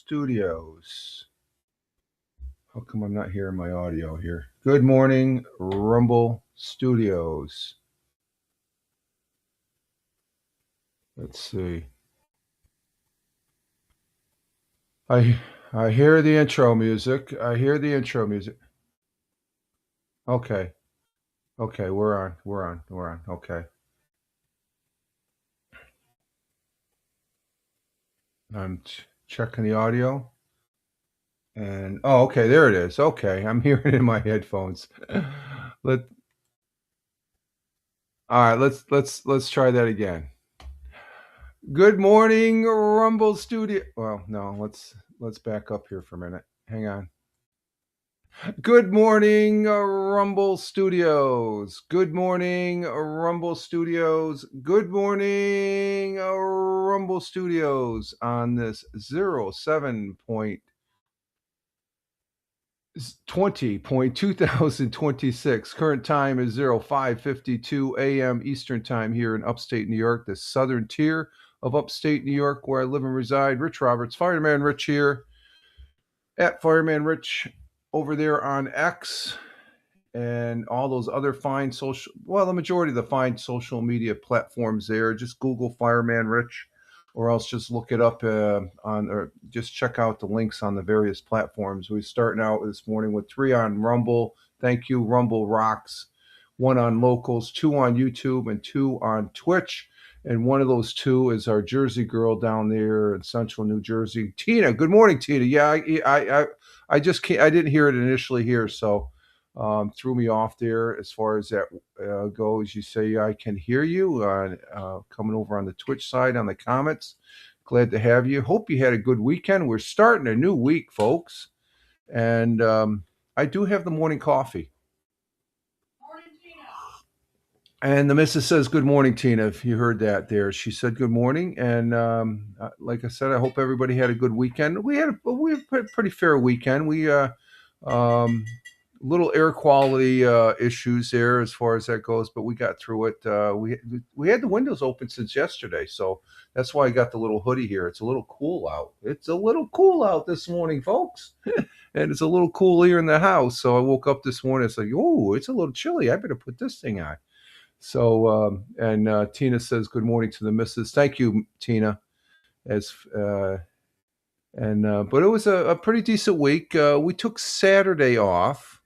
Studios. How come I'm not hearing my audio here? Good morning, Rumble Studios. Let's see. I I hear the intro music. Okay. Okay, we're on. Okay. I'm checking the audio. And okay, there it is. Okay, I'm hearing it in my headphones. Let All right, let's try that again. Good morning, Rumble Studio. Well, no, let's back up here for a minute. Hang on. Good morning, Rumble Studios. Good morning, Rumble Studios. Good morning, Rumble Studios on this 07.20.2026. Current time is 05:52 a.m. Eastern Time here in upstate New York, the southern tier of upstate New York where I live and reside. Rich Roberts, Fireman Rich here at Fireman Rich over there on X and all those other fine the majority of the fine social media platforms there. Just Google Fireman Rich or else just look it up on or just check out the links on the various platforms. We're starting out this morning with 3 on Rumble. Thank you, Rumble rocks. 1 on Locals, 2 on YouTube, and 2 on Twitch. And one of those 2 is our Jersey girl down there in central New Jersey, Tina. Good morning, Tina. Yeah, I just can't, I didn't hear it initially here, so threw me off there as far as that goes. You say I can hear you coming over on the Twitch side on the comments. Glad to have you. Hope you had a good weekend. We're starting a new week, folks, and I do have the morning coffee. And the missus says, "Good morning, Tina." If you heard that there, she said, "Good morning." And like I said, I hope everybody had a good weekend. We had a pretty fair weekend. We little air quality issues there as far as that goes, but we got through it. We had the windows open since yesterday, so that's why I got the little hoodie here. It's a little cool out. It's a little cool out this morning, folks. And it's a little cool here in the house. So I woke up this morning. It's like, oh, it's a little chilly. I better put this thing on. So, and Tina says, "Good morning to the missus." Thank you, Tina. As But it was a pretty decent week. We took Saturday off,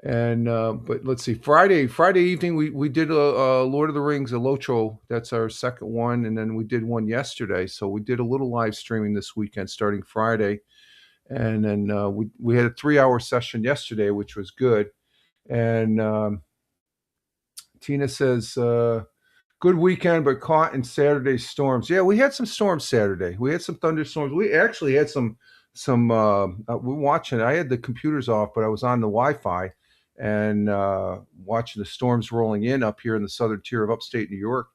and but let's see, Friday evening we did a Lord of the Rings, a Locho. That's our second one, and then we did one yesterday. So we did a little live streaming this weekend, starting Friday, and then we had a 3-hour session yesterday, which was good. And Tina says, "Good weekend, but caught in Saturday's storms." Yeah, we had some storms Saturday. We had some thunderstorms. We actually had some. We're watching. I had the computers off, but I was on the Wi-Fi and watching the storms rolling in up here in the southern tier of upstate New York.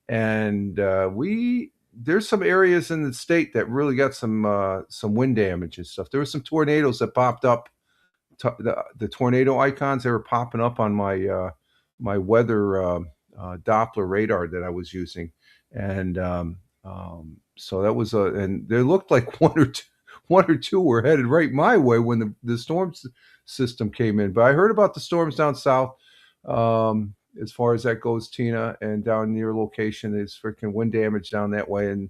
And we there's some areas in the state that really got some wind damage and stuff. There were some tornadoes that popped up. The tornado icons, they were popping up on my weather Doppler radar that I was using, and so that was and they looked like one or two were headed right my way when the storm system came in. But I heard about the storms down south. As far as that goes, Tina, and down near location, there's freaking wind damage down that way. And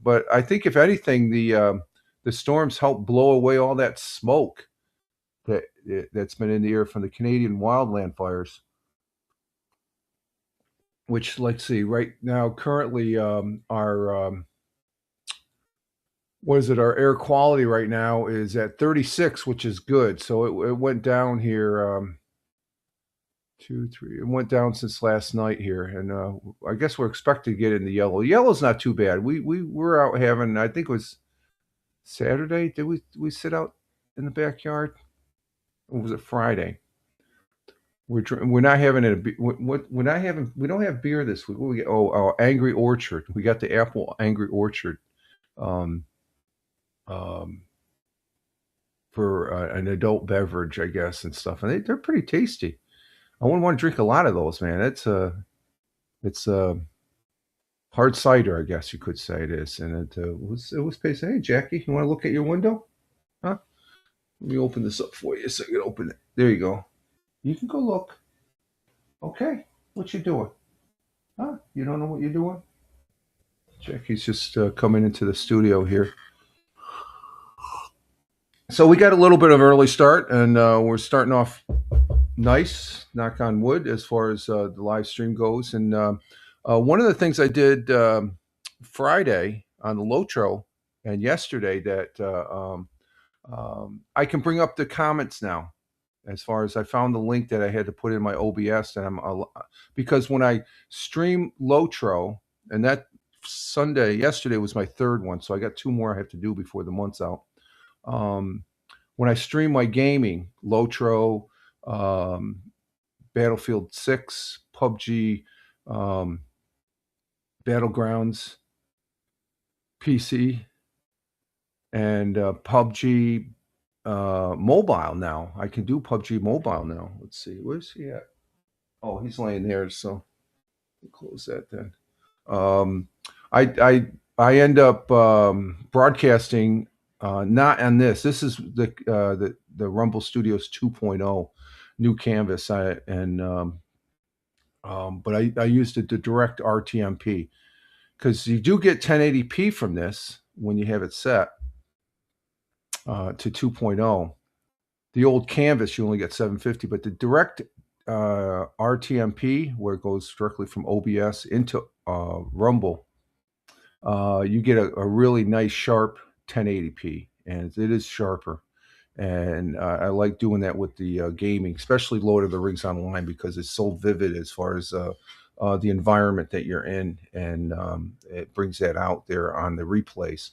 but I think if anything, the storms helped blow away all that smoke that's been in the air from the Canadian wildland fires. Which, let's see, right now, currently, our what is it? Our air quality right now is at 36, which is good. So it went down here, 2, 3. It went down since last night here, and I guess we're expected to get in the yellow. Yellow's not too bad. We were out having, I think it was Saturday. Did we sit out in the backyard? Or was it Friday? We're not having we're not having, we don't have beer this week. What we get? Angry Orchard. We got the apple Angry Orchard um, um, for an adult beverage, I guess, and stuff. And they're pretty tasty. I wouldn't want to drink a lot of those, man. It's hard cider, I guess you could say it is, and it was based. Hey, Jackie, you want to look at your window? Huh? Let me open this up for you so you can open it. There you go. You can go look. Okay, what you doing? Huh? You don't know what you're doing? Jackie's just coming into the studio here. So we got a little bit of early start, and we're starting off nice, knock on wood, as far as the live stream goes. And one of the things I did Friday on the Lotro and yesterday that I can bring up the comments now. As far as I found the link that I had to put in my OBS, and because when I stream Lotro, and that yesterday was my third one, so I got two more I have to do before the month's out. When I stream my gaming, Lotro, Battlefield 6, PUBG, Battlegrounds, PC, and PUBG mobile now. I can do PUBG mobile now. Let's see. Where's he at? Oh, he's laying there, so we'll close that then. I end up broadcasting not on this. This is the Rumble Studios 2.0 new canvas. But I used the direct RTMP because you do get 1080p from this when you have it set to 2.0. The old canvas you only get 750, but the direct RTMP, where it goes directly from OBS into Rumble, you get a really nice sharp 1080p, and it is sharper. And I like doing that with the gaming, especially Lord of the Rings Online, because it's so vivid as far as the environment that you're in, and it brings that out there on the replays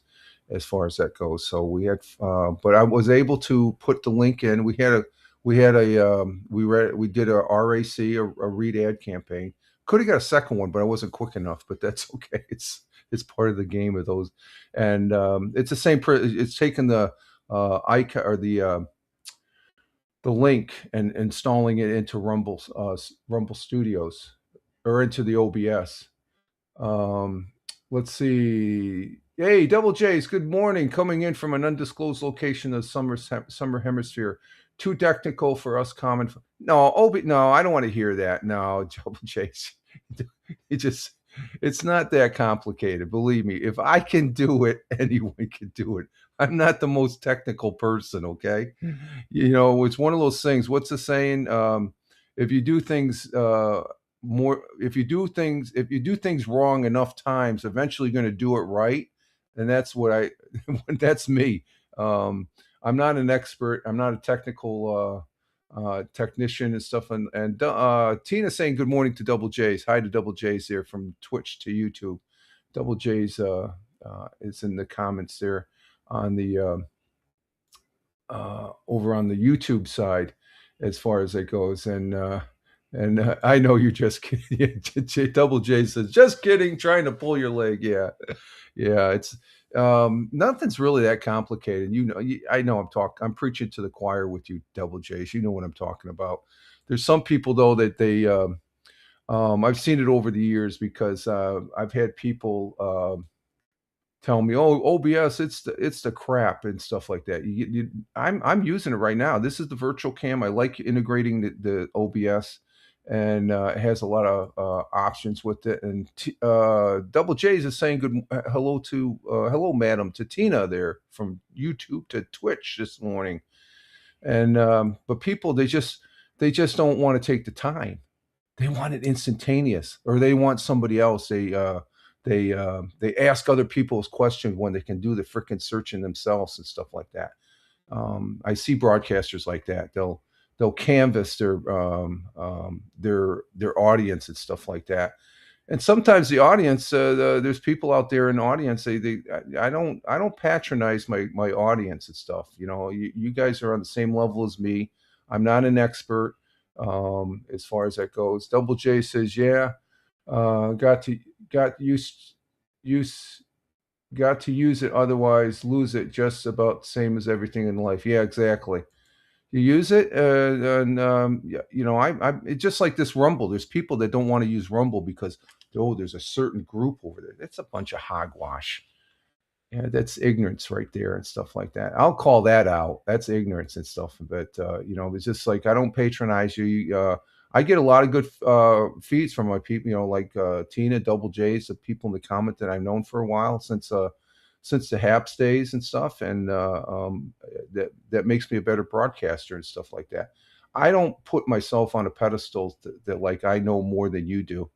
as far as that goes. So we had, but I was able to put the link in. We did a RAC, a read ad campaign. Could have got a second one, but I wasn't quick enough. But that's okay. It's part of the game of those, and it's the same. It's taken the icon or the link and installing it into Rumble Studios or into the OBS. Let's see. Hey, Double J's, good morning. Coming in from an undisclosed location of summer hemisphere. Too technical for us common. No, no, I don't want to hear that. No, Double J's. It's not that complicated. Believe me, if I can do it, anyone can do it. I'm not the most technical person, okay? It's one of those things. What's the saying? If you do things if you do things wrong enough times, eventually you're going to do it right. And that's that's me. I'm not an expert. I'm not a technical technician and stuff. And Tina saying good morning to Double J's. Hi to Double J's there from Twitch to YouTube. Double J's is in the comments there on the over on the YouTube side as far as it goes. And I know you're just kidding. Double J says, just kidding, trying to pull your leg. Yeah. It's nothing's really that complicated. I know I'm preaching to the choir with you, Double J's. You know what I'm talking about. There's some people though that they I've seen it over the years because I've had people tell me, "Oh, OBS, it's the crap," and stuff like that. I'm using it right now. This is the virtual cam. I like integrating the OBS, and it has a lot of options with it. And Double J's is saying hello, madam, to Tina there from YouTube to Twitch this morning. And but people they just don't want to take the time. They want it instantaneous, or they want somebody else. They ask other people's questions when they can do the freaking searching themselves and stuff like that. I see broadcasters like that. They'll canvas their audience and stuff like that. And sometimes the audience, there's people out there in the audience. I don't patronize my audience and stuff. You guys are on the same level as me. I'm not an expert as far as that goes. Double J says, yeah, got to use it, otherwise lose it. Just about the same as everything in life. Yeah, exactly. You use it, and, you know, it's just like this Rumble. There's people that don't wanna use Rumble because, "Oh, there's a certain group over there." That's a bunch of hogwash. Yeah, that's ignorance right there and stuff like that. I'll call that out. That's ignorance and stuff. But you know, it's just like I don't patronize you. I get a lot of good feeds from my people. You know, like Tina, Double J's, the people in the comment that I've known for a while since the Haps days and stuff, and that makes me a better broadcaster and stuff like that. I don't put myself on a pedestal that like I know more than you do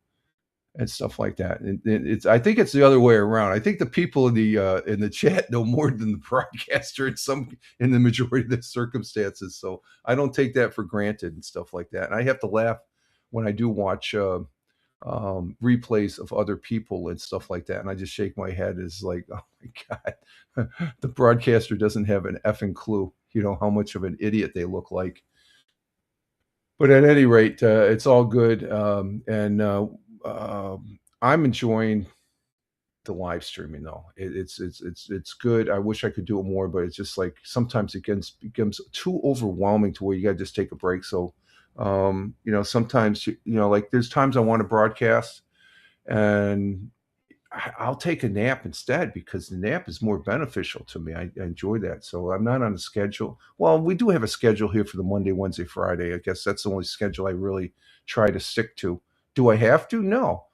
and stuff like that. And it's I think it's the other way around. I think the people in the chat know more than the broadcaster in the majority of the circumstances. So I don't take that for granted and stuff like that. And I have to laugh when I do watch replays of other people and stuff like that. And I just shake my head as like, oh my God, the broadcaster doesn't have an effing clue, you know, how much of an idiot they look like. But at any rate, it's all good. I'm enjoying the live streaming though. It's good. I wish I could do it more, but it's just like sometimes it becomes too overwhelming to where you got to just take a break. So, you know, sometimes you know, like there's times I want to broadcast, and I'll take a nap instead because the nap is more beneficial to me. I enjoy that. So I'm not on a schedule. Well, we do have a schedule here for the Monday, Wednesday, Friday. I guess that's the only schedule I really try to stick to. Do I have to? No.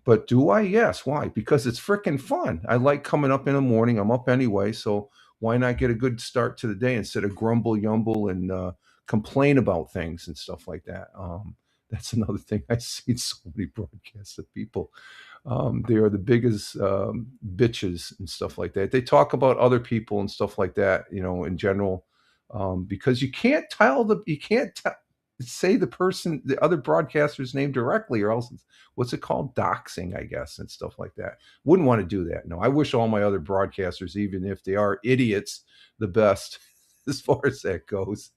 But do I? Yes. Why? Because it's freaking fun. I like coming up in the morning. I'm up anyway. So why not get a good start to the day instead of grumble, yumble, and complain about things and stuff like that? That's another thing. I've seen so many broadcasts of people, they are the biggest bitches and stuff like that. They talk about other people and stuff like that, you know, in general, because you can't say the other broadcaster's name directly, or else what's it called, doxing, I guess, and stuff like that. Wouldn't want to do that. No, I wish all my other broadcasters, even if they are idiots, the best as far as that goes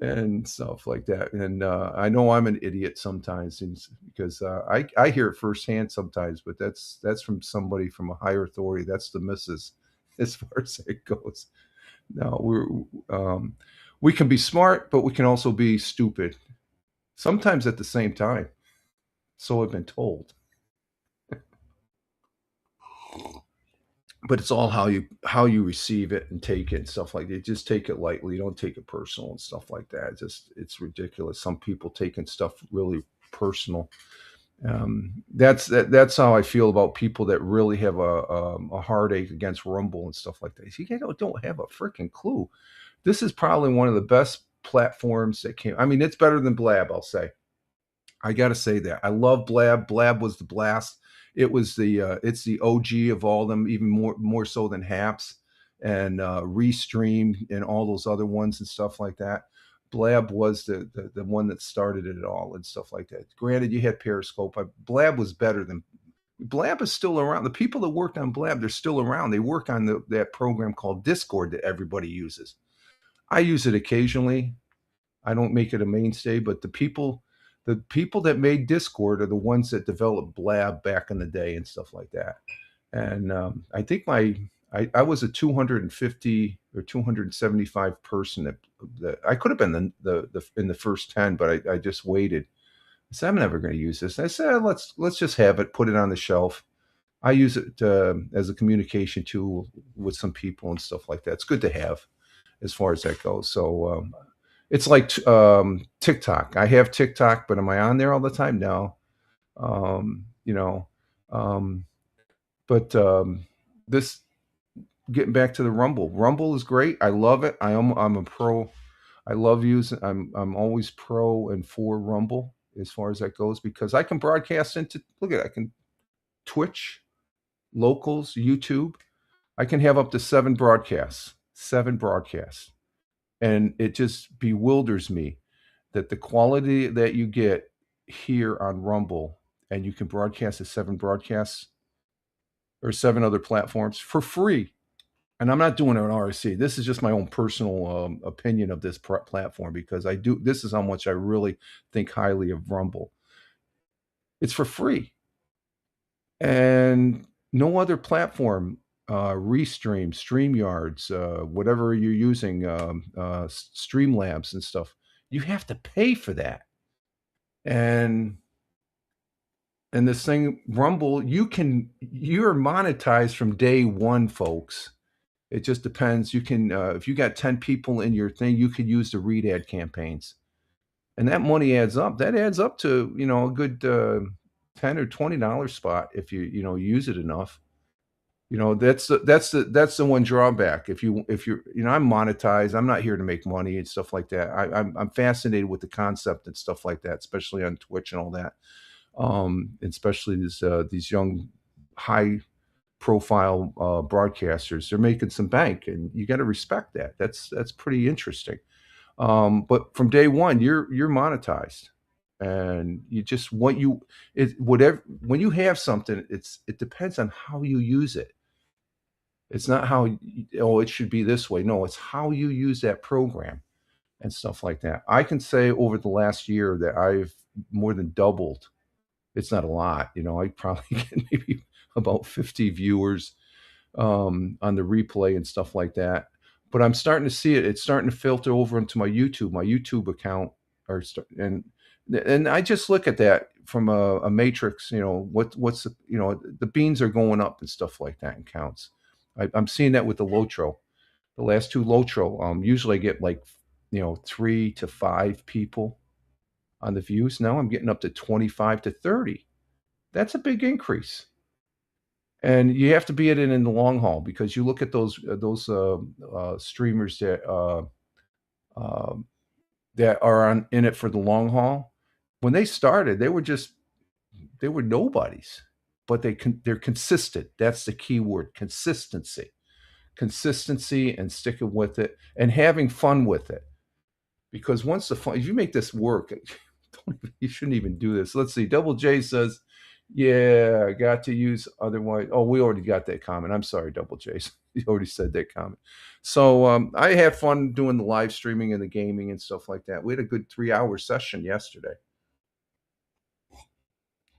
and stuff like that. And I know I'm an idiot sometimes because I hear it firsthand sometimes, but that's from somebody from a higher authority. That's the missus as far as it goes. No, we can be smart, but we can also be stupid sometimes at the same time. So I've been told. But it's all how you receive it and take it and stuff like that. Just take it lightly. Don't take it personal and stuff like that. It's ridiculous. Some people taking stuff really personal. That's how I feel about people that really have a heartache against Rumble and stuff like that. You don't have a freaking clue. This is probably one of the best platforms that came. I mean, it's better than Blab, I'll say. I got to say that. I love Blab. Blab was the blast. It's the OG of all of them, even more so than Haps and Restream and all those other ones and stuff like that. Blab was the one that started it all and stuff like that. Granted, you had Periscope, but Blab was better than Blab is still around. The people that worked on Blab, they're still around. They work on that program called Discord that everybody uses. I use it occasionally. I don't make it a mainstay, but the people that made Discord are the ones that developed Blab back in the day and stuff like that. And I think I was a 250 or 275 person that I could have been the in the first 10, but I just waited. I said I'm never going to use this. And I said let's just have it, put it on the shelf. I use it as a communication tool with some people and stuff like that. It's good to have as far as that goes. So it's like TikTok. I have TikTok, but am I on there all the time? No. You know, um, but this getting back to the Rumble. Rumble is great. I love it. I'm a pro. I love using. I'm always pro and for Rumble as far as that goes because I can broadcast into. Look at it, I can Twitch, locals, YouTube. I can have up to 7 broadcasts. 7 broadcasts, and it just bewilders me that the quality that you get here on Rumble, and you can broadcast to 7 broadcasts or 7 other platforms for free. And I'm not doing it on RSC. This is just my own personal opinion of this platform because I do. This is how much I really think highly of Rumble. It's for free, and no other platform Restream, StreamYards, whatever you're using, Streamlabs and stuff. You have to pay for that. And this thing, Rumble, you're monetized from day one, folks. It just depends. You can, if you got 10 people in your thing, you could use the read ad campaigns, and that money adds up. That adds up to a good $10 or $20 spot if you use it enough. That's the one drawback. If you're I'm monetized. I'm not here to make money and stuff like that. I'm fascinated with the concept and stuff like that, especially on Twitch and all that. Especially these young high profile broadcasters, they're making some bank, and you got to respect that. That's pretty interesting. But from day one, you're monetized, and you just whatever when you have something, it depends on how you use it. It's not how it should be this way. No, it's how you use that program and stuff like that. I can say over the last year that I've more than doubled. It's not a lot, I probably get maybe about 50 viewers on the replay and stuff like that. But I'm starting to see it. It's starting to filter over into my YouTube account, and I just look at that from a matrix. What's the beans are going up and stuff like that in counts. I'm seeing that with the Lotro. The last two Lotro, usually I get like 3 to 5 people on the views. Now I'm getting up to 25 to 30. That's a big increase. And you have to be in it in the long haul, because you look at those streamers that are in it for the long haul. When they started, they were nobodies, but they're consistent. That's the key word: consistency, and sticking with it and having fun with it. Because if you make this work, you shouldn't even do this. Let's see. Double J says, yeah, I got to use otherwise. Oh, we already got that comment. I'm sorry, Double J. You already said that comment. So I had fun doing the live streaming and the gaming and stuff like that. We had a good 3-hour session yesterday.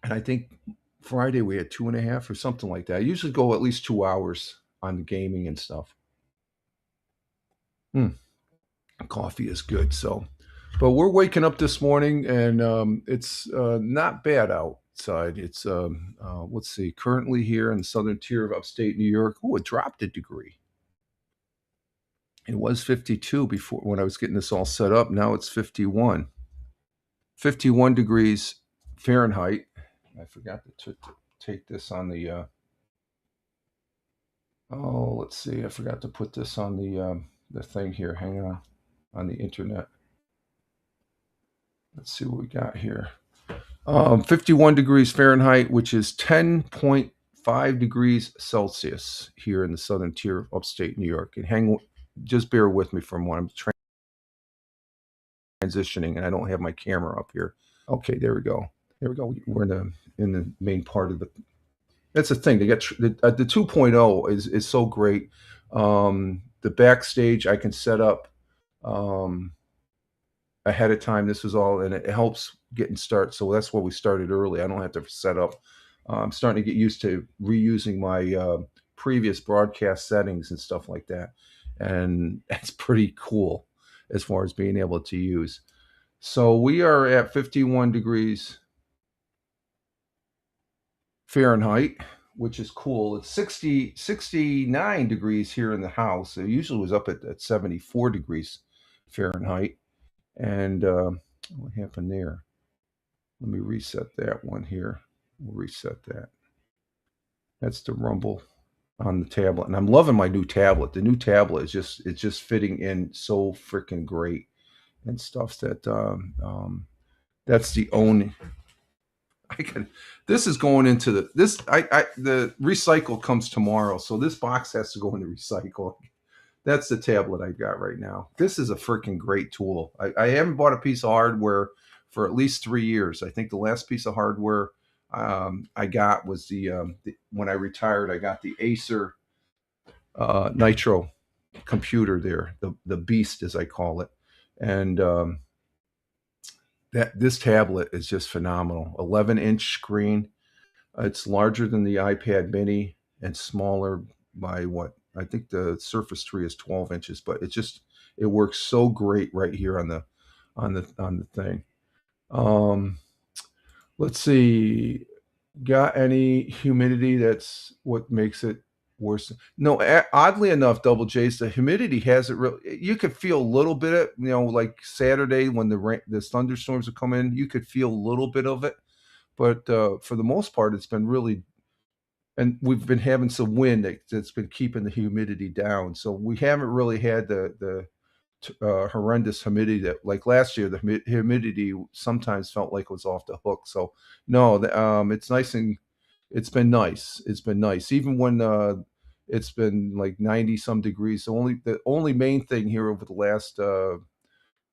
And I think Friday we had 2.5 or something like that. I usually go at least 2 hours on the gaming and stuff. Coffee is good. So, but we're waking up this morning, and it's not bad outside. It's let's see, currently here in the southern tier of upstate New York. Oh, it dropped a degree. It was 52 before, when I was getting this all set up. Now it's 51. 51 degrees Fahrenheit. I forgot to take this on the. Let's see. I forgot to put this on the thing here. Hang on the internet. Let's see what we got here. 51 degrees Fahrenheit, which is 10.5 degrees Celsius here in the southern tier of upstate New York. And just bear with me for a moment. I'm transitioning, and I don't have my camera up here. Okay, there we go. We're in the main part of the. That's the thing. They got the 2.0 is so great. The backstage I can set up ahead of time. This is all, and it helps getting started. So that's why we started early. I don't have to set up. I'm starting to get used to reusing my previous broadcast settings and stuff like that, and it's pretty cool as far as being able to use. So we are at 51 degrees Fahrenheit, which is cool. It's 69 degrees here in the house. It usually was up at 74 degrees Fahrenheit. And what happened there? Let me reset that one here. We'll reset that. That's the Rumble on the tablet. And I'm loving my new tablet. The new tablet is just fitting in so freaking great and stuff that that's the only. This is going into the recycle comes tomorrow, so this box has to go into recycle. That's the tablet I got right now. This is a freaking great tool. I haven't bought a piece of hardware for at least 3 years. I think the last piece of hardware I got was when I retired. I got the Acer Nitro computer there, the Beast as I call it, and this tablet is just phenomenal. 11-inch screen. It's larger than the iPad Mini and smaller by what I think the surface tree is 12 inches, but it works so great right here on the thing. Um, let's see. Got any humidity that's what makes it worse? No, oddly enough, Double J's, the humidity hasn't really. You could feel a little bit of, like Saturday when the thunderstorms would come in, you could feel a little bit of it, but for the most part, it's been really, and we've been having some wind that's been keeping the humidity down. So we haven't really had the horrendous humidity that, like last year, the humidity sometimes felt like it was off the hook. So no, it's nice, and it's been nice. It's been nice, even when it's been like 90 some degrees. The only main thing here over the last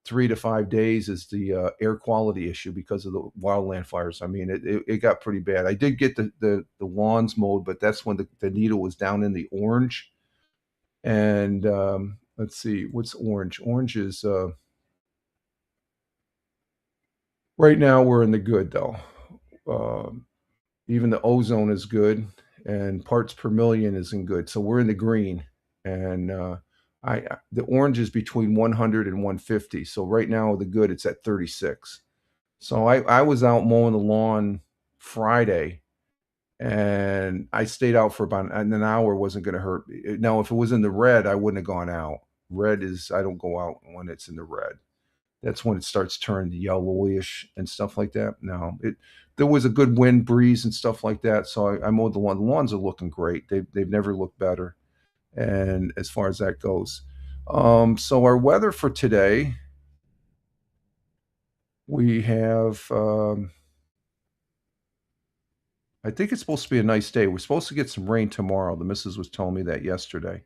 3 to 5 days is the air quality issue because of the wildland fires. I mean, it got pretty bad. I did get the lawns mowed, but that's when the needle was down in the orange. And let's see, what's orange? Orange is right now we're in the good though. Um, Even the ozone is good, and parts per million isn't good. So we're in the green, and the orange is between 100 and 150. So right now the good, it's at 36. So I was out mowing the lawn Friday, and I stayed out for about an hour. Wasn't going to hurt me. Now, if it was in the red, I wouldn't have gone out. Red is, I don't go out when it's in the red. That's when it starts turning yellowish and stuff like that. No, there was a good wind breeze and stuff like that. So I mowed the lawn. The lawns are looking great. They've never looked better. And as far as that goes, so our weather for today, we have. I think it's supposed to be a nice day. We're supposed to get some rain tomorrow. The missus was telling me that yesterday.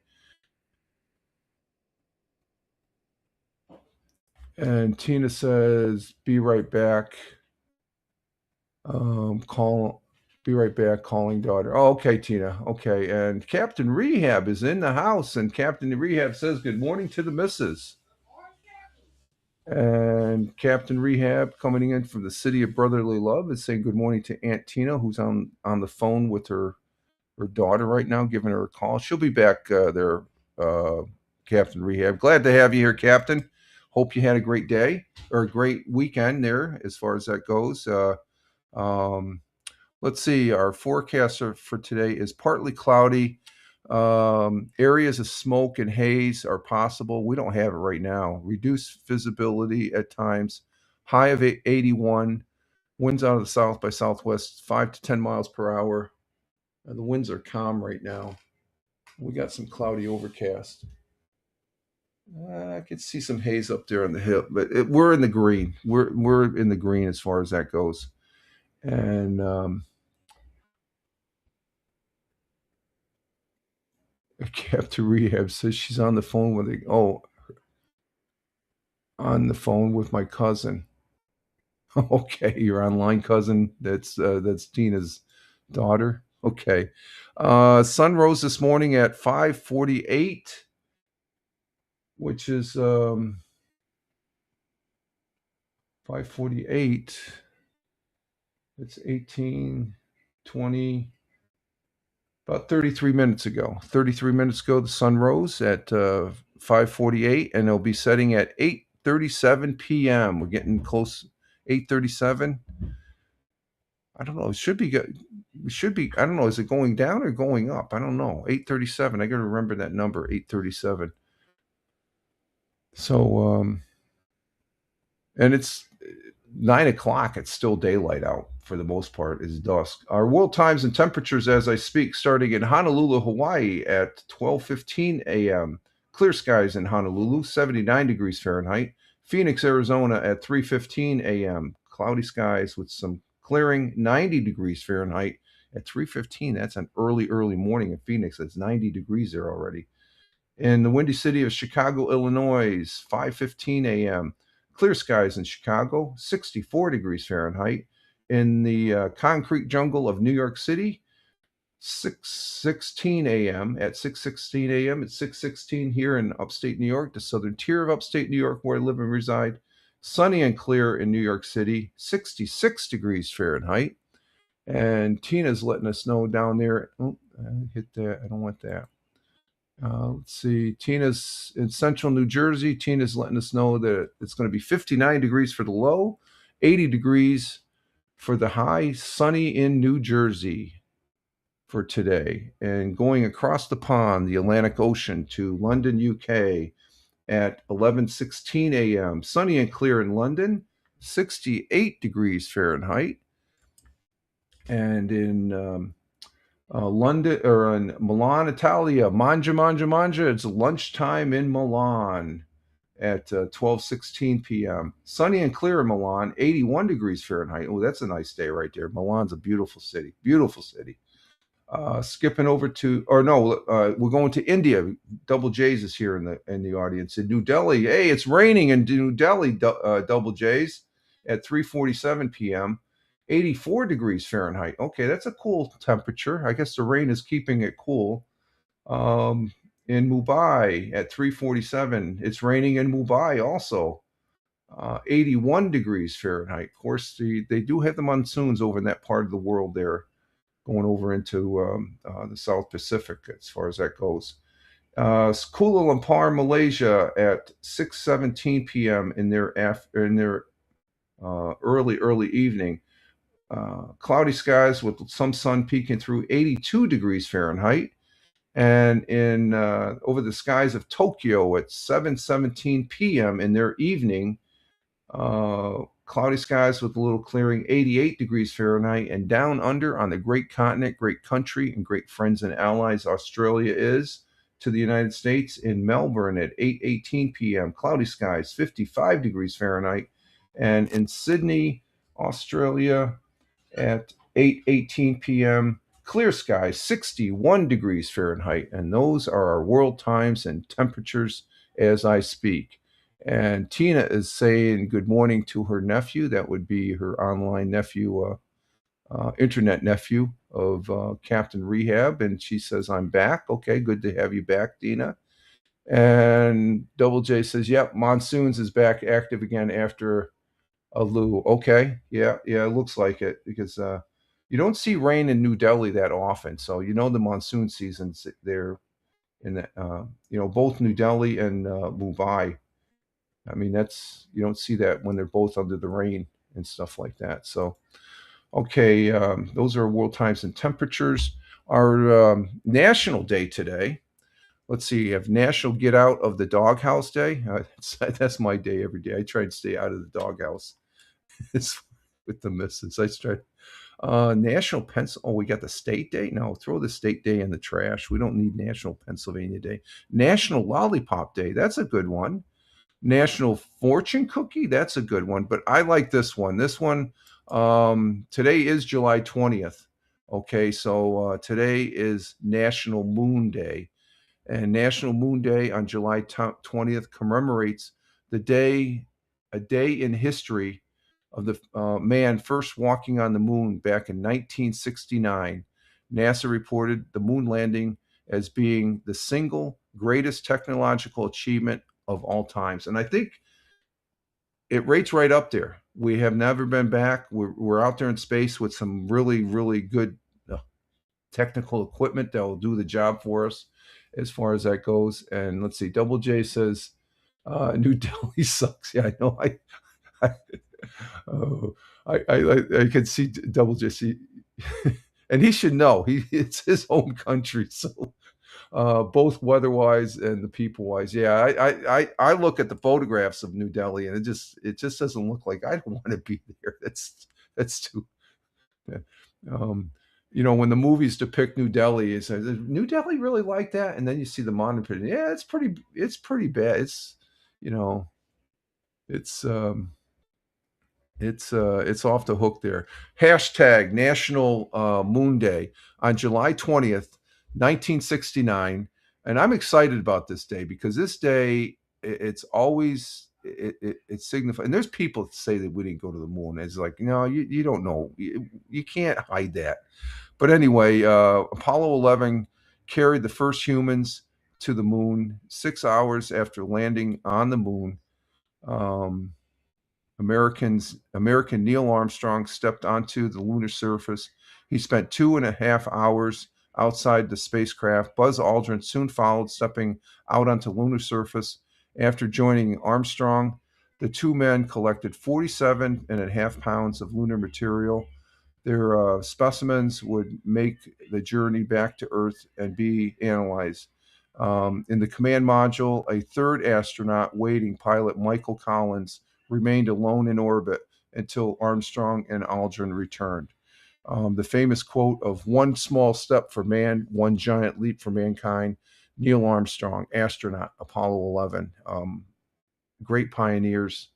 And Tina says, "Be right back." Call. Be right back. Calling daughter. Oh, okay, Tina. Okay, and Captain Rehab is in the house, and Captain Rehab says, "Good morning to the missus." And Captain Rehab, coming in from the city of brotherly love, is saying good morning to Aunt Tina, who's on the phone with her daughter right now, giving her a call. She'll be back there, uh, Captain Rehab. Glad to have you here, Captain. Hope you had a great day or a great weekend there, as far as that goes. Um, let's see. Our forecast for today is partly cloudy. Areas of smoke and haze are possible. We don't have it right now. Reduced visibility at times. High of 81. Winds out of the south by southwest, 5 to 10 miles per hour. The winds are calm right now. We got some cloudy overcast. I could see some haze up there on the hill, but we're in the green. We're in the green as far as that goes. And Captain Rehab says she's on the phone with on the phone with my cousin. Okay, your online cousin. That's Tina's daughter. Okay. Sun rose this morning at 5:48, which is 5:48. It's 18, 20, about 33 minutes ago. 33 minutes ago, the sun rose at 5:48, and it'll be setting at 8:37 p.m. We're getting close. 8:37. I don't know. It should be good. It should be. I don't know. Is it going down or going up? I don't know. 8:37. I got to remember that number. 8:37. So, and it's 9 o'clock. It's still daylight out for the most part. It's dusk. Our world times and temperatures as I speak, starting in Honolulu, Hawaii at 12:15 a.m. Clear skies in Honolulu, 79 degrees Fahrenheit. Phoenix, Arizona at 3:15 a.m. Cloudy skies with some clearing, 90 degrees Fahrenheit at 3:15. That's an early morning in Phoenix. It's 90 degrees there already. In the windy city of Chicago, Illinois, 5:15 a.m. Clear skies in Chicago, 64 degrees Fahrenheit. In the concrete jungle of New York City, 6:16 a.m. At 6:16 a.m. It's 6:16 here in upstate New York, the southern tier of upstate New York, where I live and reside. Sunny and clear in New York City, 66 degrees Fahrenheit. And Tina's letting us know down there. Oh, I hit that. I don't want that. Let's see. Tina's in central New Jersey. Tina's letting us know that it's going to be 59 degrees for the low, 80 degrees for the high, sunny in New Jersey for today. And going across the pond, the Atlantic Ocean, to London, UK at 11:16 a.m. Sunny and clear in London, 68 degrees Fahrenheit. And in London, or in Milan, Italia, Mangia. It's lunchtime in Milan at 12:16 p.m. Sunny and clear in Milan, 81 degrees Fahrenheit. Oh, that's a nice day right there. Milan's a beautiful city. Beautiful city. Skipping over to, or no, we're going to India. Double J's is here in the audience in New Delhi. Hey, it's raining in New Delhi. Double J's at 3:47 p.m. 84 degrees Fahrenheit. Okay, that's a cool temperature. I guess the rain is keeping it cool. In Mumbai at 3:47, it's raining in Mumbai also. 81 degrees Fahrenheit. Of course, they do have the monsoons over in that part of the world there, going over into the South Pacific as far as that goes. Kuala Lumpur, Malaysia at 6:17 p.m. in their early evening. Cloudy skies with some sun peeking through, 82 degrees Fahrenheit. And in over the skies of Tokyo at 7:17 p.m. in their evening, cloudy skies with a little clearing, 88 degrees Fahrenheit. And down under on the great continent, great country, and great friends and allies Australia is to the United States, in Melbourne at 8:18 p.m. Cloudy skies, 55 degrees Fahrenheit. And in Sydney, Australia at 8:18 p.m. Clear skies, 61 degrees Fahrenheit. And those are our world times and temperatures as I speak. And Tina is saying good morning to her nephew. That would be her online nephew, internet nephew of Captain Rehab. And she says, I'm back. Okay, good to have you back, Tina. And Double J says, yep, Monsoons is back active again after a Lou. Okay, yeah, it looks like it, because you don't see rain in New Delhi that often. So the monsoon seasons there in the both New Delhi and Mumbai. I mean, you don't see that when they're both under the rain and stuff like that. So, okay, those are world times and temperatures. Our national day today. Let's see. You have National Get Out of the Doghouse Day. That's my day every day. I try and stay out of the doghouse. It's with the missus. I try. National Pencil. Oh, we got the state day. No, throw the state day in the trash. We don't need National Pennsylvania Day. National Lollipop Day. That's a good one. National Fortune Cookie. That's a good one. But I like this one. This one. Today is July 20th. Okay, so today is National Moon Day. And National Moon Day on July 20th commemorates a day in history of the man first walking on the moon back in 1969. NASA reported the moon landing as being the single greatest technological achievement of all times. And I think it rates right up there. We have never been back. We're out there in space with some really, really good technical equipment that will do the job for us as far as that goes. And let's see, Double J says, New Delhi sucks. Yeah, I know. I, oh, I can see Double J. See, and he should know. It's his home country, so both weather-wise and the people-wise. Yeah, I look at the photographs of New Delhi, and it just doesn't look like I don't want to be there. That's too. Yeah. Um, when the movies depict New Delhi, is New Delhi really like that? And then you see the monument. Yeah, it's pretty bad. You know, it's it's off the hook there. Hashtag National Moon Day on July 20th, 1969. And I'm excited about this day because this day, it's always, it signifies, and there's people that say that we didn't go to the moon. It's like, no, you don't know. You can't hide that. But anyway, Apollo 11 carried the first humans to the moon 6 hours after landing on the moon. American Neil Armstrong stepped onto the lunar surface. He spent 2.5 hours outside the spacecraft. Buzz Aldrin soon followed, stepping out onto lunar surface. After joining Armstrong, the two men collected 47 and a half pounds of lunar material. Their specimens would make the journey back to Earth and be analyzed. In the command module, a third astronaut waiting, pilot Michael Collins, remained alone in orbit until Armstrong and Aldrin returned. The famous quote of "one small step for man, one giant leap for mankind." Neil Armstrong, astronaut, Apollo 11. Great pioneers,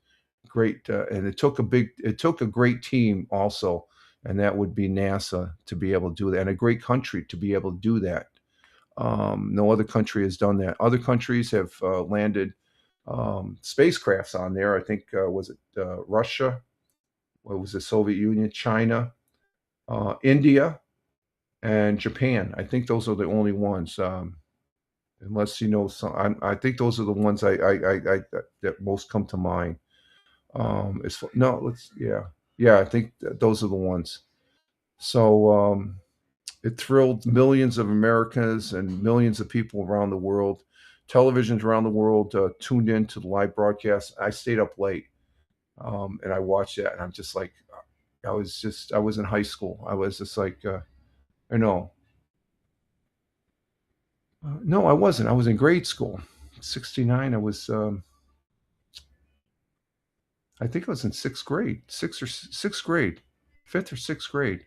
great, and it took a great team also, and that would be NASA to be able to do that, and a great country to be able to do that. No other country has done that. Other countries have landed spacecrafts on there. I think was it Russia? What was the Soviet Union? China, India, and Japan. I think those are the only ones. Unless you know some, I think those are the ones that most come to mind. No, yeah. I think those are the ones. So it thrilled millions of Americans and millions of people around the world. Televisions around the world tuned in to the live broadcast. I stayed up late and I watched that, and I'm just like, I was in high school. I was just like, I know. No, I wasn't. I was in grade school. 69. I think I was in sixth grade, sixth grade, fifth or sixth grade.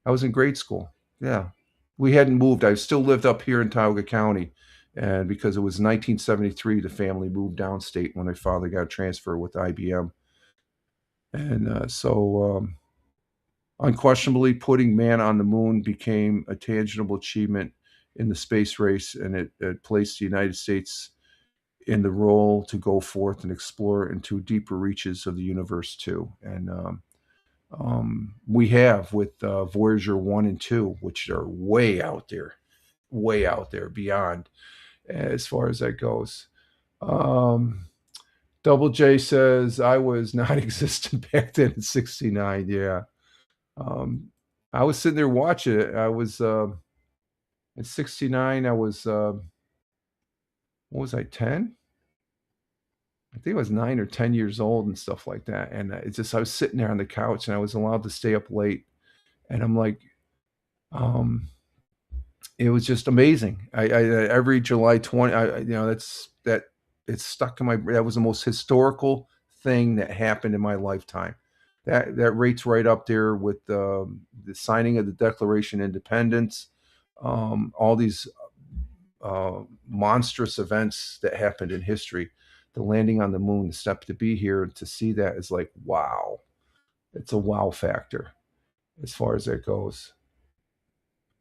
I was in grade school. Yeah. We hadn't moved. I still lived up here in Tioga County. And because it was 1973, the family moved downstate when my father got a transfer with IBM. And unquestionably, putting man on the moon became a tangible achievement in the space race, and it placed the United States in the role to go forth and explore into deeper reaches of the universe too. And we have with Voyager 1 and 2, which are way out there beyond as far as that goes. Double J says, I was not existent back then in 69. Yeah. I was sitting there watching it. I was in 69. I was, what was I, 10? I think I was 9 or 10 years old and stuff like that. And it's just, I was sitting there on the couch and I was allowed to stay up late. And I'm like, um, it was just amazing. Every July 20, that it's stuck in my, that was the most historical thing that happened in my lifetime. That rates right up there with the signing of the Declaration of Independence, all these monstrous events that happened in history, the landing on the moon, the step to be here to see that is like, wow. It's a wow factor as far as that goes.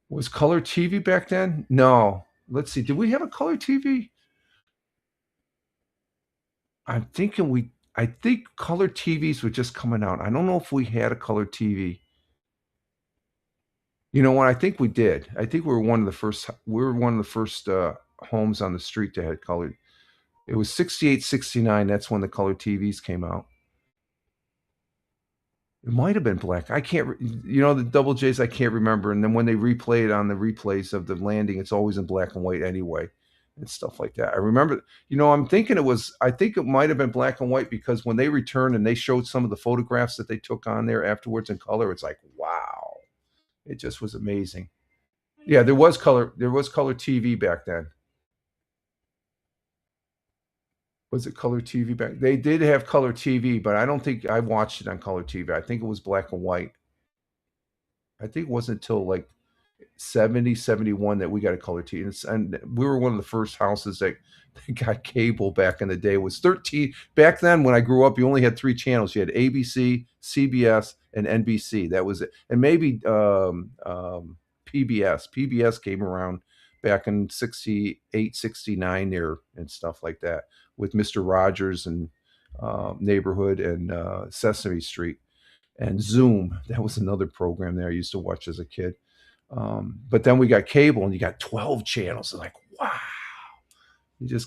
Was color TV back then? No. Let's see. Did we have a color TV? I think color TVs were just coming out. I don't know if we had a color TV. You know what? I think we did. I think we were one of the first. We were one of the first homes on the street that had color. It was 68, 69. That's when the color TVs came out. It might have been black. I can't. The Double J's. I can't remember. And then when they replay it on the replays of the landing, it's always in black and white anyway, and stuff like that. I remember. I'm thinking it was. I think it might have been black and white because when they returned and they showed some of the photographs that they took on there afterwards in color, it's like, wow. It just was amazing. Yeah, there was color. There was color TV back then. Was it color TV back? They did have color TV, but I don't think I watched it on color TV. I think it was black and white. I think it wasn't until like 70, 71 that we got a color TV. And we were one of the first houses that got cable back in the day. It was 13. Back then, when I grew up, you only had 3 channels. You had ABC, CBS, and NBC. That was it. And maybe PBS. PBS came around back in 68, 69 there and stuff like that with Mr. Rogers and Neighborhood and Sesame Street and Zoom. That was another program that I used to watch as a kid. But then we got cable and you got 12 channels. And like, wow. You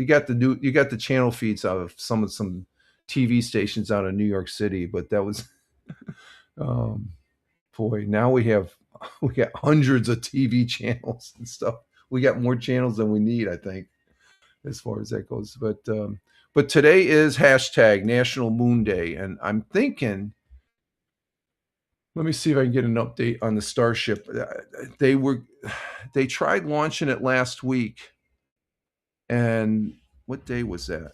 got the channel feeds out of some TV stations out of New York City, but that was boy, now we have we got hundreds of TV channels and stuff. We got more channels than we need, I think, as far as that goes. But today is hashtag National Moon Day, and I'm thinking. Let me see if I can get an update on the Starship. They tried launching it last week, and what day was that?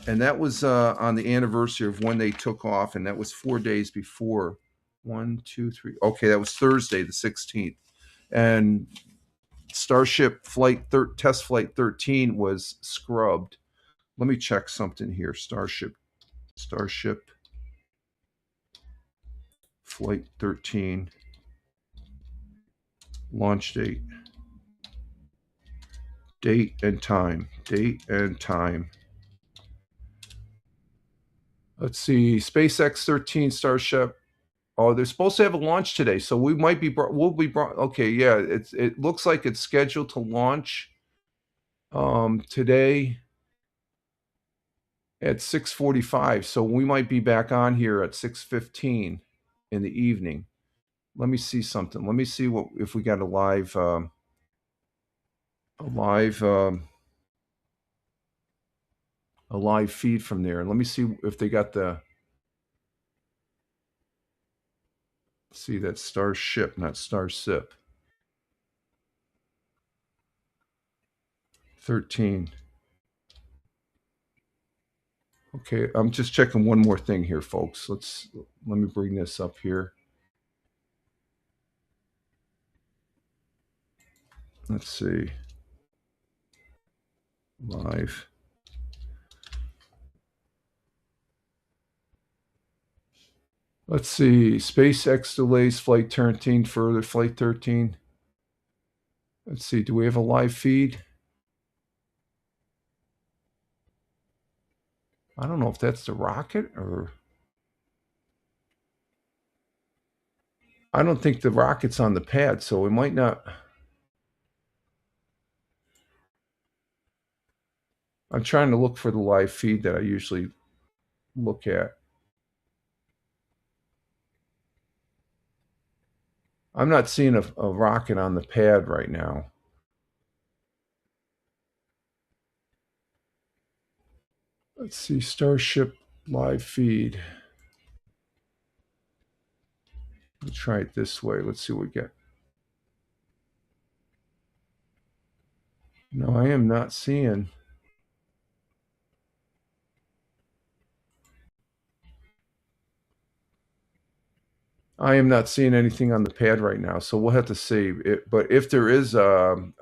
And that was on the anniversary of when they took off, and that was 4 days before. 1, 2, 3. Okay, that was Thursday, the 16th, and Starship test flight 13 was scrubbed. Let me check something here. Starship flight 13 launch date and time. Let's see. SpaceX 13 Starship. Oh, they're supposed to have a launch today, so we might be we'll be brought. Okay, yeah, it looks like it's scheduled to launch today at 6:45. So we might be back on here at 6:15 in the evening. Let me see something. Let me see if we got a live feed from there. And let me see if they got see that Starship, not Starship. 13. Okay, I'm just checking one more thing here, folks. Let me bring this up here. Let's see. Live. Let's see. SpaceX delays flight 13 further. Flight 13. Let's see. Do we have a live feed? I don't know if that's the rocket or. I don't think the rocket's on the pad, so it might not. I'm trying to look for the live feed that I usually look at. I'm not seeing a rocket on the pad right now. Let's see, Starship live feed. Let's try it this way. Let's see what we get. No, I am not seeing. I am not seeing anything on the pad right now, so we'll have to see. But if there is no,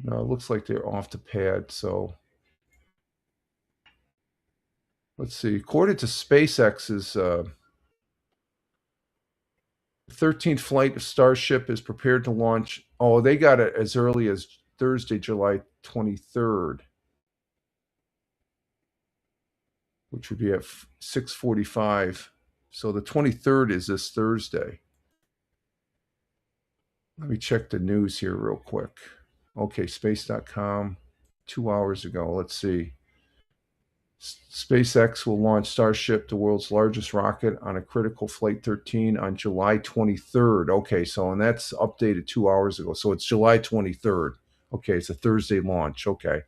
it looks like they're off the pad. So let's see. According to SpaceX's 13th flight of Starship is prepared to launch. Oh, they got it as early as Thursday, July 23rd. Which would be at 6:45. So the 23rd is this Thursday. Let me check the news here real quick. Okay, space.com, 2 hours ago. Let's see. SpaceX will launch Starship, the world's largest rocket, on a critical flight 13 on July 23rd. Okay, so and that's updated 2 hours ago. So it's July 23rd. Okay, it's a Thursday launch. Okay.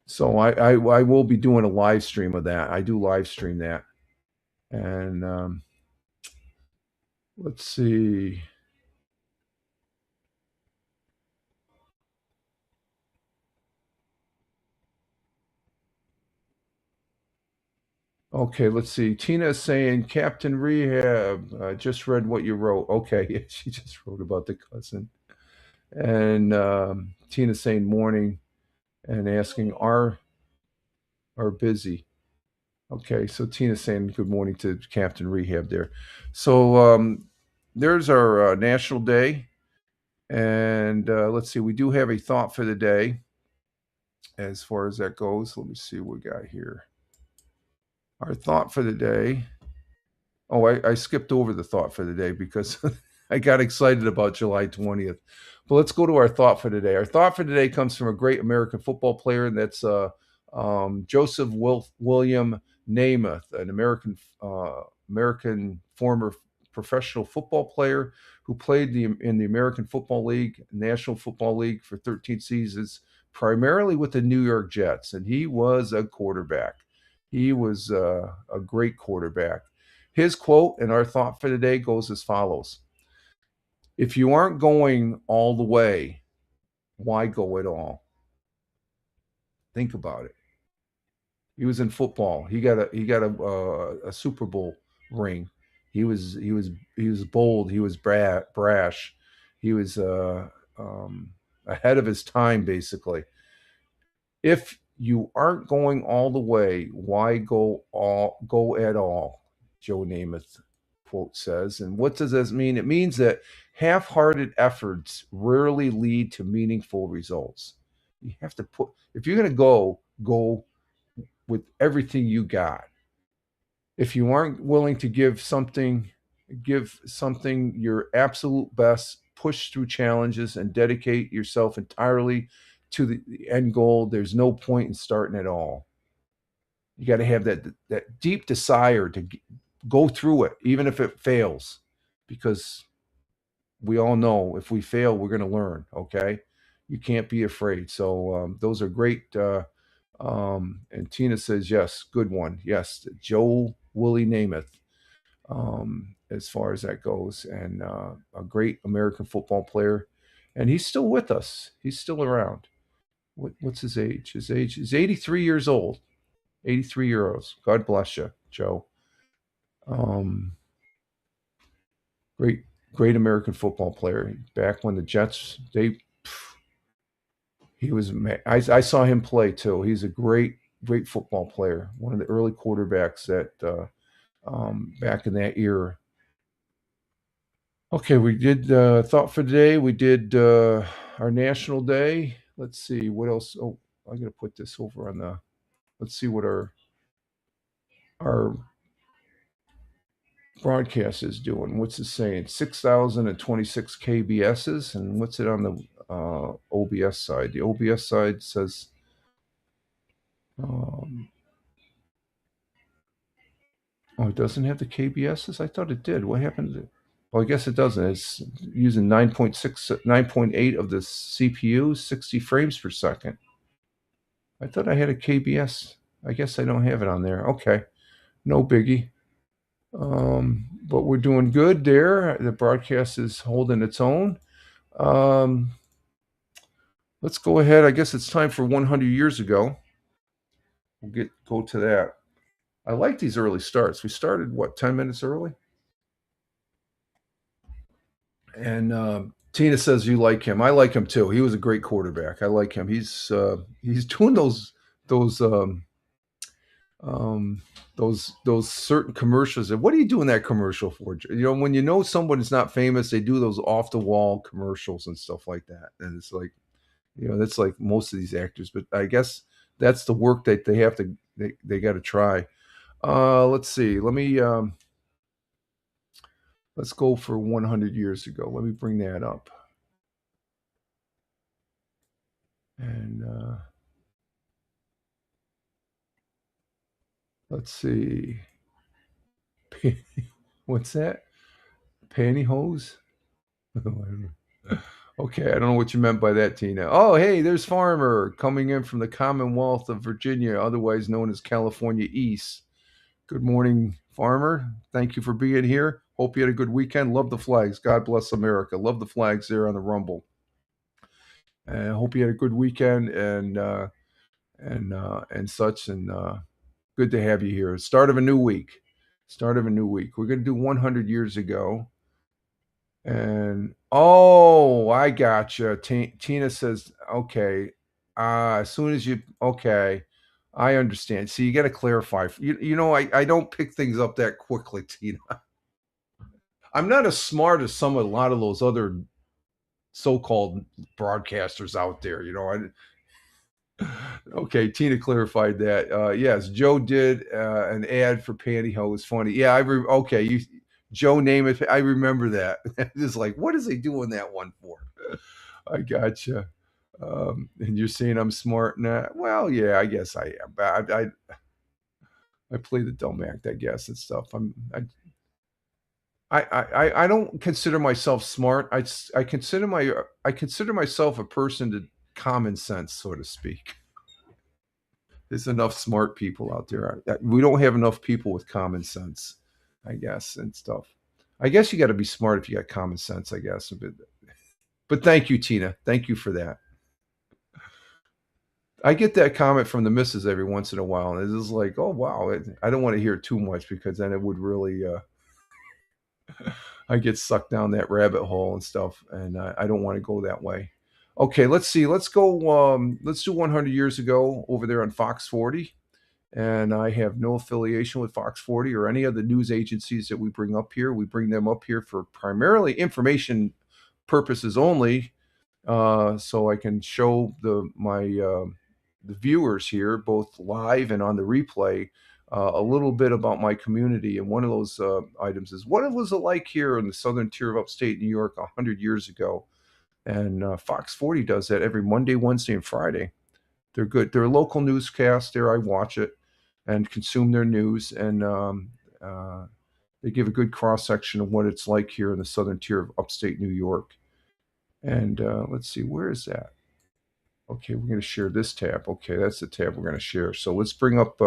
So I will be doing a live stream of that. I do live stream that. And let's see. Okay, let's see. Tina is saying, Captain Rehab, just read what you wrote. Okay, yeah, she just wrote about the cousin. And Tina's saying morning and asking, are busy. Okay, so Tina's saying good morning to Captain Rehab there. So there's our National Day. And let's see, we do have a thought for the day as far as that goes. Let me see what we got here. Our thought for the day. Oh, I skipped over the thought for the day because I got excited about July 20th. But let's go to our thought for today. Our thought for today comes from a great American football player, and that's Joseph William Namath, an American former professional football player who played in the American Football League, National Football League for 13 seasons, primarily with the New York Jets, and he was a quarterback. He was a great quarterback. His quote and our thought for today goes as follows: if you aren't going all the way, why go at all? Think about it. He was in football. He got a Super Bowl ring. He was bold. He was brash. He was ahead of his time, basically. If you aren't going all the way, why go at all? Joe Namath quote says. And what does this mean? It means that half-hearted efforts rarely lead to meaningful results. You have to put if you're going to go with everything you got. If you aren't willing to give something your absolute best, push through challenges, and dedicate yourself entirely to the end goal, there's no point in starting at all. You got to have that deep desire to go through it, even if it fails, because we all know if we fail, we're going to learn. Okay, you can't be afraid. So those are great. And Tina says yes, good one. Yes, Joe Willie Namath, as far as that goes, and a great American football player, and he's still with us. He's still around. What's his age? His age is 83 years old. 83 euros. God bless you, Joe. Um, great, great American football player. Back when the Jets, he was. I saw him play too. He's a great football player. One of the early quarterbacks that back in that era. Okay, we did thought for today. We did our national day. Let's see what else. Oh, I'm gonna put this over on the. Let's see what our broadcast is doing. What's it saying? 6,026 KBSs, and what's it on the OBS side? The OBS side says. Um, oh, it doesn't have the KBSs. I thought it did. What happened to it? Well, I guess it doesn't. It's using 9.6, 9.8 of the CPU, 60 frames per second. I thought I had a KBS. I guess I don't have it on there. Okay, no biggie. But we're doing good there. The broadcast is holding its own. Um, let's go ahead. I guess it's time for 100 years ago. We'll go to that. I like these early starts. We started what 10 minutes early, and Tina says you like him. I like him too. He was a great quarterback. I like him. He's doing those um, those certain commercials. What are you doing that commercial for? You know, when you know someone is not famous, they do those off the wall commercials and stuff like that. And it's like, that's like most of these actors. But I guess that's the work that they have to they got to try. Let's see. Let's go for 100 years ago. Let me bring that up. And let's see. What's that? Pantyhose? Okay, I don't know what you meant by that, Tina. Oh, hey, there's Farmer coming in from the Commonwealth of Virginia, otherwise known as California East. Good morning, Farmer. Thank you for being here. Hope you had a good weekend. Love the flags. God bless America. Love the flags there on the Rumble. I hope you had a good weekend and such. And good to have you here. Start of a new week. Start of a new week. We're going to do 100 years ago. And oh, I gotcha. Tina says, okay. As soon as okay, I understand. So you got to clarify. I don't pick things up that quickly, Tina. I'm not as smart as a lot of those other so-called broadcasters out there. Okay, Tina clarified that. Yes, Joe did an ad for pantyhose. Funny. Yeah, okay. Joe Namath. I remember that. It's like, what is he doing that one for? I gotcha. And you're saying I'm smart now. Well, yeah, I guess I am. But I play the dumb act, I guess, and stuff. I don't consider myself smart. I consider myself a person to common sense, so to speak. There's enough smart people out there. We don't have enough people with common sense, I guess, and stuff. I guess you got to be smart if you got common sense, I guess. But thank you, Tina. Thank you for that. I get that comment from the missus every once in a while, and it's just like, oh wow. I don't want to hear too much because then it would really I get sucked down that rabbit hole and stuff, and I don't want to go that way. Okay, let's see. Let's go. Let's do 100 years ago over there on Fox 40. And I have no affiliation with Fox 40 or any of the news agencies that we bring up here. We bring them up here for primarily information purposes only, so I can show the viewers here, both live and on the replay, a little bit about my community. And one of those items is what was it like here in the southern tier of upstate New York 100 years ago. And Fox 40 does that every Monday, Wednesday, and Friday. They're good. They're a local newscast there. I watch it and consume their news, and they give a good cross section of what it's like here in the southern tier of upstate New York. And let's see, where is that? Okay, we're going to share this tab. Okay, that's the tab we're going to share. So let's bring up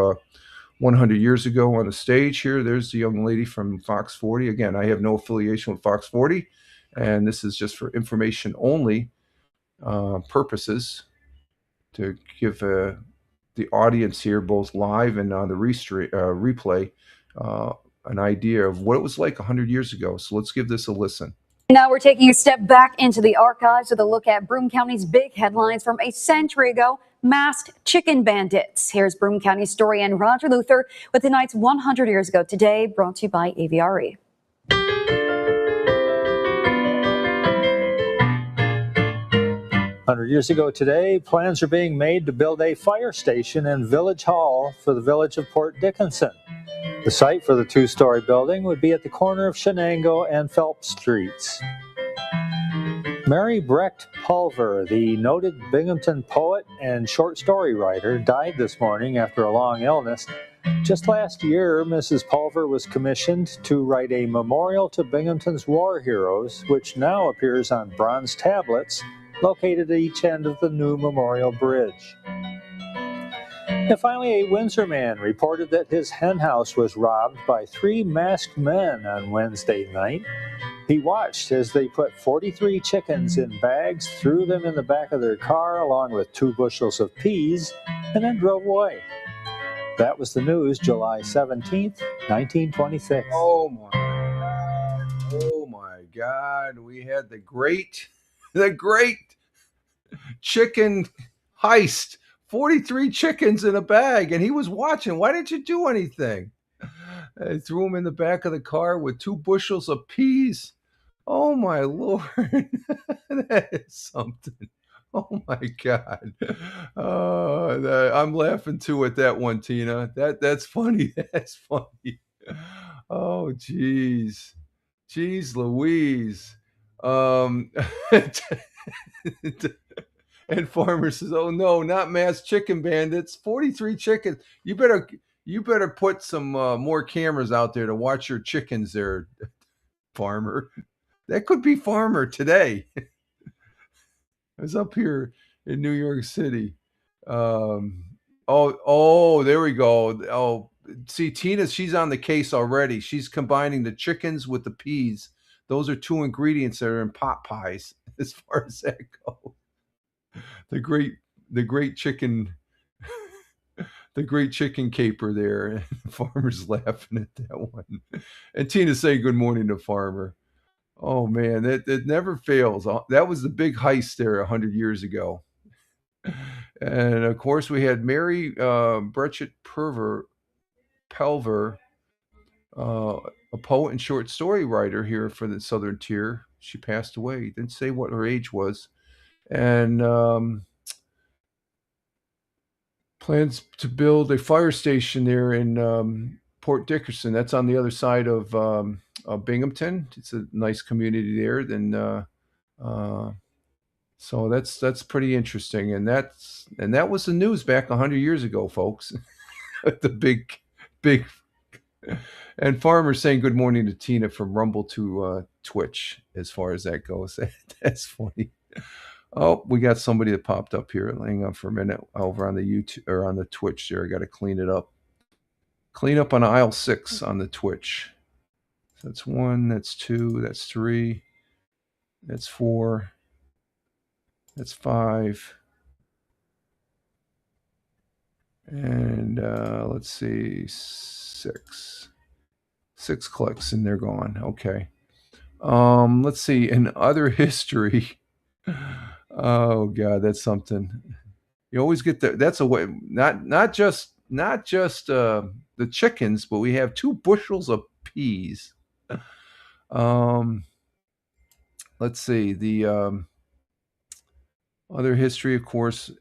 100 years ago on the stage here. There's the young lady from Fox 40. Again, I have no affiliation with Fox 40, and this is just for information only purposes to give the audience here, both live and on the replay, an idea of what it was like 100 years ago. So let's give this a listen. Now we're taking a step back into the archives with a look at Broome County's big headlines from a century ago. Masked chicken bandits. Here's Broome County historian Roger Luther with tonight's 100 years ago today, brought to you by AVRE. 100 years ago today, plans are being made to build a fire station and village hall for the village of Port Dickinson. The site for the two-story building would be at the corner of Shenango and Phelps Streets. Mary Brecht Pulver, the noted Binghamton poet and short story writer, died this morning after a long illness. Just last year, Mrs. Pulver was commissioned to write a memorial to Binghamton's war heroes, which now appears on bronze tablets located at each end of the new Memorial Bridge. And finally, a Windsor man reported that his henhouse was robbed by 3 masked men on Wednesday night. He watched as they put 43 chickens in bags, threw them in the back of their car along with 2 bushels of peas, and then drove away. That was the news, July 17th, 1926. Oh my God. We had the great chicken heist. 43 chickens in a bag, and he was watching. Why didn't you do anything? I threw him in the back of the car with 2 bushels of peas. Oh my Lord. That is something. Oh my God. I'm laughing too at that one, Tina. That's funny. That's funny. Oh geez. Jeez Louise. And farmer says, "Oh no, not mass chicken bandits! 43 chickens. You better put some more cameras out there to watch your chickens there, farmer." That could be farmer today. I was up here in New York City. Oh, there we go. Oh, see, Tina, she's on the case already. She's combining the chickens with the peas. Those are 2 ingredients that are in pot pies, as far as that goes. The great chicken the great chicken caper there. Farmer's laughing at that one. And Tina saying good morning to Farmer. Oh man, it never fails. That was the big heist there 100 years ago. And of course we had Mary Brecht Pelver, a poet and short story writer here for the Southern Tier. She passed away. Didn't say what her age was. And plans to build a fire station there in Port Dickinson. That's on the other side of Binghamton. It's a nice community there. Then, so that's pretty interesting. And that was the news back 100 years ago, folks. The big. And Farmer saying good morning to Tina from Rumble to Twitch as far as that goes. That's funny. Oh, we got somebody that popped up here. Hang on for a minute over on the YouTube or on the Twitch there. I got to clean it up. Clean up on aisle 6 on the Twitch. So that's 1, that's 2, that's 3, that's 4, that's 5. And let's see, 6. 6 clicks and they're gone. Okay. Let's see. In other history, oh god, that's something. You always get that. That's a way. Not just the chickens, but we have 2 bushels of peas. Let's see. The other history, of course.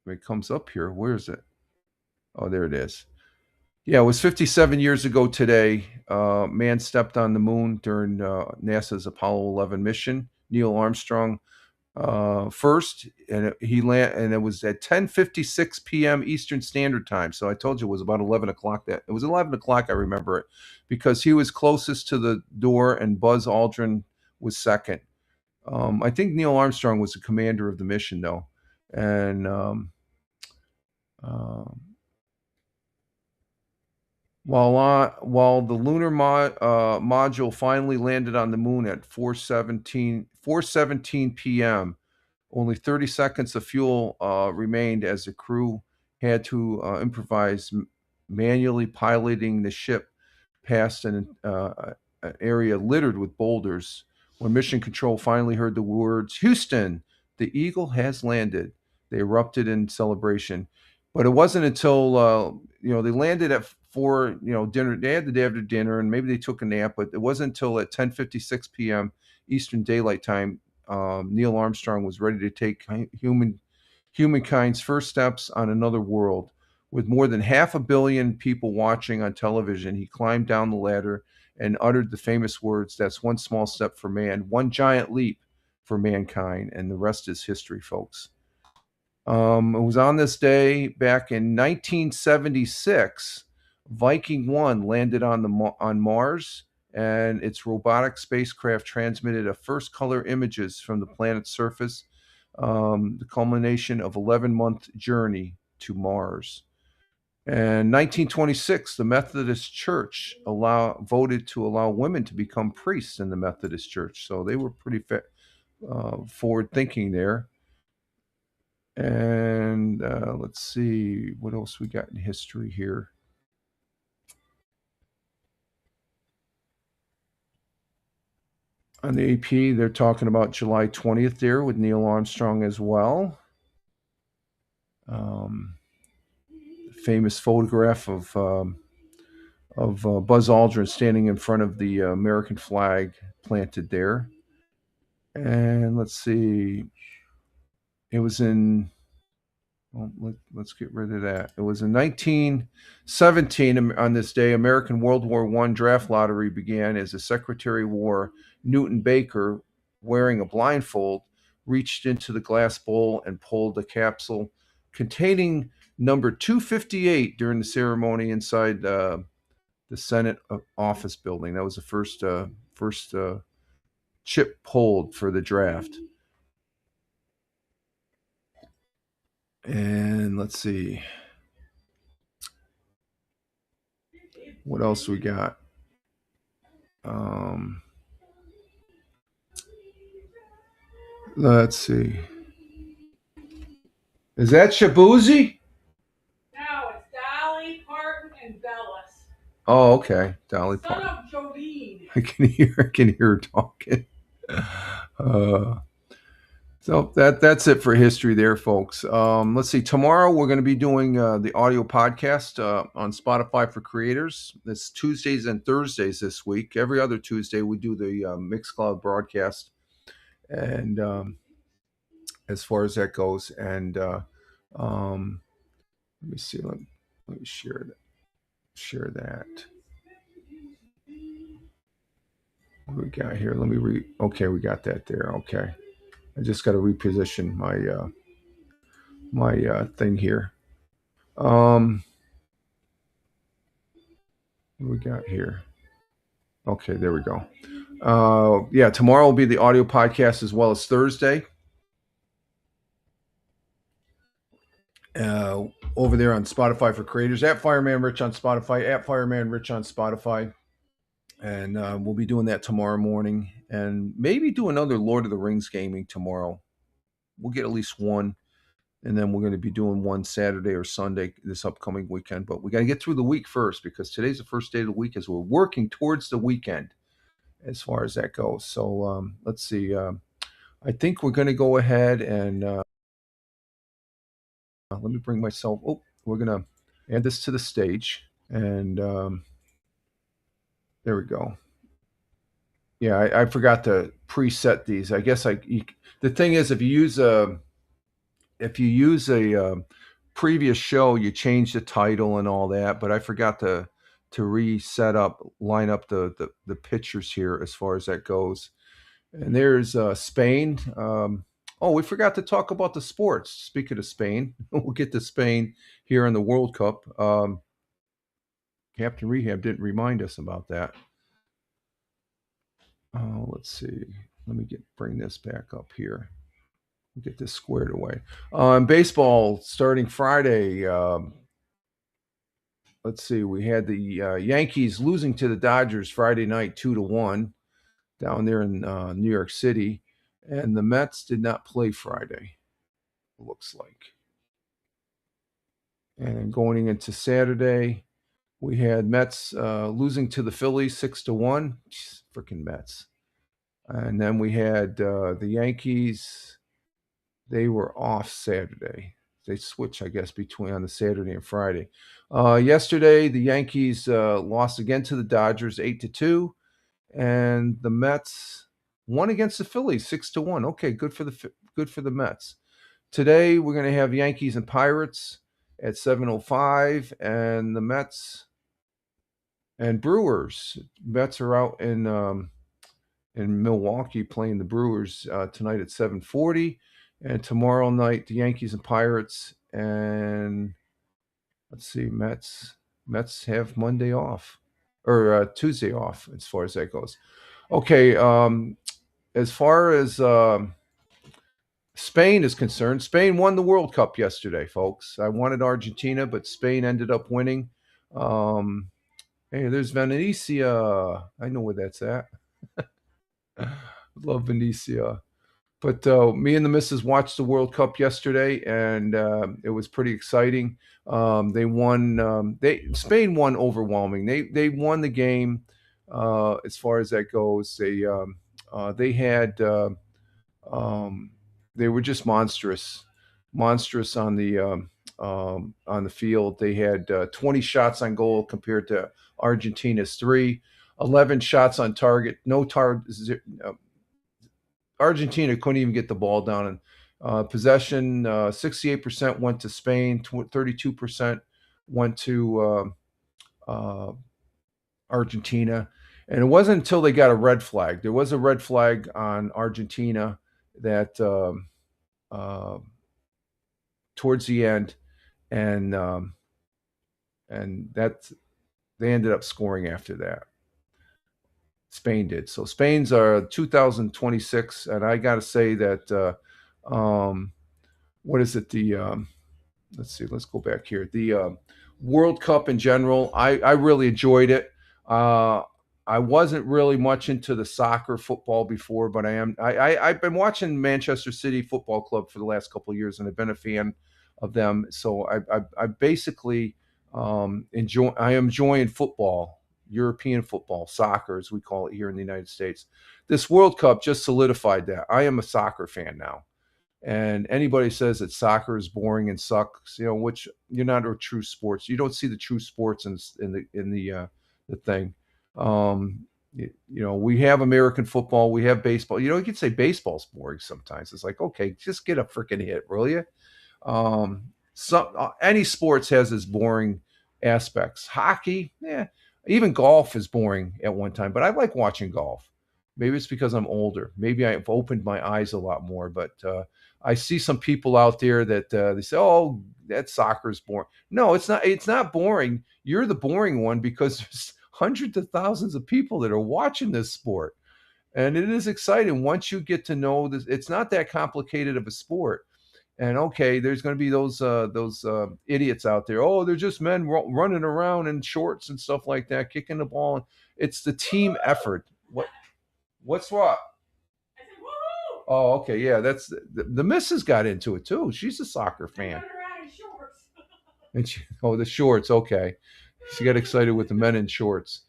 It comes up here. Where is it? Oh, there it is. Yeah, it was 57 years ago today. Man stepped on the moon during NASA's Apollo 11 mission. Neil Armstrong first, and it was at 10:56 p.m. Eastern Standard Time. So I told you it was about 11 o'clock. It was 11 o'clock. I remember it because he was closest to the door, and Buzz Aldrin was second. I think Neil Armstrong was the commander of the mission, though, and while the lunar module finally landed on the moon at 4:17 p.m., only 30 seconds of fuel remained as the crew had to improvise manually piloting the ship past an area littered with boulders. When Mission Control finally heard the words, "Houston, the Eagle has landed," they erupted in celebration. But it wasn't until they landed at 4, dinner. They had the day after dinner, and maybe they took a nap. But it wasn't until at 10:56 p.m. Eastern Daylight Time, Neil Armstrong was ready to take humankind's first steps on another world. With more than 500 million people watching on television, he climbed down the ladder and uttered the famous words, "That's one small step for man, one giant leap for mankind," and the rest is history, folks. It was on this day back in 1976, Viking 1 landed on Mars, and its robotic spacecraft transmitted a first color images from the planet's surface, the culmination of 11-month journey to Mars. And 1926, the Methodist Church voted to allow women to become priests in the Methodist Church. So they were pretty forward thinking there. And let's see what else we got in history here. On the AP, they're talking about July 20th there with Neil Armstrong as well. Famous photograph of Buzz Aldrin standing in front of the American flag planted there. And let's see. It was in... Well, let's get rid of that. It was in 1917, on this day, American World War I draft lottery began as the Secretary of War, Newton Baker, wearing a blindfold, reached into the glass bowl and pulled a capsule containing number 258 during the ceremony inside the Senate office building. That was the first chip pulled for the draft. And let's see. What else we got? Let's see. Is that Shabuzi? No, it's Dolly Parton and Bellis. Oh, okay. Dolly Son Parton. of Jolene. I can hear her talking. So that's it for history there, folks. Let's see. Tomorrow we're going to be doing the audio podcast on Spotify for creators. It's Tuesdays and Thursdays this week. Every other Tuesday we do the Mixcloud broadcast, and as far as that goes, and let me see. Let me share that. What do we got here? Let me read. Okay, we got that there. Okay. I just got to reposition my thing here. What do we got here? Okay, there we go. Yeah, tomorrow will be the audio podcast as well as Thursday. Over there on Spotify for Creators, at Fireman Rich on Spotify, at Fireman Rich on Spotify. And we'll be doing that tomorrow morning, and maybe do another Lord of the Rings gaming tomorrow. We'll get at least one, and then we're going to be doing one Saturday or Sunday this upcoming weekend. But we got to get through the week first, because today's the first day of the week as we're working towards the weekend as far as that goes. So let's see. I think we're going to go ahead and let me bring myself. Oh, we're going to add this to the stage, and there we go. Yeah, I forgot to preset these. I guess the thing is, if you use a previous show, you change the title and all that. But I forgot to line up the pictures here as far as that goes. And there's Spain. Oh, we forgot to talk about the sports. Speaking of Spain, we'll get to Spain here in the World Cup. Captain Rehab didn't remind us about that. Let's see. Let me bring this back up here. Get this squared away. Baseball starting Friday. Let's see. We had the Yankees losing to the Dodgers Friday night 2-1 down there in New York City, and the Mets did not play Friday. It looks like. And going into Saturday, we had Mets losing to the Phillies 6-1. Freaking Mets. And then we had the Yankees. They were off Saturday. They switch, I guess, between on the Saturday and Friday. Yesterday, the Yankees lost again to the Dodgers 8-2, and the Mets won against the Phillies 6-1. Okay, good for the Mets. Today, we're going to have Yankees and Pirates at 7:05, and the Mets and Brewers. Mets are out in Milwaukee playing the Brewers tonight at 7:40. And tomorrow night, the Yankees and Pirates. And let's see, Mets have Monday off, or Tuesday off, as far as that goes. Okay, as far as Spain is concerned, Spain won the World Cup yesterday, folks. I wanted Argentina, but Spain ended up winning. Hey, there's Venecia. I know where that's at. Love Venecia. But me and the missus watched the World Cup yesterday, and it was pretty exciting. They won. Spain won overwhelming. They won the game as far as that goes. They were just monstrous on the field. They had 20 shots on goal compared to Argentina's 3, 11 shots on target, no target. Argentina couldn't even get the ball down. And possession, 68% went to Spain, 32% went to Argentina. And it wasn't until they got a red flag. There was a red flag on Argentina that towards the end, and that they ended up scoring after that. Spain did. So Spain's 2026, and I got to say that what is it? Let's see. Let's go back here. The World Cup in general, I really enjoyed it. I wasn't really much into the soccer football before, but I've been watching Manchester City Football Club for the last couple of years, and I've been a fan of them. So I basically enjoying football. European football, soccer, as we call it here in the United States. This World Cup just solidified that. I am a soccer fan now. And anybody says that soccer is boring and sucks, which you're not a true sports. You don't see the true sports in the thing. We have American football, we have baseball. You can say baseball's boring sometimes. It's like, okay, just get a freaking hit, will you? Any sports has its boring aspects. Hockey, even golf is boring at one time, but I like watching golf. Maybe it's because I'm older. Maybe I've opened my eyes a lot more, but I see some people out there that they say, oh, that soccer is boring. No, it's not. It's not boring. You're the boring one because there's hundreds of thousands of people that are watching this sport. And it is exciting once you get to know this. It's not that complicated of a sport. And okay, there's going to be those idiots out there. Oh, they're just men running around in shorts and stuff like that, kicking the ball. It's the team effort. What's what? I said, woohoo! Oh, okay, yeah. That's the missus got into it too. She's a soccer fan. Running around in shorts. And the shorts. Okay, she got excited with the men in shorts.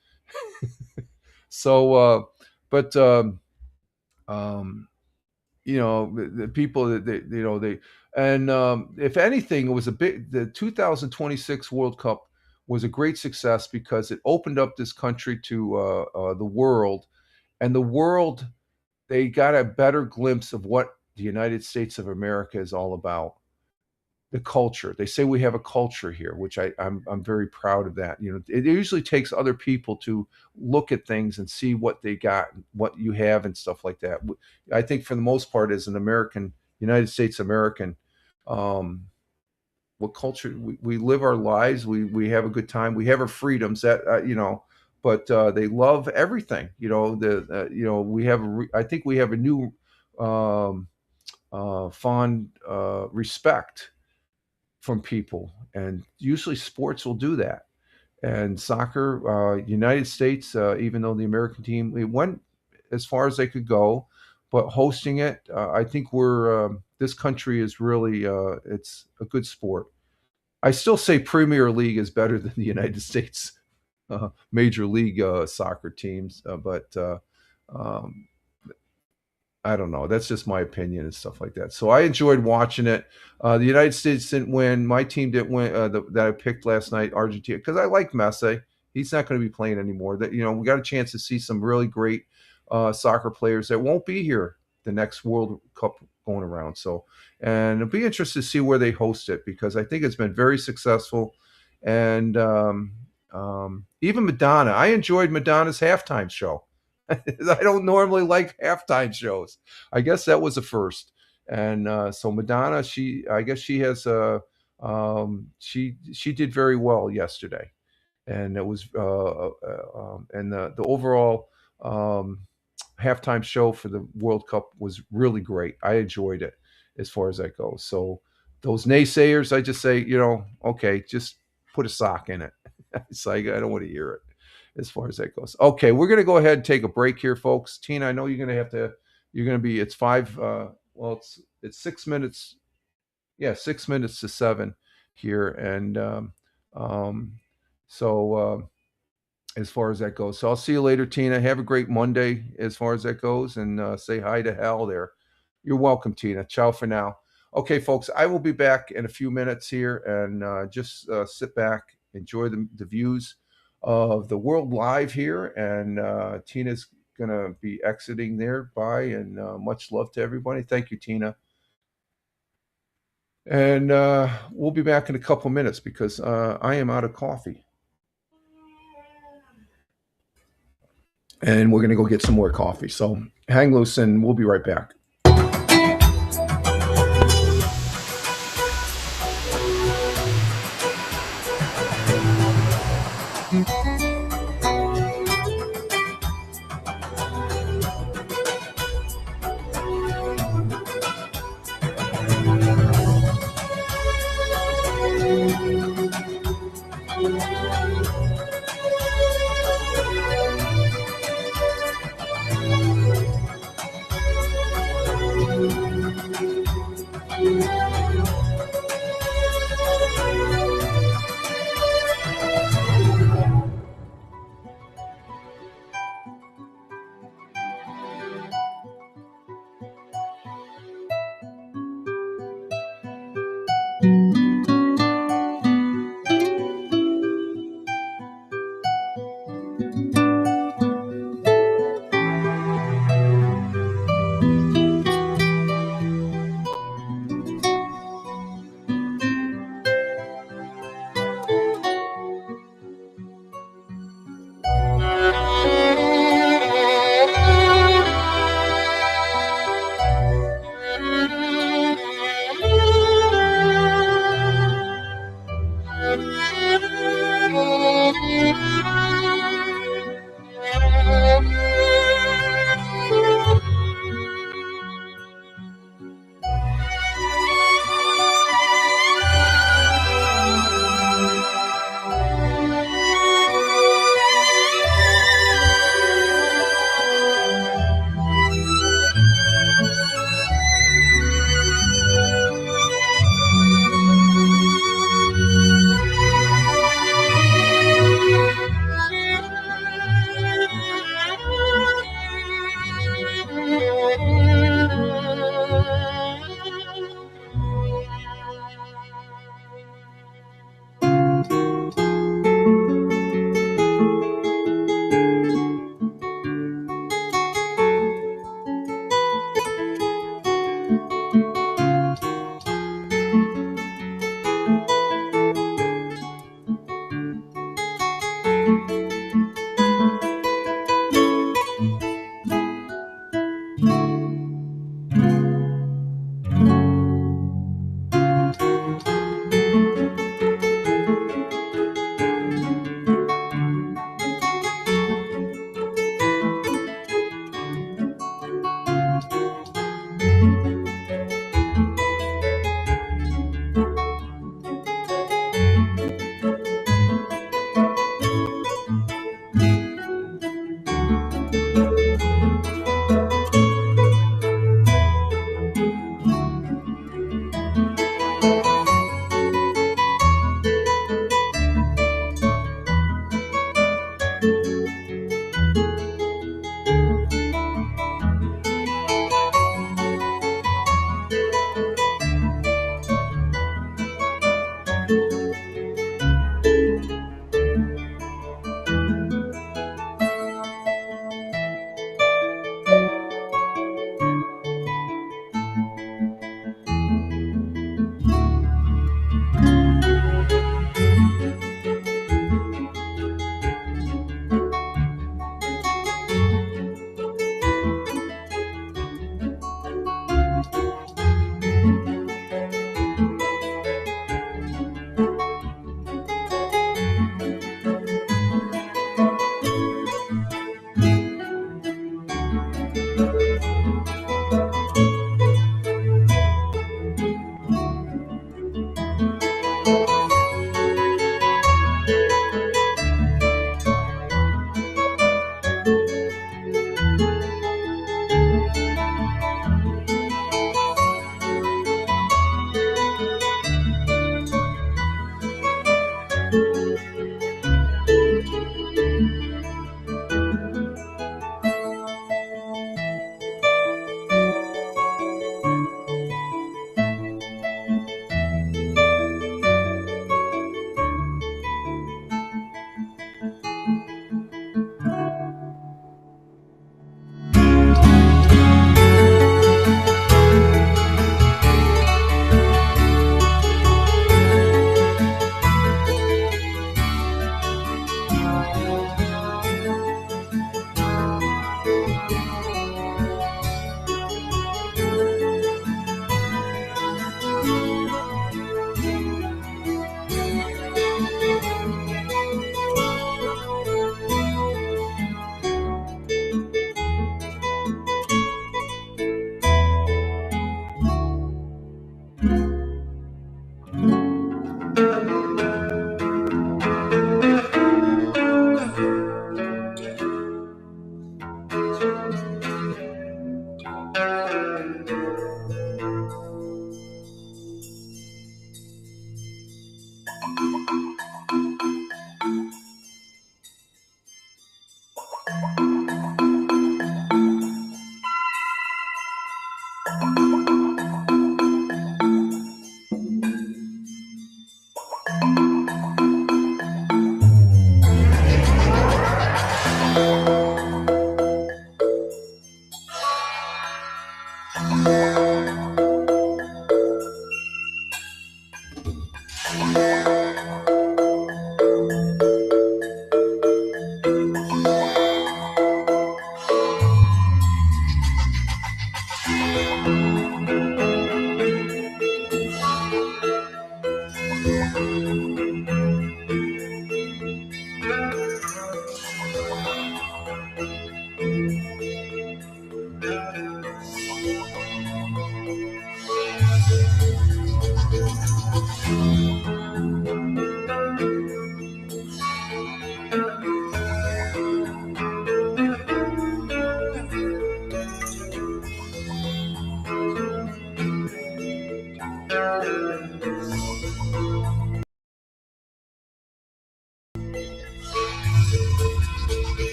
So, but the people that they and if anything, it was the 2026 World Cup was a great success because it opened up this country to the world, and the world, they got a better glimpse of what the United States of America is all about. The culture. They say we have a culture here, which I'm very proud of that. It usually takes other people to look at things and see what they got, what you have, and stuff like that. I think for the most part, as an American, United States American, what culture we live our lives, we have a good time, we have our freedoms that but they love everything. We have I think we have a new fond respect from people, and usually sports will do that. And soccer, United States, even though the American team, it went as far as they could go, but hosting it, I think this country is really, it's a good sport. I still say Premier League is better than the United States Major League soccer teams, but um, I don't know. That's just my opinion and stuff like that. So I enjoyed watching it. The United States didn't win. My team didn't win that I picked last night, Argentina, because I like Messi. He's not going to be playing anymore. We got a chance to see some really great soccer players that won't be here the next World Cup going around. So, and it'll be interesting to see where they host it, because I think it's been very successful. And even Madonna, I enjoyed Madonna's halftime show. I don't normally like halftime shows. I guess that was a first. And so Madonna, I guess she has she did very well yesterday, and it was and the overall halftime show for the World Cup was really great. I enjoyed it as far as that goes. So those naysayers, I just say, okay, just put a sock in it. It's like, I don't want to hear it as far as that goes. Okay, we're going to go ahead and take a break here, folks. Tina, I know you're going to be, it's 6 minutes. Yeah, 6 minutes to 7 here. And as far as that goes. So I'll see you later, Tina. Have a great Monday as far as that goes, and say hi to Hal there. You're welcome, Tina. Ciao for now. Okay, folks, I will be back in a few minutes here, and just sit back, enjoy the views of the world live here, and Tina's going to be exiting there. Bye, and much love to everybody. Thank you, Tina. And we'll be back in a couple minutes because I am out of coffee. And we're going to go get some more coffee. So hang loose, and we'll be right back.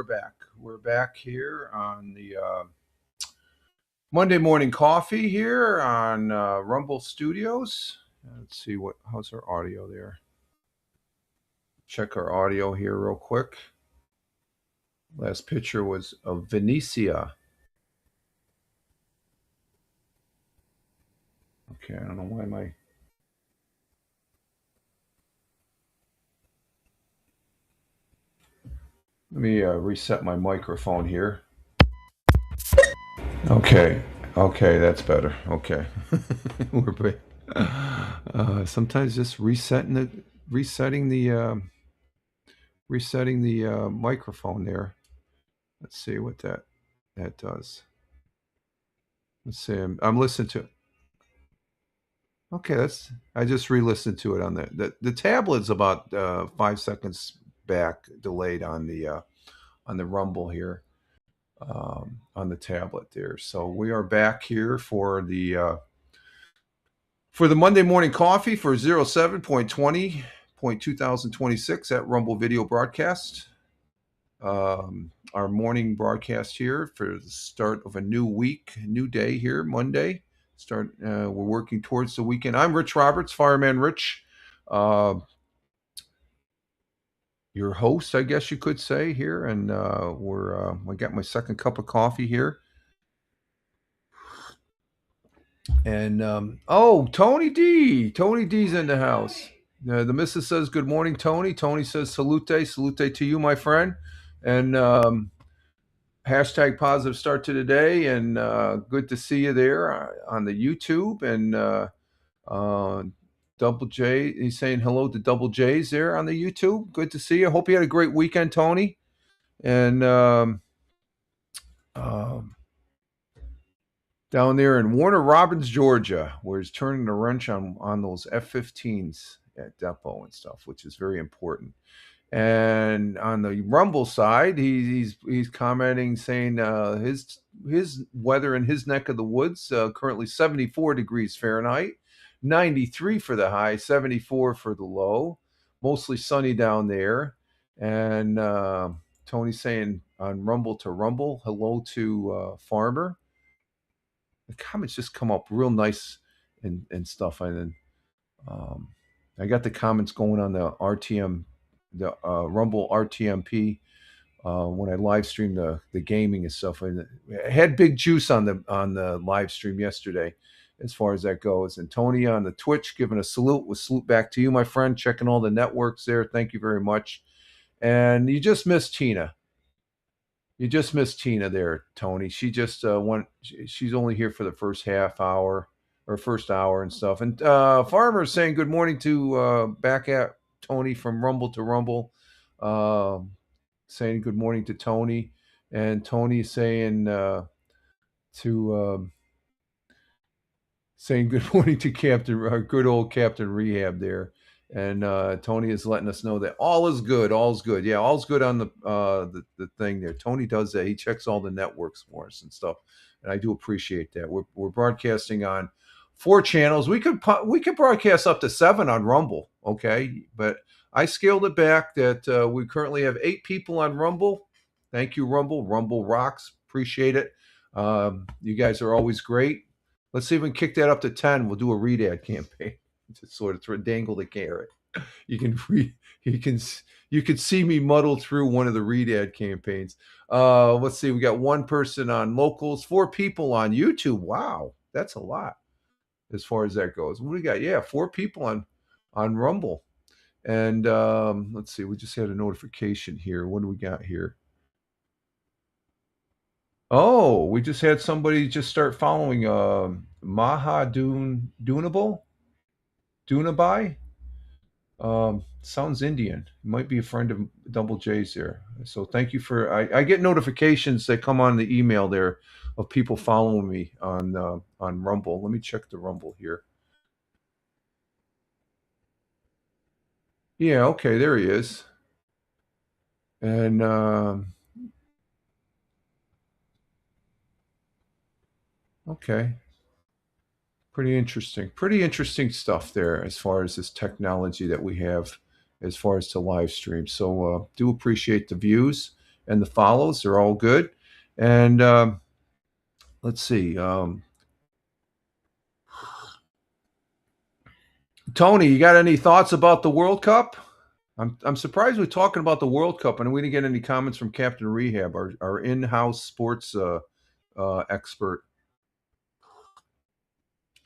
back. We're back here on the Monday morning coffee here on Rumble Studios. Let's see how's our audio there. Check our audio here real quick. Last picture was of Venetia. Okay, I don't know why my... Let me reset my microphone here. Okay, that's better. Okay, we're back. Sometimes just resetting the microphone there. Let's see what that does. Let's see. I'm listening to it. Okay, I just re-listened to it on the tablet's about 5 seconds back delayed on the Rumble here, on the tablet there. So we are back here for the Monday morning coffee for 07.20.2026 at Rumble Video Broadcast. Our morning broadcast here for the start of a new week, new day here, Monday. We're working towards the weekend. I'm Rich Roberts, Fireman Rich. Your host, I guess you could say here, and I got my second cup of coffee here. And Tony D's in the house. The missus says good morning, Tony. Tony says salute to you, my friend. And hashtag positive start to the day, and good to see you there on the YouTube. And Double J, he's saying hello to Double J's there on the YouTube. Good to see you. Hope you had a great weekend, Tony. And down there in Warner Robins, Georgia, where he's turning the wrench on those F-15s at depot and stuff, which is very important. And on the Rumble side, he's commenting, saying his weather in his neck of the woods, currently 74 degrees Fahrenheit. 93 for the high, 74 for the low. Mostly sunny down there. And Tony's saying on Rumble to Rumble, hello to Farmer. The comments just come up real nice and stuff. And then I got the comments going on the RTM, the Rumble RTMP when I live streamed the gaming and stuff. I had big juice on the live stream yesterday, as far as that goes. And Tony on the Twitch giving a salute. With salute back to you, my friend, checking all the networks there. Thank you very much. And you just missed Tina. You just missed Tina there, Tony. She just she's only here for the first half hour or first hour and stuff. And Farmer's saying good morning to back at Tony from Rumble to Rumble, saying good morning to Tony. And Tony saying saying good morning to good old Captain Rehab there. And Tony is letting us know that all is good. All's good. Yeah, all's good on the thing there. Tony does that. He checks all the networks for us and stuff, and I do appreciate that. We're broadcasting on 4 channels. We could broadcast up to 7 on Rumble, okay? But I scaled it back that we currently have 8 people on Rumble. Thank you, Rumble. Rumble rocks. Appreciate it. You guys are always great. Let's see if we can kick that up to 10. We'll do a read ad campaign. Just sort of dangle the carrot. You can see me muddle through one of the read ad campaigns. Let's see. We got 1 person on locals, 4 people on YouTube. Wow, that's a lot as far as that goes. What do we got? Yeah, 4 people on Rumble. And let's see. We just had a notification here. What do we got here? Oh, we just had somebody just start following Maha Dunabai. Sounds Indian. Might be a friend of Double J's there. So thank you for. I get notifications that come on the email there of people following me on Rumble. Let me check the Rumble here. Yeah, okay, there he is. And okay. Pretty interesting stuff there as far as this technology that we have as far as to live stream. So do appreciate the views and the follows. They're all good. And let's see. Tony, you got any thoughts about the World Cup? I'm surprised we're talking about the World Cup and we didn't get any comments from Captain Rehab, our in-house sports expert.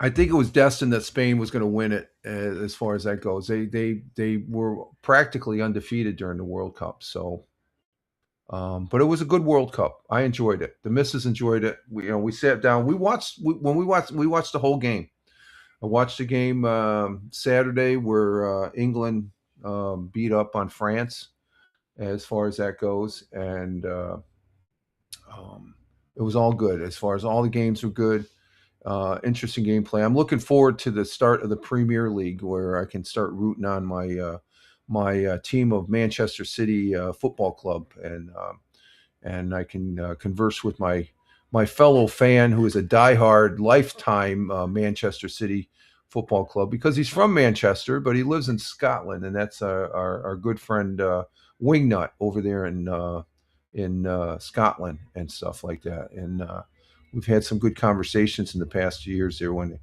I think it was destined that Spain was going to win it as far as that goes. They were practically undefeated during the World Cup. So, but it was a good World Cup. I enjoyed it. The missus enjoyed it. We sat down. We watched the whole game. I watched the game Saturday where England beat up on France as far as that goes. And it was all good as far as all the games were good. Interesting gameplay. I'm looking forward to the start of the Premier League where I can start rooting on my team of Manchester City Football Club. And I can converse with my fellow fan who is a diehard lifetime Manchester City Football Club because he's from Manchester, but he lives in Scotland, and that's our good friend Wingnut over there in Scotland and stuff like that. And we've had some good conversations in the past years there when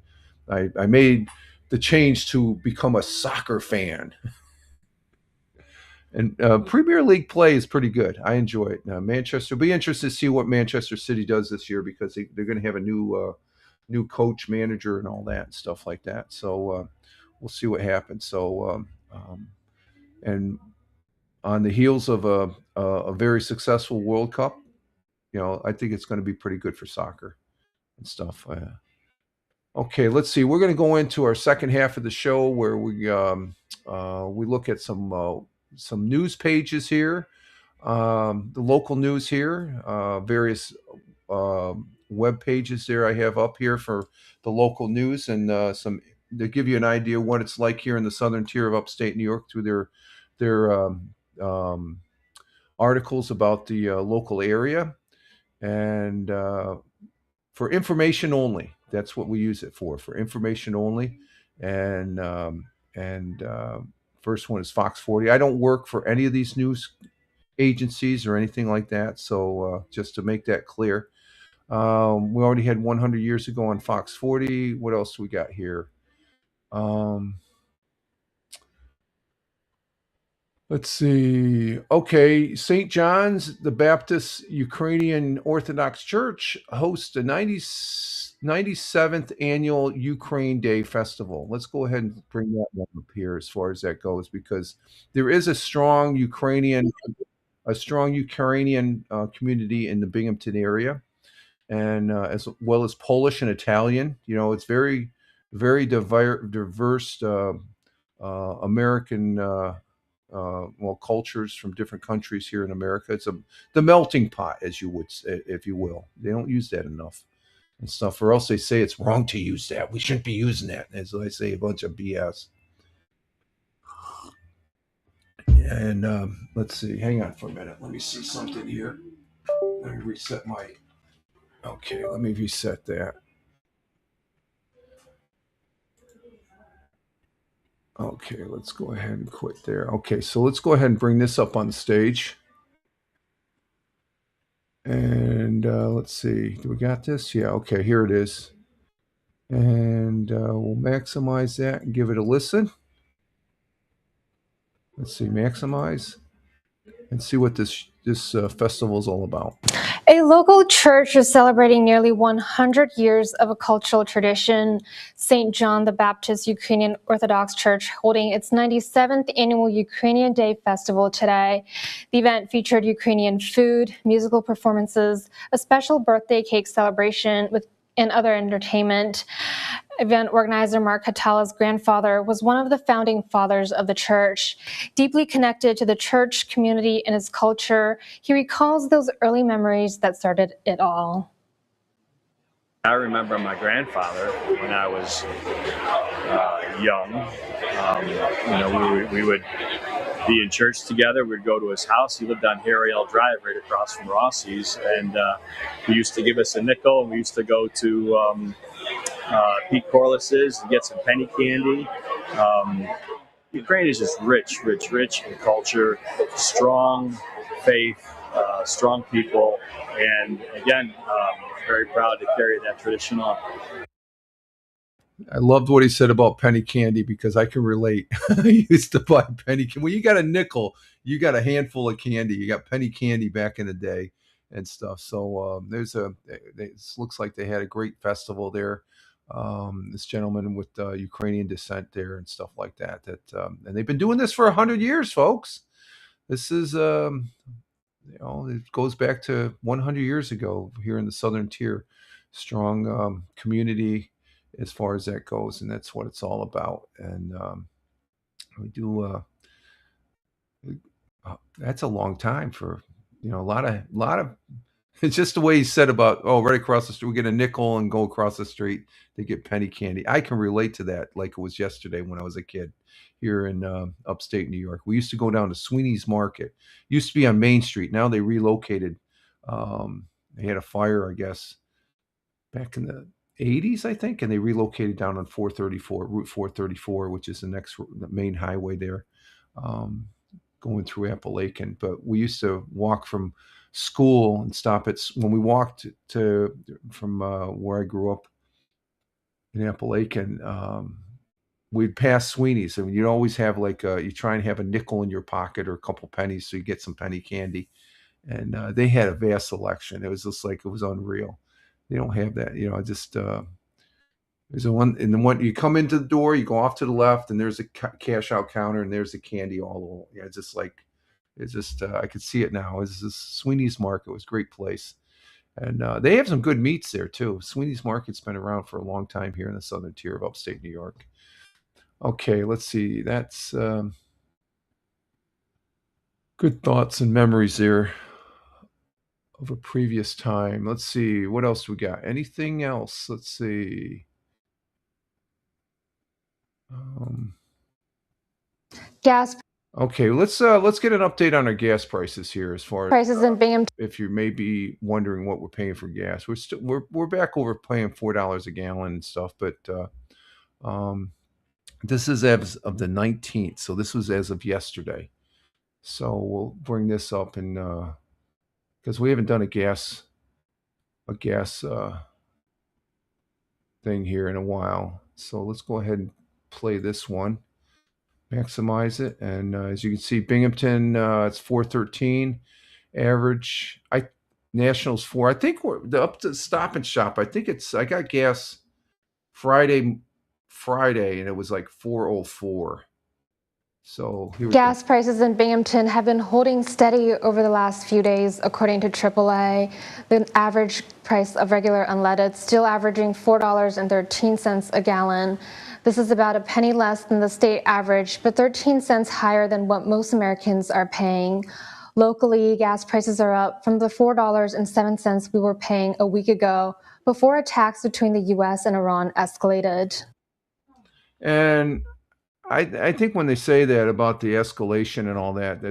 I made the change to become a soccer fan. And Premier League play is pretty good. I enjoy it. Manchester, be interested to see what Manchester City does this year because they're going to have a new coach, manager, and all that and stuff like that. So we'll see what happens. So and on the heels of a very successful World Cup, I think it's going to be pretty good for soccer and stuff. Okay, let's see. We're going to go into our second half of the show where we look at some news pages here, the local news here, various web pages there I have up here for the local news and some to give you an idea what it's like here in the southern tier of upstate New York through their articles about the local area and for information only. That's what we use it for information only. And first one is Fox 40. I don't work for any of these news agencies or anything like that. So just to make that clear, we already had 100 years ago on Fox 40. What else do we got here? Let's see. Okay, St. John's the Baptist Ukrainian Orthodox Church hosts the 97th annual Ukraine Day Festival. Let's go ahead and bring that one up here as far as that goes, because there is a strong Ukrainian community in the Binghamton area, and as well as Polish and Italian. It's very, very diverse American cultures from different countries here in America. It's the melting pot, as you would say, if you will. They don't use that enough and stuff, or else they say it's wrong to use that. We shouldn't be using that. As I say, a bunch of BS. And let's see. Hang on for a minute. Let me see something here. Let me reset let me reset that. Okay, let's go ahead and quit there. Okay, so let's go ahead and bring this up on the stage. And let's see. Do we got this? Yeah, okay, here it is. And we'll maximize that and give it a listen. Let's see, maximize and see what this festival is all about. A local church is celebrating nearly 100 years of a cultural tradition. St. John the Baptist Ukrainian Orthodox Church holding its 97th annual Ukrainian Day Festival today. The event featured Ukrainian food, musical performances, a special birthday cake celebration and other entertainment. Event organizer Mark Hatala's grandfather was one of the founding fathers of the church. Deeply connected to the church community and its culture, he recalls those early memories that started it all. I remember my grandfather when I was young. We would be in church together. We'd go to his house. He lived on Harriel Drive right across from Rossi's, and he used to give us a nickel, and we used to go to Pete Corliss's and get some penny candy. Ukraine is just rich in culture, strong faith, strong people, and again, very proud to carry that tradition on. I loved what he said about penny candy because I can relate. I used to buy penny candy. When you got a nickel, you got a handful of candy. You got penny candy back in the day and stuff. So it looks like they had a great festival there. This gentleman with Ukrainian descent there and stuff like that. And they've been doing this for 100 years, folks. This is, it goes back to 100 years ago here in the Southern Tier. Strong community as far as that goes, and that's what it's all about. And we do. That's a long time for a lot of. It's just the way he said about right across the street we get a nickel and go across the street they get penny candy. I can relate to that like it was yesterday when I was a kid here in upstate New York. We used to go down to Sweeney's Market. Used to be on Main Street. Now they relocated. They had a fire, I guess, back in the 80s, I think, and they relocated down on Route 434, which is the main highway there, going through Appalachian. But we used to walk from school and stop at when we walked from where I grew up in Appalachian. We'd pass Sweeney's, and you'd always have you try and have a nickel in your pocket or a couple pennies so you get some penny candy. And they had a vast selection. It was just like it was unreal. They don't have that, there's one you come into the door, you go off to the left, and there's a cash out counter, and there's the candy all over. I could see it now. It's this Sweeney's Market. It was a great place. And they have some good meats there too. Sweeney's Market's been around for a long time here in the Southern Tier of upstate New York. Okay, let's see. That's good thoughts and memories there of a previous time. Let's see, what else we got? Anything else? Let's see. Gas Okay, let's get an update on our gas prices here. As far as prices in Binghamton. if you may be wondering what we're paying for gas, we're back over paying $4 a gallon and stuff. But this is as of the 19th, so this was as of yesterday. So we'll bring this up and because we haven't done a gas thing here in a while. So let's go ahead and play this one, maximize it. And as you can see, Binghamton, it's 413 average. Nationals 4. I think we're up to Stop and Shop. I think I got gas Friday, and it was like 404. So gas prices in Binghamton have been holding steady over the last few days, according to AAA. The average price of regular unleaded still averaging $4.13 a gallon. This is about a penny less than the state average, but 13 cents higher than what most Americans are paying. Locally, gas prices are up from the $4.07 we were paying a week ago before attacks between the U.S. and Iran escalated. And I think when they say that about the escalation and all that,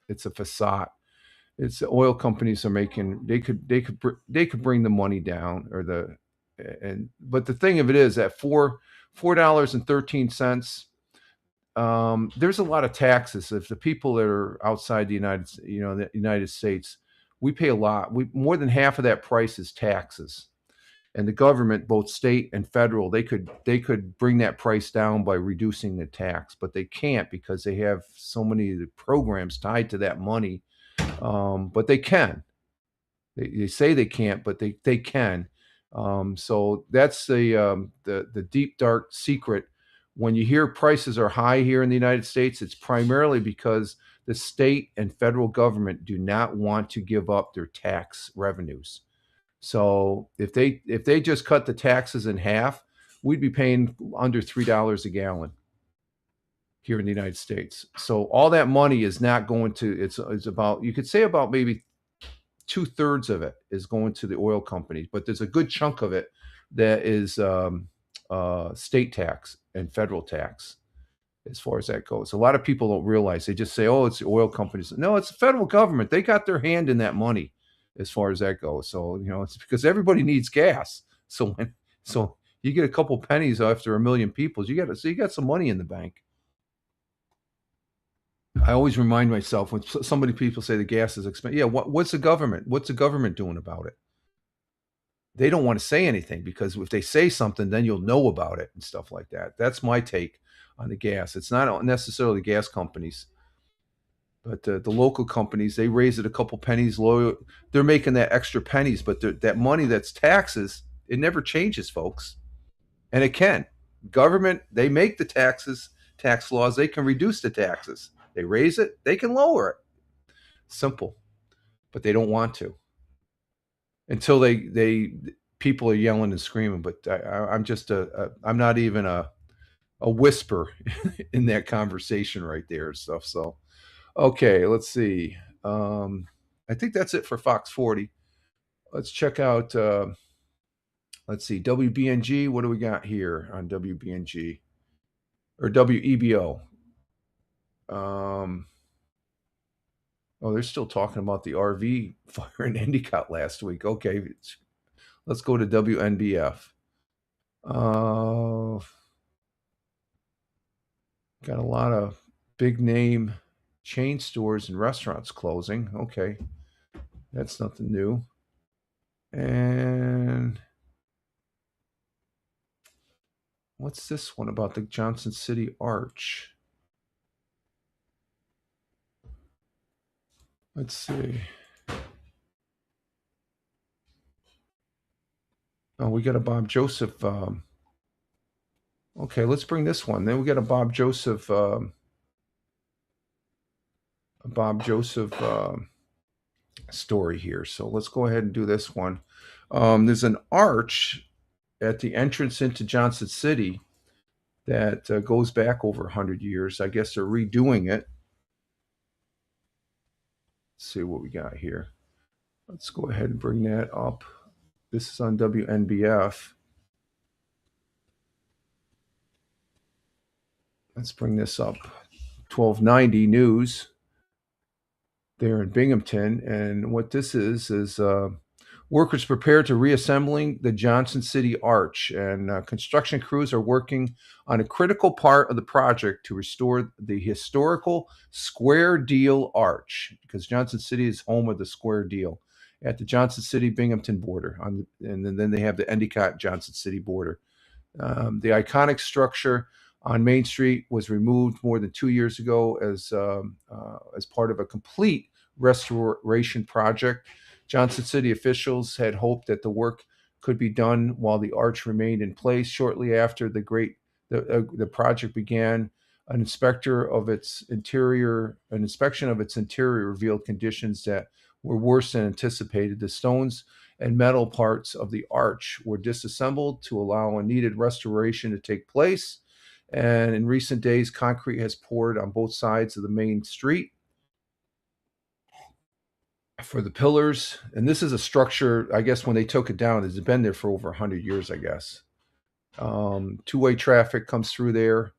it's a facade. It's the oil companies are making. They could bring the money down but the thing of it is that $4.13. There's a lot of taxes. If the people that are outside the United States, we pay a lot. More than half of that price is taxes. And the government, both state and federal, they could bring that price down by reducing the tax, but they can't because they have so many programs tied to that money. But they can. They say they can't, but they can. So that's the deep dark secret. When you hear prices are high here in the United States, it's primarily because the state and federal government do not want to give up their tax revenues. So if they just cut the taxes in half, we'd be paying under $3 a gallon here in the United States. So all that money is not going to. It's about, you could say about maybe 2/3 of it is going to the oil companies, but there's a good chunk of it that is state tax and federal tax. As far as that goes, a lot of people don't realize. They just say, "Oh, it's the oil companies." No, it's the federal government. They got their hand in that money. As far as that goes, so it's because everybody needs gas. So you get a couple pennies after 1 million people, you got some money in the bank. I always remind myself when somebody people say the gas is expensive. Yeah, what's the government? What's the government doing about it? They don't want to say anything because if they say something, then you'll know about it and stuff like that. That's my take on the gas. It's not necessarily gas companies, but the local companies, they raise it a couple pennies. They're making that extra pennies, but that money that's taxes, it never changes, folks. And it can. Government, they make the taxes, tax laws, they can reduce the taxes. They raise it, they can lower it. Simple. But they don't want to until they people are yelling and screaming. But I'm just I'm not even a whisper in that conversation right there and stuff. So okay, let's see. I think that's it for Fox 40. Let's check out. Let's see, WBNG. What do we got here on WBNG or WEBO? Oh, they're still talking about the RV fire in Endicott last week. Okay, let's go to WNBF. Got a lot of big name chain stores and restaurants closing. Okay, that's nothing new. And what's this one about the Johnson City Arch? Let's see. Oh, we got a Bob Joseph. Okay, let's bring this one. Then we got a Bob Joseph. Story here. So let's go ahead and do this one. There's an arch at the entrance into Johnson City that goes back over 100 years. I guess they're redoing it. Let's see what we got here. Let's go ahead and bring that up. This is on WNBF. Let's bring this up. 1290 News there in Binghamton. And what this is workers prepared to reassembling the Johnson City Arch. And construction crews are working on a critical part of the project to restore the historical Square Deal Arch, because Johnson City is home of the Square Deal at the Johnson City Binghamton border. And then they have the Endicott Johnson City border. The iconic structure on Main Street was removed more than 2 years ago as part of a complete restoration project. Johnson City officials had hoped that the work could be done while the arch remained in place. Shortly after the project began, an inspection of its interior revealed conditions that were worse than anticipated. The stones and metal parts of the arch were disassembled to allow a needed restoration to take place. And in recent days, concrete has poured on both sides of the main street for the pillars. And this is a structure, I guess, when they took it down, it's been there for over 100 years, I guess. Two-way traffic comes through there.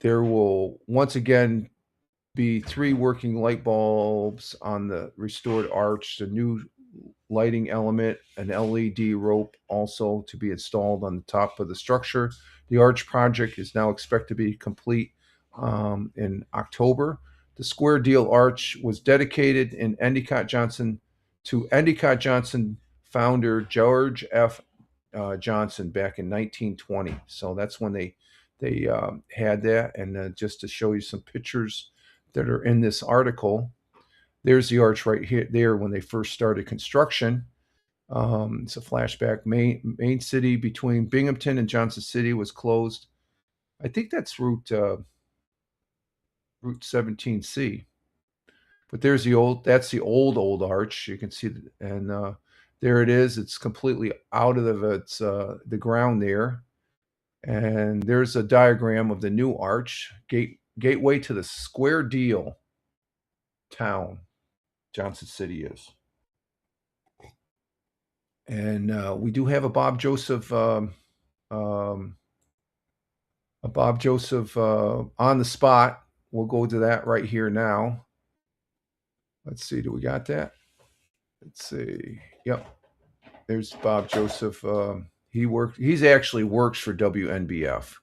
There will once again be 3 working light bulbs on the restored arch, the new lighting element, an LED rope also to be installed on the top of the structure. The arch project is now expected to be complete in October. The Square Deal Arch was dedicated in Endicott Johnson to Endicott Johnson founder George F. Johnson back in 1920. So that's when they had that. And just to show you some pictures that are in this article, there's the arch right here there when they first started construction. It's a flashback. Main City between Binghamton and Johnson City was closed. I think that's Route 17C. But there's that's the old arch. You can see, and there it is. It's completely out of the ground there. And there's a diagram of the new arch, gateway to the Square Deal town. Johnson City is. And we do have a Bob Joseph on the spot. We'll go to that right here now. Let's see, do we got that? Let's see. Yep. There's Bob Joseph. He actually works for WNBF.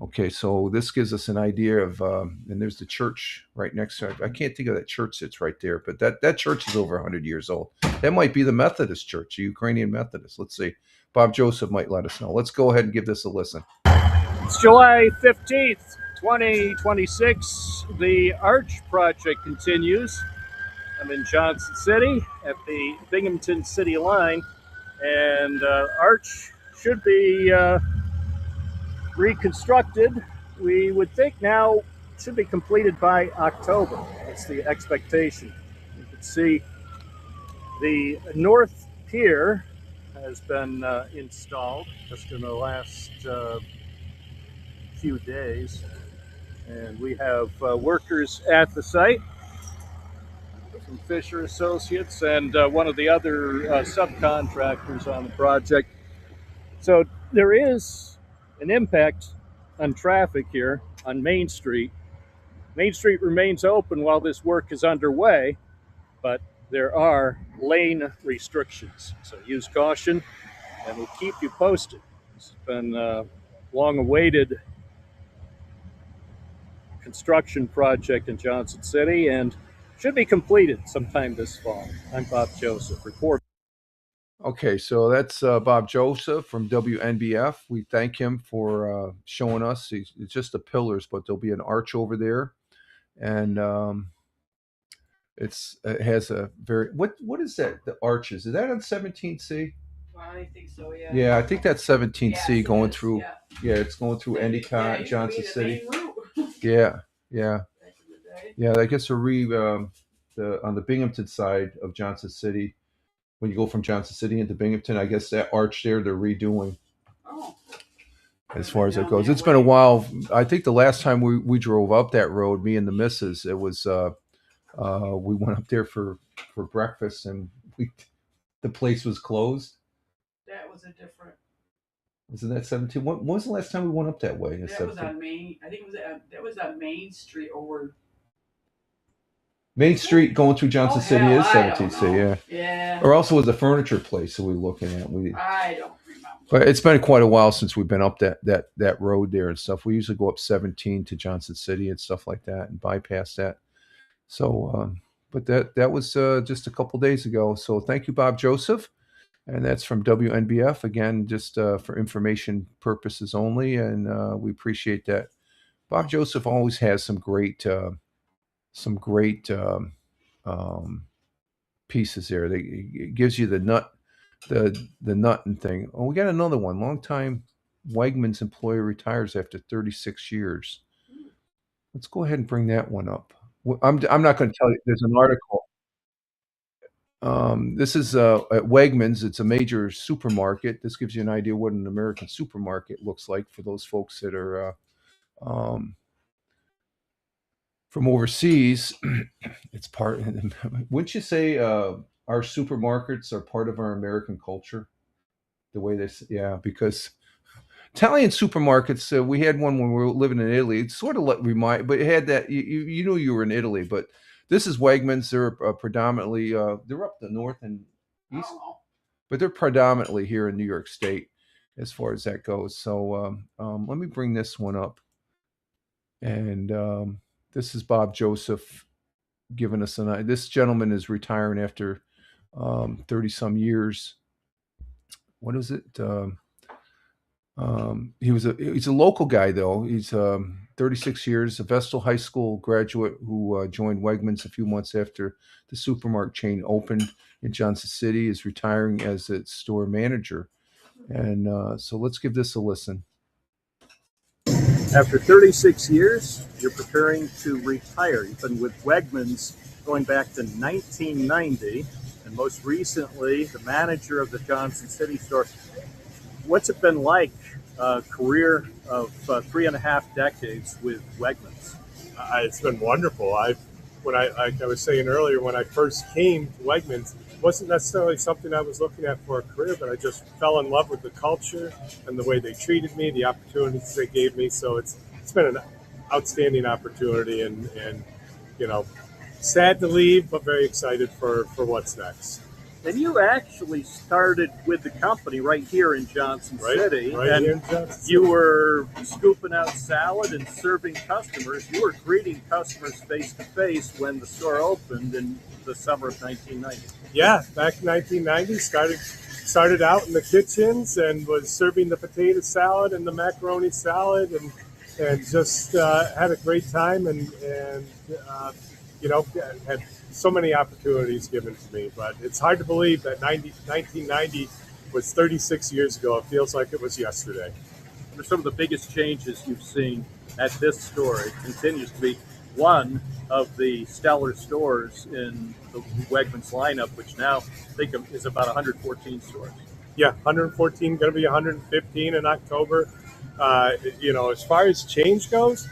Okay, so this gives us an idea of, and there's the church right next to it. I can't think of that church that's right there, but that church is over 100 years old. That might be the Methodist church, the Ukrainian Methodist. Let's see. Bob Joseph might let us know. Let's go ahead and give this a listen. It's July 15th, 2026. The Arch project continues. I'm in Johnson City at the Binghamton City line, and Arch should be reconstructed. We would think now it should be completed by October. That's the expectation. You can see the North Pier has been installed just in the last few days, and we have workers at the site from Fisher Associates and one of the other subcontractors on the project. So there is an impact on traffic here on Main Street. Main Street remains open while this work is underway, but there are lane restrictions. So use caution, and we'll keep you posted. It's been a long-awaited construction project in Johnson City and should be completed sometime this fall. I'm Bob Joseph, reporting. Okay, so that's Bob Joseph from WNBF. We thank him for showing us. It's just the pillars, but there'll be an arch over there, and it has a very what is that? The arches, is that on 17C? I think so, yeah. Yeah, I think that's 17C Yes, going it is, through. yeah. Yeah, it's going through Endicott, Yeah, Johnson used to be City. the main route Yeah, back in the day. yeah. I guess on the Binghamton side of Johnson City, when you go from Johnson City into Binghamton, I guess that arch there they're redoing Oh, as far as it Down goes. that It's been a way. while. I think the last time we drove up that road, me and the missus, it was we went up there for breakfast, and the place was closed. that was a different. Isn't that 17? When was the last time we went up that way? That was on Main. I think it was that was on Main Street over. Main Street going through Johnson City hell, is I don't 17C, know. yeah. Yeah. Or also was a furniture place that we were looking at. I don't remember. But it's been quite a while since we've been up that road there and stuff. We usually go up 17 to Johnson City and stuff like that and bypass that. So, but that was just a couple days ago. So thank you, Bob Joseph. And that's from WNBF. Again, just for information purposes only. And we appreciate that. Bob Joseph always has some great pieces there. It gives you the nut and thing. Oh, we got another one. Longtime Wegmans employee retires after 36 years. Let's go ahead and bring that one up. I'm not going to tell you. There's an article. This is at Wegmans. It's a major supermarket. This gives you an idea what an American supermarket looks like for those folks that are from overseas. It's part. Wouldn't you say our supermarkets are part of our American culture? The way yeah, because Italian supermarkets. We had one when we were living in Italy. It's sort of remind, but it had that you knew you were in Italy. But this is Wegmans. They're predominantly they're up the north and east, but they're predominantly here in New York State as far as that goes. So let me bring this one up, and this is Bob Joseph giving us an. This gentleman is retiring after 30 some years. What is it? He's a local guy though. He's 36 years, a Vestal High School graduate who joined Wegmans a few months after the supermarket chain opened in Johnson City. Is retiring as its store manager, and so let's give this a listen. After 36 years, you're preparing to retire. You've been with Wegmans going back to 1990, and most recently, the manager of the Johnson City store. What's it been like, a career of 3.5 decades with Wegmans? It's been wonderful. Like I was saying earlier, when I first came to Wegmans, it wasn't necessarily something I was looking at for a career, but I just fell in love with the culture and the way they treated me, the opportunities they gave me. So it's been an outstanding opportunity, and sad to leave, but very excited for what's next. And you actually started with the company right here in Johnson City. Right and here in Johnson City. You were scooping out salad and serving customers. You were greeting customers face to face when the store opened in the summer of 1990. Yeah, back in 1990, started out in the kitchens and was serving the potato salad and the macaroni salad, and just had a great time, and had so many opportunities given to me. But it's hard to believe that 1990 was 36 years ago. It feels like it was yesterday. What are some of the biggest changes you've seen at this store? It continues to be one of the stellar stores in the Wegmans lineup, which now I think is about 114 stores. Yeah, 114, going to be 115 in October. As far as change goes,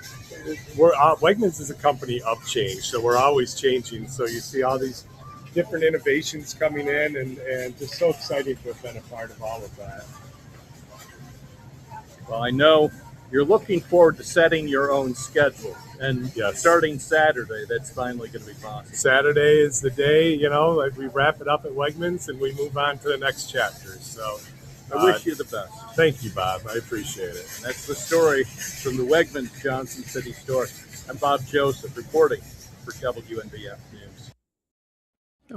Wegmans is a company of change, so we're always changing. So you see all these different innovations coming in, and just so excited to have been a part of all of that. Well, I know you're looking forward to setting your own schedule, and Yes. starting Saturday, that's finally going to be possible. Saturday is the day, like we wrap it up at Wegmans and we move on to the next chapter. So I wish you the best. Thank you, Bob. I appreciate it. And that's the story from the Wegmans Johnson City store. I'm Bob Joseph reporting for WNBF News.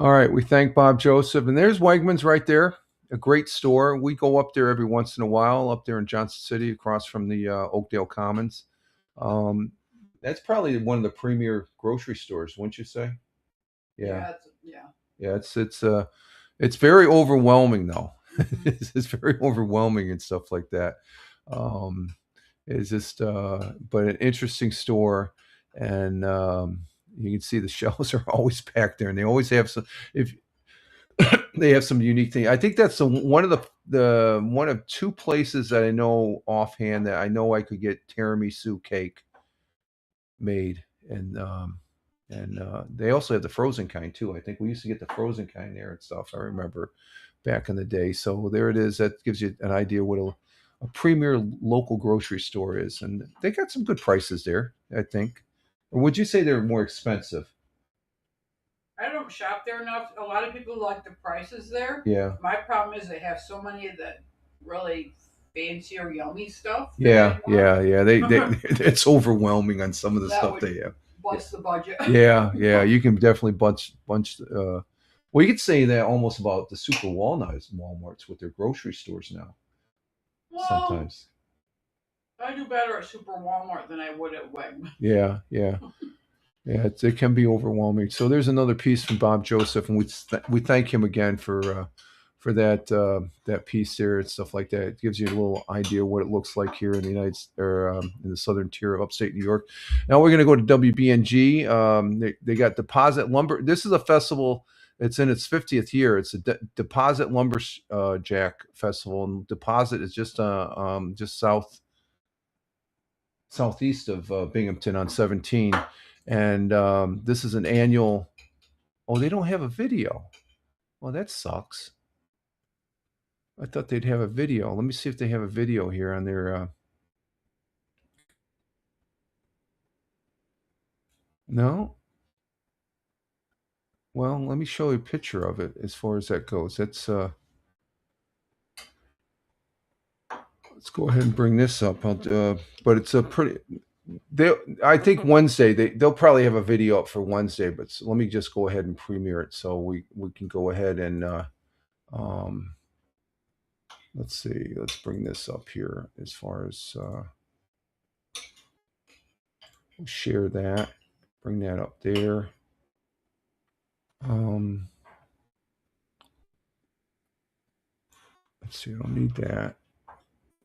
All right, we thank Bob Joseph. And there's Wegmans right there, a great store. We go up there every once in a while, up there in Johnson City, across from the Oakdale Commons. That's probably one of the premier grocery stores, wouldn't you say? Yeah. Yeah, it's very overwhelming though. It's very overwhelming and stuff like that. It's just but an interesting store, and you can see the shelves are always packed there, and they always have some they have some unique thing. I think that's one of two places that I know offhand that I know I could get tiramisu cake made, and they also have the frozen kind too. I think we used to get the frozen kind there and stuff. I remember back in the day. So there it is. That gives you an idea what a premier local grocery store is, and they got some good prices there, I think. Or would you say they're more expensive? I don't shop there enough. A lot of people like the prices there. Yeah. My problem is they have so many of the really fancy or yummy stuff. Yeah. They it's overwhelming on some of the That stuff would- they have. Bust the budget. Yeah, you can definitely bunch. Well, you could say that almost about the super Walmarts with their grocery stores now. Well, Sometimes. I do better at Super Walmart than I would at Wegmans. Yeah. It can be overwhelming. So there's another piece from Bob Joseph, and we thank him again for that piece there and stuff like that. It gives you a little idea what it looks like here in the in the southern tier of upstate New York. Now we're going to go to WBNG. They got Deposit Lumber. This is a festival. It's in its 50th year. It's a Deposit Lumberjack Festival, and Deposit is just southeast of Binghamton on 17. And this is an annual. Oh, they don't have a video. Well, that sucks. I thought they'd have a video. Let me see if they have a video here on their. No. Well, let me show you a picture of it as far as that goes. That's. Let's go ahead and bring this up. But it's a pretty. I think Wednesday they'll probably have a video up for Wednesday. But let me just go ahead and premiere it so we can go ahead and. Let's see. Let's bring this up here as far as share that. Bring that up there. Let's see. I don't need that.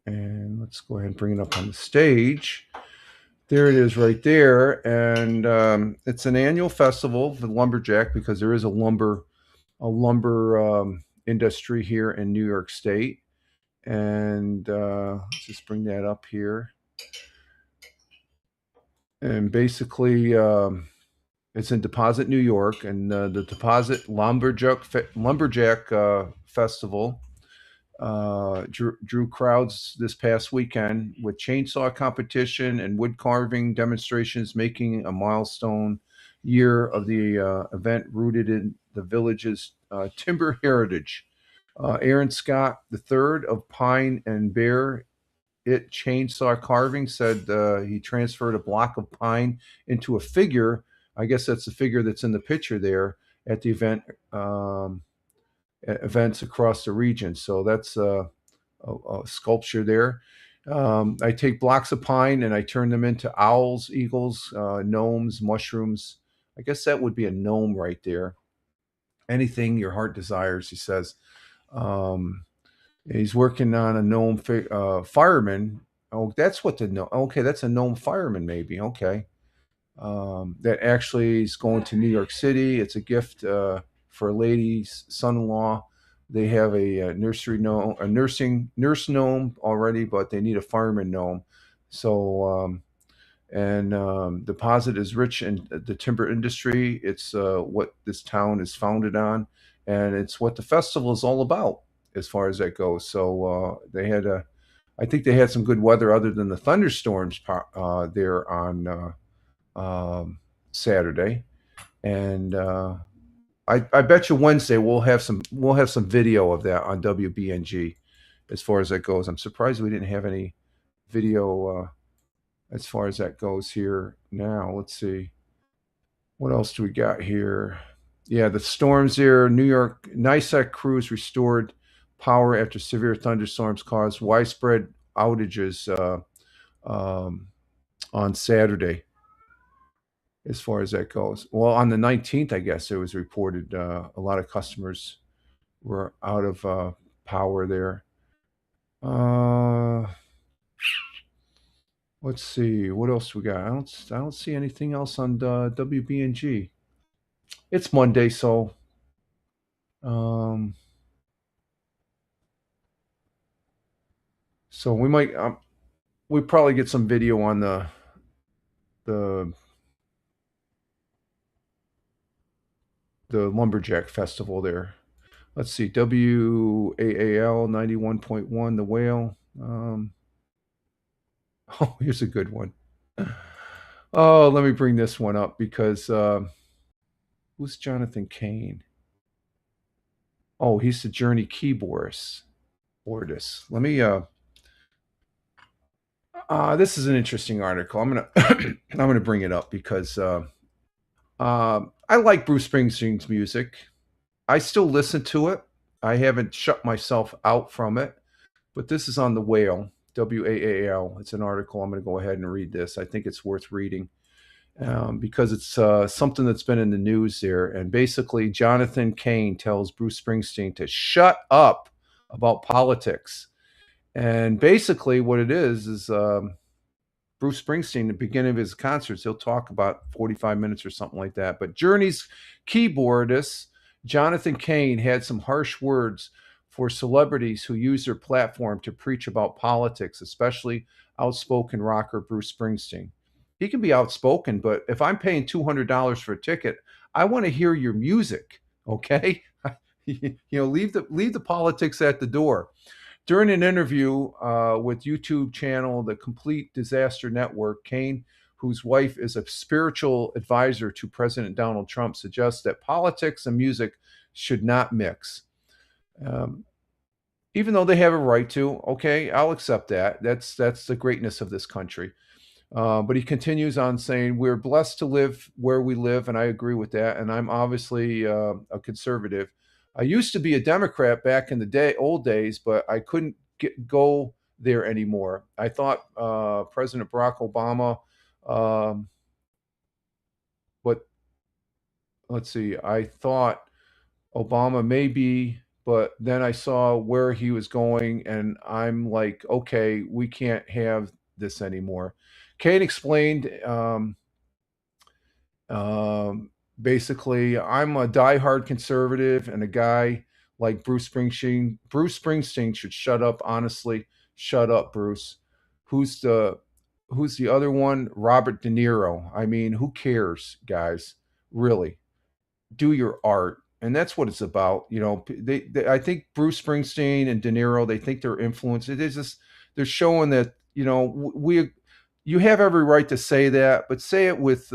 And let's go ahead and bring it up on the stage. There it is right there. And it's an annual festival for the lumberjack because there is a lumber industry here in New York State. And let's just bring that up here. And basically, it's in Deposit, New York, and the Deposit Lumberjack Festival drew crowds this past weekend with chainsaw competition and wood carving demonstrations, making a milestone year of the event rooted in the village's Timber Heritage. Aaron Scott III of Pine and Bear It Chainsaw Carving said he transferred a block of pine into a figure. I guess that's the figure that's in the picture there at the events across the region. So that's a sculpture there. I take blocks of pine and I turn them into owls, eagles, gnomes, mushrooms. I guess that would be a gnome right there. Anything your heart desires, he says. He's working on a gnome fireman. Oh, that's what the gnome. Okay, that's a gnome fireman, maybe. Okay. That actually is going to New York City. It's a gift for a lady's son-in-law. They have a nursery gnome, a nurse gnome already, but they need a fireman gnome. So, Deposit is rich in the timber industry. It's what this town is founded on, and it's what the festival is all about as far as that goes. So I think they had some good weather other than the thunderstorms there on Saturday, and I bet you Wednesday we'll have some video of that on WBNG as far as that goes. I'm surprised we didn't have any video as far as that goes here now. Let's see. What else do we got here? Yeah, the storms there. New York NYSEC crews restored power after severe thunderstorms caused widespread outages on Saturday. As far as that goes. Well, on the 19th, I guess it was reported a lot of customers were out of power there. Let's see, what else we got? I don't see anything else on the WBNG. It's Monday, so so we might we probably get some video on the Lumberjack Festival there. Let's see, WAAL 91.1, The Whale. Oh, here's a good one. Oh, let me bring this one up because who's Jonathan Kane? Oh, he's the Journey keyboardist. Let me this is an interesting article. I'm gonna bring it up because I like Bruce Springsteen's music. I still listen to it. I haven't shut myself out from it, but this is on The Whale, WAAL. It's an article. I'm going to go ahead and read this. I think it's worth reading because it's something that's been in the news there. And basically, Jonathan Kane tells Bruce Springsteen to shut up about politics. And basically what it is Bruce Springsteen, at the beginning of his concerts, he'll talk about 45 minutes or something like that. But Journey's keyboardist, Jonathan Kane, had some harsh words for celebrities who use their platform to preach about politics, especially outspoken rocker Bruce Springsteen. He can be outspoken, but if I'm paying $200 for a ticket, I want to hear your music, okay? Leave the politics at the door. During an interview with YouTube channel The Complete Disaster Network, Kane, whose wife is a spiritual advisor to President Donald Trump, suggests that politics and music should not mix. Even though they have a right to, okay, I'll accept that. That's the greatness of this country. But he continues on saying, we're blessed to live where we live, and I agree with that. And I'm obviously a conservative. I used to be a Democrat back in the old days, but I couldn't go there anymore. I thought President Barack Obama, but let's see, I thought Obama maybe, but then I saw where he was going, and I'm like, okay, we can't have this anymore. Kane explained, basically, I'm a diehard conservative, and a guy like Bruce Springsteen should shut up. Honestly, shut up, Bruce. Who's the other one? Robert De Niro. I mean, who cares, guys? Really, do your art, and that's what it's about. I think Bruce Springsteen and De Niro, they think they're influenced. They're showing that you have every right to say that, but say it with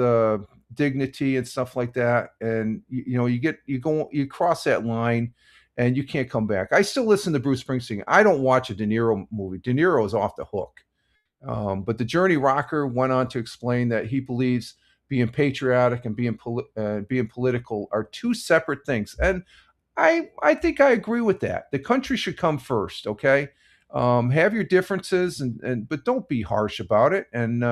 dignity and stuff like that. And you cross that line, and you can't come back. I still listen to Bruce Springsteen. I don't watch a De Niro movie. De Niro is off the hook. But the Journey rocker went on to explain that he believes being patriotic and being political are two separate things. And I think I agree with that. The country should come first, okay? Have your differences, but don't be harsh about it. And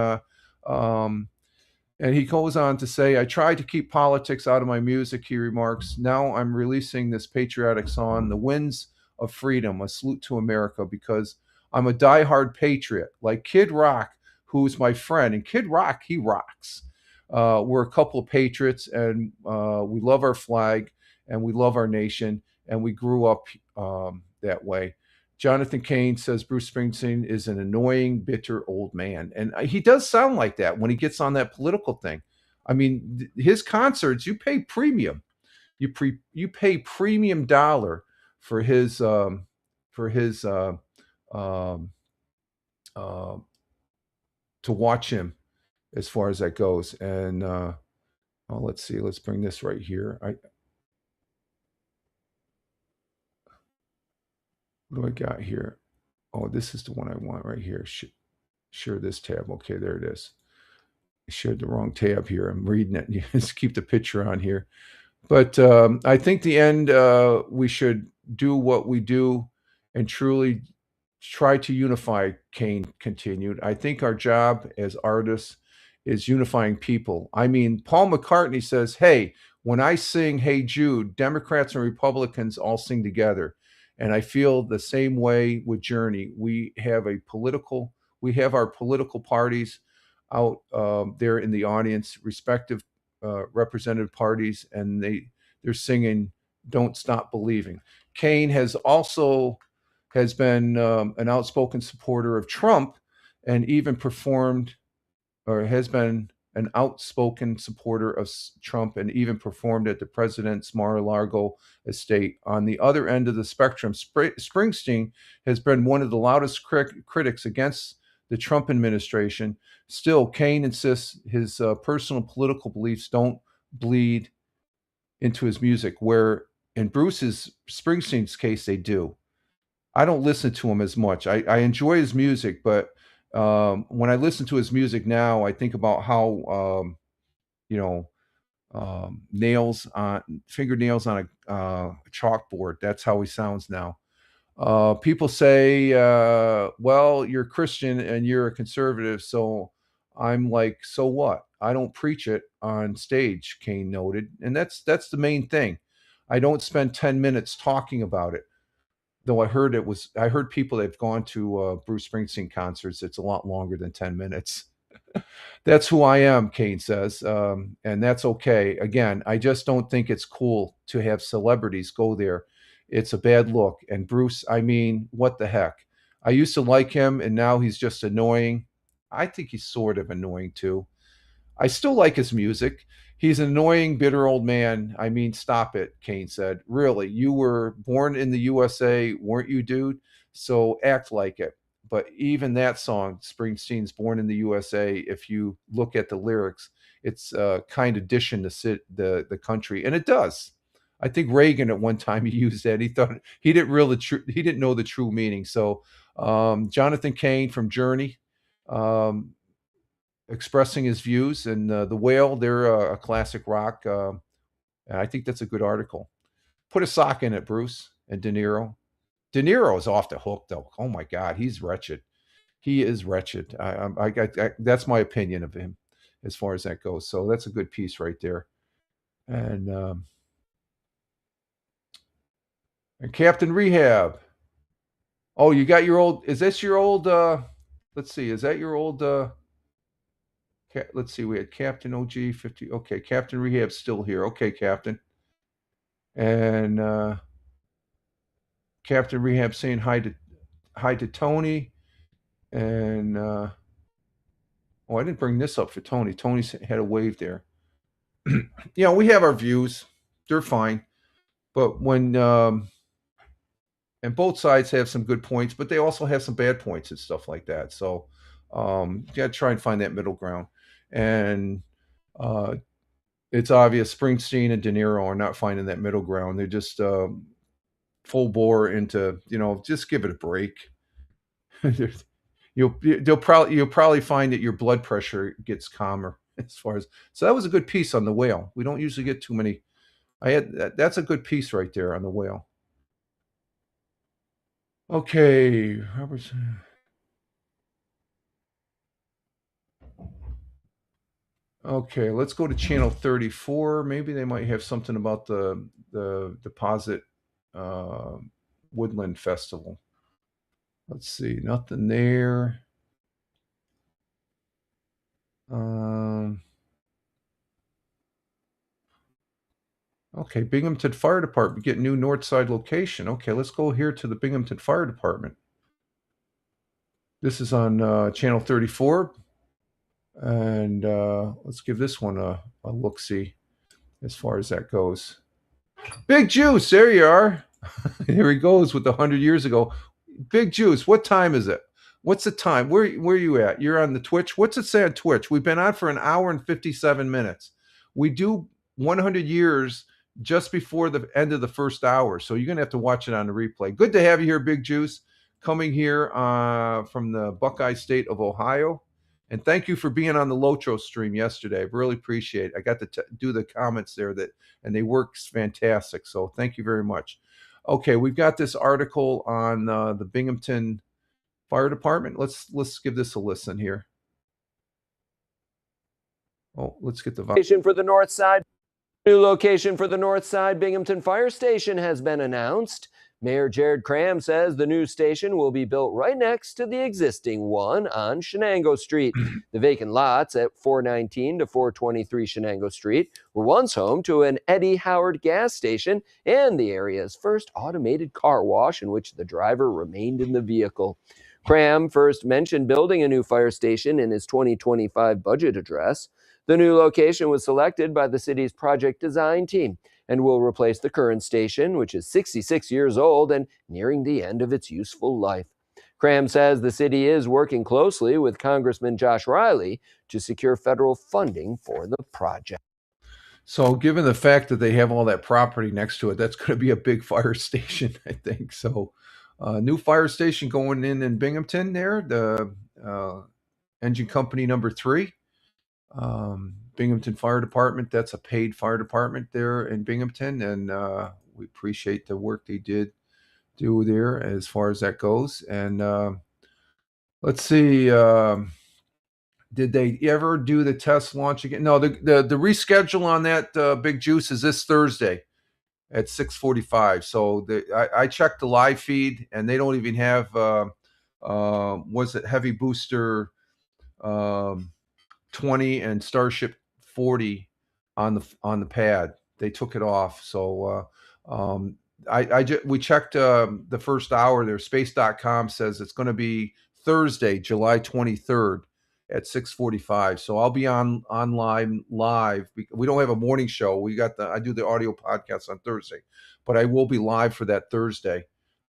he goes on to say, I tried to keep politics out of my music, he remarks. Now I'm releasing this patriotic song, The Winds of Freedom, a salute to America, because I'm a diehard patriot, like Kid Rock, who's my friend. And Kid Rock, he rocks. We're a couple of patriots, and we love our flag, and we love our nation, and we grew up that way. Jonathan Cain says Bruce Springsteen is an annoying, bitter old man. And he does sound like that when he gets on that political thing. I mean, his concerts, you pay premium. You pay premium dollar for his um, to watch him as far as that goes. And let's see, let's bring this right here. What do I got here? Oh, this is the one I want right here. Share this tab. Okay, there it is. I shared the wrong tab here. I'm reading it. You just keep the picture on here. But I think the end, we should do what we do and truly try to unify, Cain continued. I think our job as artists is unifying people. I mean, Paul McCartney says, hey, when I sing Hey Jude, Democrats and Republicans all sing together. And I feel the same way with Journey. We have our political parties out there in the audience, respective representative parties, and they're singing "Don't Stop Believing." Cain has been an outspoken supporter of Trump, and even has been an outspoken supporter of Trump, and even performed at the president's Mar-a-Lago estate. On the other end of the spectrum, Springsteen has been one of the loudest critics against the Trump administration. Still, Cain insists his personal political beliefs don't bleed into his music, where in Bruce Springsteen's case, they do. I don't listen to him as much. I enjoy his music, but when I listen to his music now, I think about how fingernails on a chalkboard. That's how he sounds now. People say, well, you're Christian and you're a conservative. So I'm like, so what? I don't preach it on stage, Cain noted. And that's the main thing. I don't spend 10 minutes talking about it. Though I heard people that have gone to Bruce Springsteen concerts, it's a lot longer than 10 minutes. That's who I am, Cain says, and that's okay. Again, I just don't think it's cool to have celebrities go there. It's a bad look. And Bruce, I mean, what the heck? I used to like him, and now he's just annoying. I think he's sort of annoying too. I still like his music. He's an annoying, bitter old man. I mean, stop it, Cain said. Really, you were born in the USA, weren't you, dude? So act like it. But even that song, Springsteen's Born in the USA, if you look at the lyrics, it's kind of dishing the country. And it does. I think Reagan at one time he used that. He thought he didn't know the true meaning. So Jonathan Cain from Journey, expressing his views, and The Whale, they're a classic rock. And I think that's a good article. Put a sock in it, Bruce. And De Niro. De Niro is off the hook, though. Oh my God, he's wretched. He is wretched. That's my opinion of him as far as that goes. So that's a good piece right there. And Captain Rehab. Oh, you got your old. Is this your old? Let's see. Is that your old? Let's see. We had Captain OG 50. Okay, Captain Rehab's still here. Okay, Captain. And Captain Rehab saying hi to Tony. And I didn't bring this up for Tony. Tony had a wave there. We have our views. They're fine. But when and both sides have some good points, but they also have some bad points and stuff like that. So you got to try and find that middle ground. And it's obvious Springsteen and De Niro are not finding that middle ground. They're just full bore into, just give it a break. You'll probably find that your blood pressure gets calmer as far as. So that was a good piece on the whale. We don't usually get too many. That's a good piece right there on the whale. Okay, Robertson. Okay, let's go to channel 34. Maybe they might have something about the Deposit Woodland Festival. Let's see, nothing there. Okay, Binghamton Fire Department get new north side location. Okay, let's go here to the Binghamton Fire Department. This is on channel 34. And let's give this one a look-see as far as that goes. Big Juice, there you are. Here he goes with the 100 years ago. Big Juice, what time is it? What's the time? Where are you at? You're on the Twitch. What's it say on Twitch? We've been on for an hour and 57 minutes. We do 100 years just before the end of the first hour. So you're going to have to watch it on the replay. Good to have you here, Big Juice, coming here from the Buckeye State of Ohio. And thank you for being on the Lotro stream yesterday. I really appreciate it. I got to do the comments there and they work fantastic. So thank you very much. Okay, we've got this article on the Binghamton Fire Department. Let's give this a listen here. Oh, let's get the location for the north side. New location for the north side Binghamton Fire Station has been announced. Mayor Jared Cram says the new station will be built right next to the existing one on Shenango Street. The vacant lots at 419 to 423 Shenango Street were once home to an Eddie Howard gas station and the area's first automated car wash in which the driver remained in the vehicle. Cram first mentioned building a new fire station in his 2025 budget address. The new location was selected by the city's project design team and will replace the current station, which is 66 years old and nearing the end of its useful life. Cram says the city is working closely with Congressman Josh Riley to secure federal funding for the project. So given the fact that they have all that property next to it, that's going to be a big fire station, I think. So new fire station going in Binghamton there, the engine company number 3. Binghamton Fire Department, that's a paid fire department there in Binghamton, and we appreciate the work they do there as far as that goes. And let's see, did they ever do the test launch again? No, the reschedule on that Big Juice is this Thursday at 6:45. So I checked the live feed, and they don't even have was it Heavy Booster 20 and Starship 40 on the pad. They took it off. So we checked the first hour there. Space.com says it's going to be Thursday, July 23rd at 6:45. So I'll be online live. We don't have a morning show. I do the audio podcast on Thursday, but I will be live for that Thursday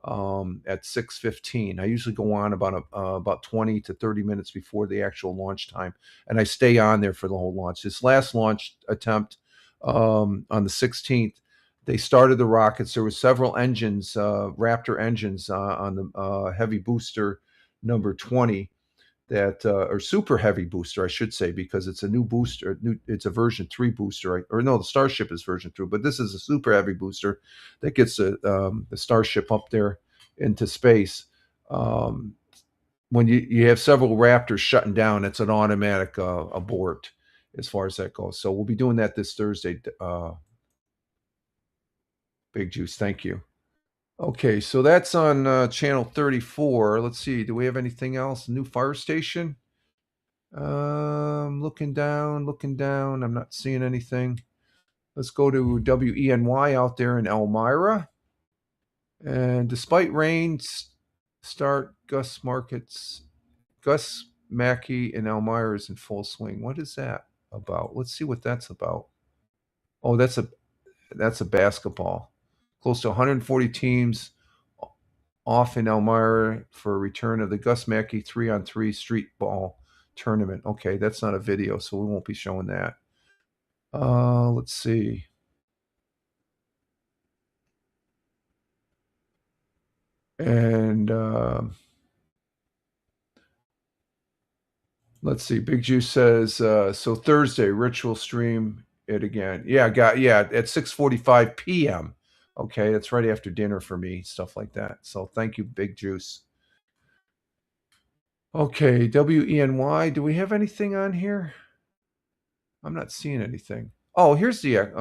at 6:15. I usually go on about 20 to 30 minutes before the actual launch time, and I stay on there for the whole launch. This last launch attempt on the 16th, they started the rockets. There were several engines, Raptor engines on the heavy booster number 20 that or super heavy booster, I should say, because it's a new booster. It's a version 3 booster, or no, the Starship is version 3, but this is a super heavy booster that gets the Starship up there into space. When you have several Raptors shutting down, it's an automatic abort as far as that goes. So we'll be doing that this Thursday. Big Juice, thank you. Okay, so that's on channel 34. Let's see. Do we have anything else? New fire station? Looking down. I'm not seeing anything. Let's go to WENY out there in Elmira. And despite rain, start Gus Mackey in Elmira is in full swing. What is that about? Let's see what that's about. Oh, that's a basketball. Close to 140 teams off in Elmira for a return of the Gus Mackey 3-on-3 street ball tournament. Okay, that's not a video, so we won't be showing that. Let's see. And let's see. Big Juice says, so Thursday, Rich will stream it again. Yeah, at 6:45 p.m. Okay, that's right after dinner for me, stuff like that. So thank you, Big Juice. Okay, WENY. Do we have anything on here? I'm not seeing anything. Oh, here's the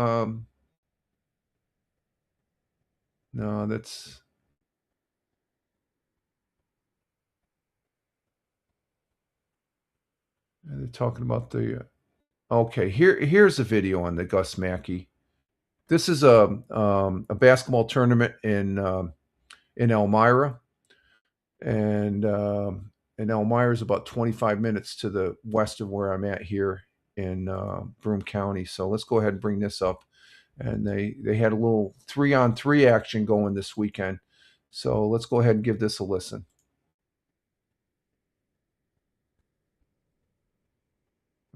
no, that's they're talking about the okay, here's a video on the Gus Mackey. This is a basketball tournament in Elmira, and Elmira is about 25 minutes to the west of where I'm at here in Broome County. So let's go ahead and bring this up. And they had a little 3-on-3 action going this weekend. So let's go ahead and give this a listen.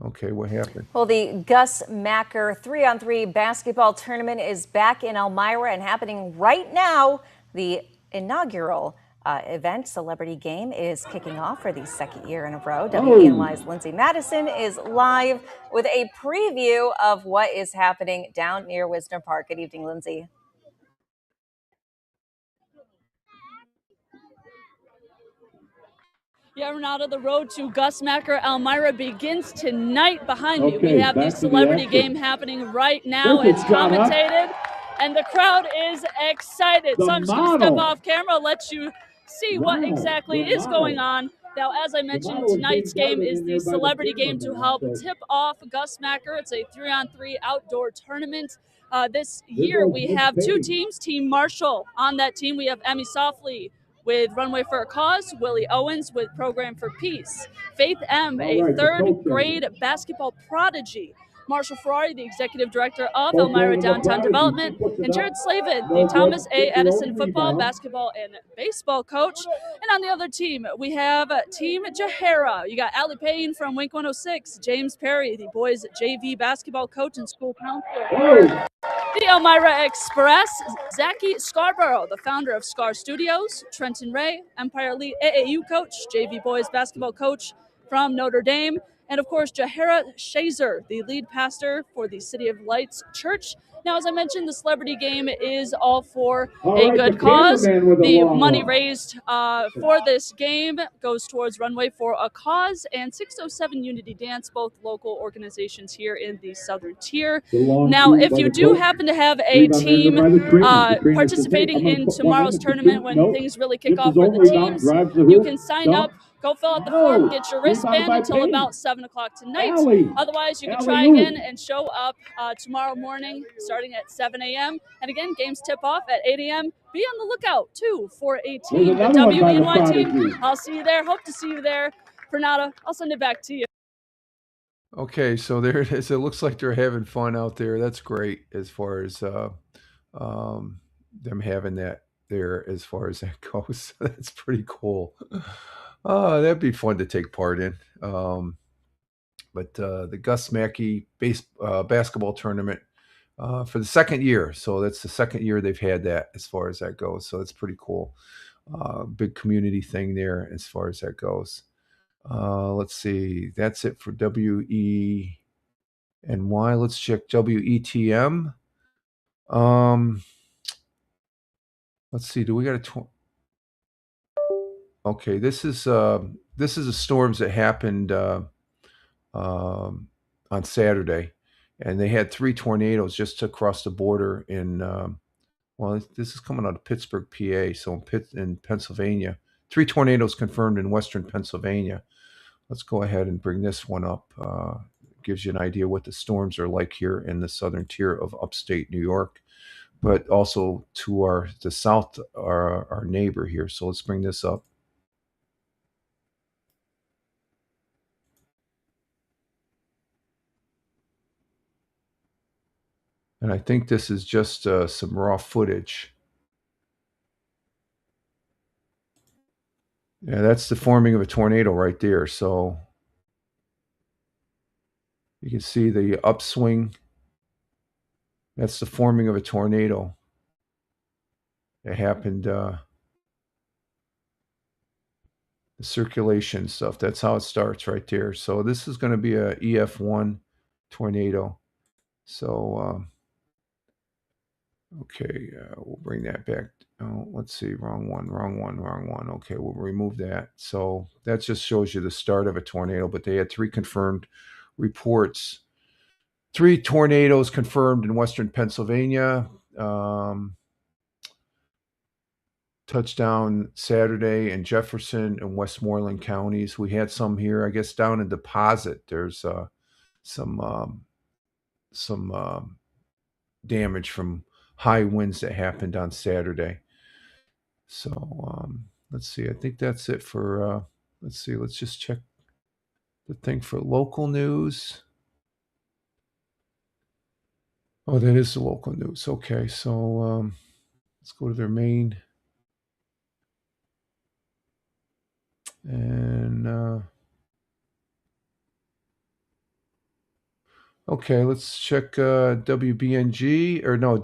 Okay, what happened? Well, the Gus Macker 3-on-3 basketball tournament is back in Elmira and happening right now. The inaugural event, Celebrity Game, is kicking off for the second year in a row. WENY's Lindsay Madison is live with a preview of what is happening down near Wisner Park. Good evening, Lindsay. Yeah, Renata, the road to Gus Macker Elmira begins tonight. Behind me, we have the Celebrity Game happening right now. It's commentated, and the crowd is excited. So I'm just going to step off camera, let you see what exactly is going on. Now, as I mentioned, tonight's game is the Celebrity Game to help tip off Gus Macker. It's a 3-on-3 outdoor tournament. This year, we have two teams. Team Marshall. On that team, we have Emmy Softly with Runway for a Cause, Willie Owens with Program for Peace, Faith M, a third-grade basketball prodigy, Marshall Ferrari, the executive director of Elmira Downtown Development, and Jared Slavin, the Thomas A. Edison football, basketball, and baseball coach. And on the other team, we have Team Jahara. You got Allie Payne from Wink 106, James Perry, the boys' JV basketball coach and school counselor. The Elmira Express, Zachy Scarborough, the founder of Scar Studios, Trenton Ray, Empire Elite AAU coach, JV boys basketball coach from Notre Dame, and of course, Jahara Shazer, the lead pastor for the City of Lights Church. Now, as I mentioned, the Celebrity Game is all for a good cause. The money raised for this game goes towards Runway for a Cause and 607 Unity Dance, both local organizations here in the Southern Tier. Now, if you do happen to have a team participating in tomorrow's tournament when things really kick off for the teams, you can sign up. Go fill out the form, get your wristband until about 7 o'clock tonight. Otherwise, you can try again and show up tomorrow morning starting at 7 a.m. And again, games tip off at 8 a.m. Be on the lookout, too, for a team, the WENY team. I'll see you there. Hope to see you there. Fernanda, I'll send it back to you. Okay, so there it is. It looks like they're having fun out there. That's great as far as them having that there as far as that goes. That's pretty cool. That'd be fun to take part in. But the Gus Mackey basketball tournament for the second year. So that's the second year they've had that as far as that goes. So it's pretty cool. Big community thing there as far as that goes. Let's see. That's it for WENY. Let's check WETM. Let's see. Do we got a Okay, this is the storms that happened on Saturday, and they had 3 tornadoes just across the border in. Well, this is coming out of Pittsburgh, PA, so in Pennsylvania. 3 tornadoes confirmed in western Pennsylvania. Let's go ahead and bring this one up. Gives you an idea what the storms are like here in the southern tier of upstate New York, but also to the south, our neighbor here. So let's bring this up. And I think this is just some raw footage. Yeah, that's the forming of a tornado right there. So you can see the upswing That's the forming of a tornado. It happened, the circulation stuff. That's how it starts right there. So this is going to be a EF1 tornado. So, okay, we'll bring that back. Oh, let's see, wrong one. Okay, we'll remove that. So that just shows you the start of a tornado, but they had 3 confirmed reports. 3 tornadoes confirmed in western Pennsylvania. Touchdown Saturday in Jefferson and Westmoreland counties. We had some here, I guess, down in Deposit. There's some damage from high winds that happened on Saturday. So let's see. I think that's it for. Let's see. Let's just check the thing for local news. Oh, that is the local news. Okay, so let's go to their main. And okay, let's check WBNG or no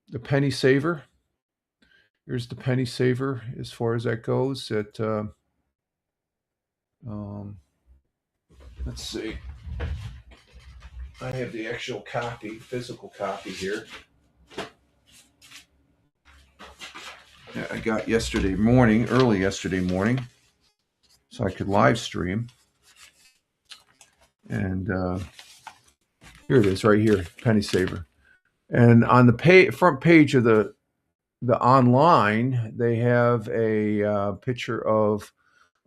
the Penny Saver. Here's the Penny Saver as far as that goes. Let's see. I have the actual copy, physical copy here. Yeah, I got early yesterday morning, so I could live stream. And here it is, right here, Penny Saver. And on the front page of the online, they have a picture of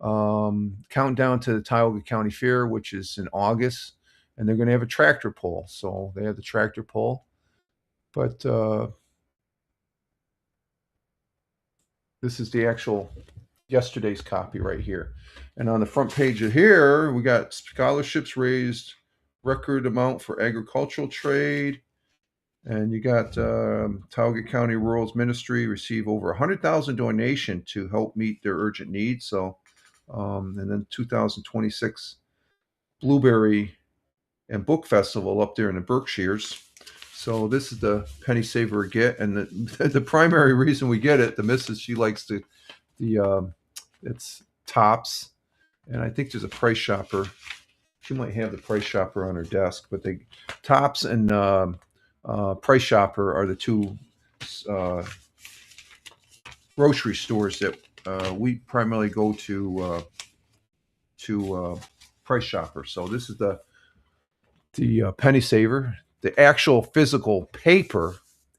countdown to the Tioga County Fair, which is in August, and they're going to have a tractor pull. So they have the tractor pull, but this is the actual yesterday's copy right here. And on the front page of here, we got scholarships raised, record amount for agricultural trade. And you got Tioga County Rural Ministry receive over 100,000 donation to help meet their urgent needs. So, and then 2026 Blueberry and Book Festival up there in the Berkshires. So this is the Penny Saver we get, and the primary reason we get it, the missus, she likes it's Tops, and I think there's a Price Shopper. She might have the Price Shopper on her desk, but Tops and Price Shopper are the 2 grocery stores that we primarily go to Price Shopper. So this is the Penny Saver, the actual physical paper.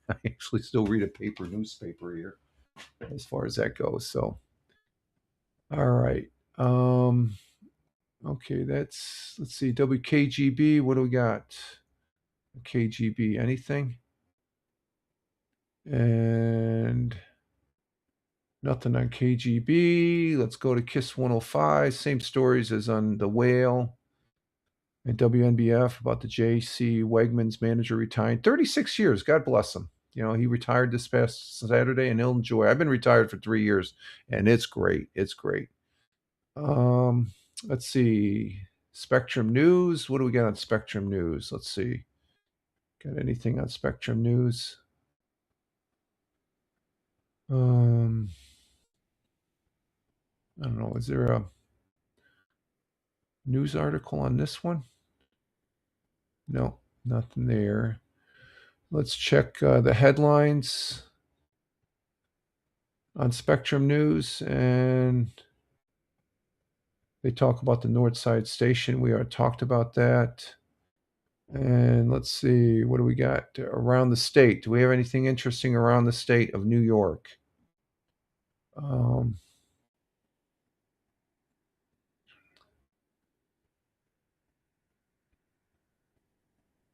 I actually still read a paper newspaper here as far as that goes. So, all right. Okay, let's see, WKGB, what do we got? KGB, anything? And nothing on KGB. Let's go to KISS 105. Same stories as on the Whale and WNBF about the J.C. Wegmans manager retiring. 36 years. God bless him. You know, he retired this past Saturday, and he'll enjoy. I've been retired for 3 years, and it's great. It's great. Let's see. Spectrum News. What do we got on Spectrum News? Let's see. Got anything on Spectrum News? I don't know. Is there a news article on this one? No, nothing there. Let's check the headlines on Spectrum News, and they talk about the Northside Station. We already talked about that. And let's see, what do we got around the state? Do we have anything interesting around the state of New York?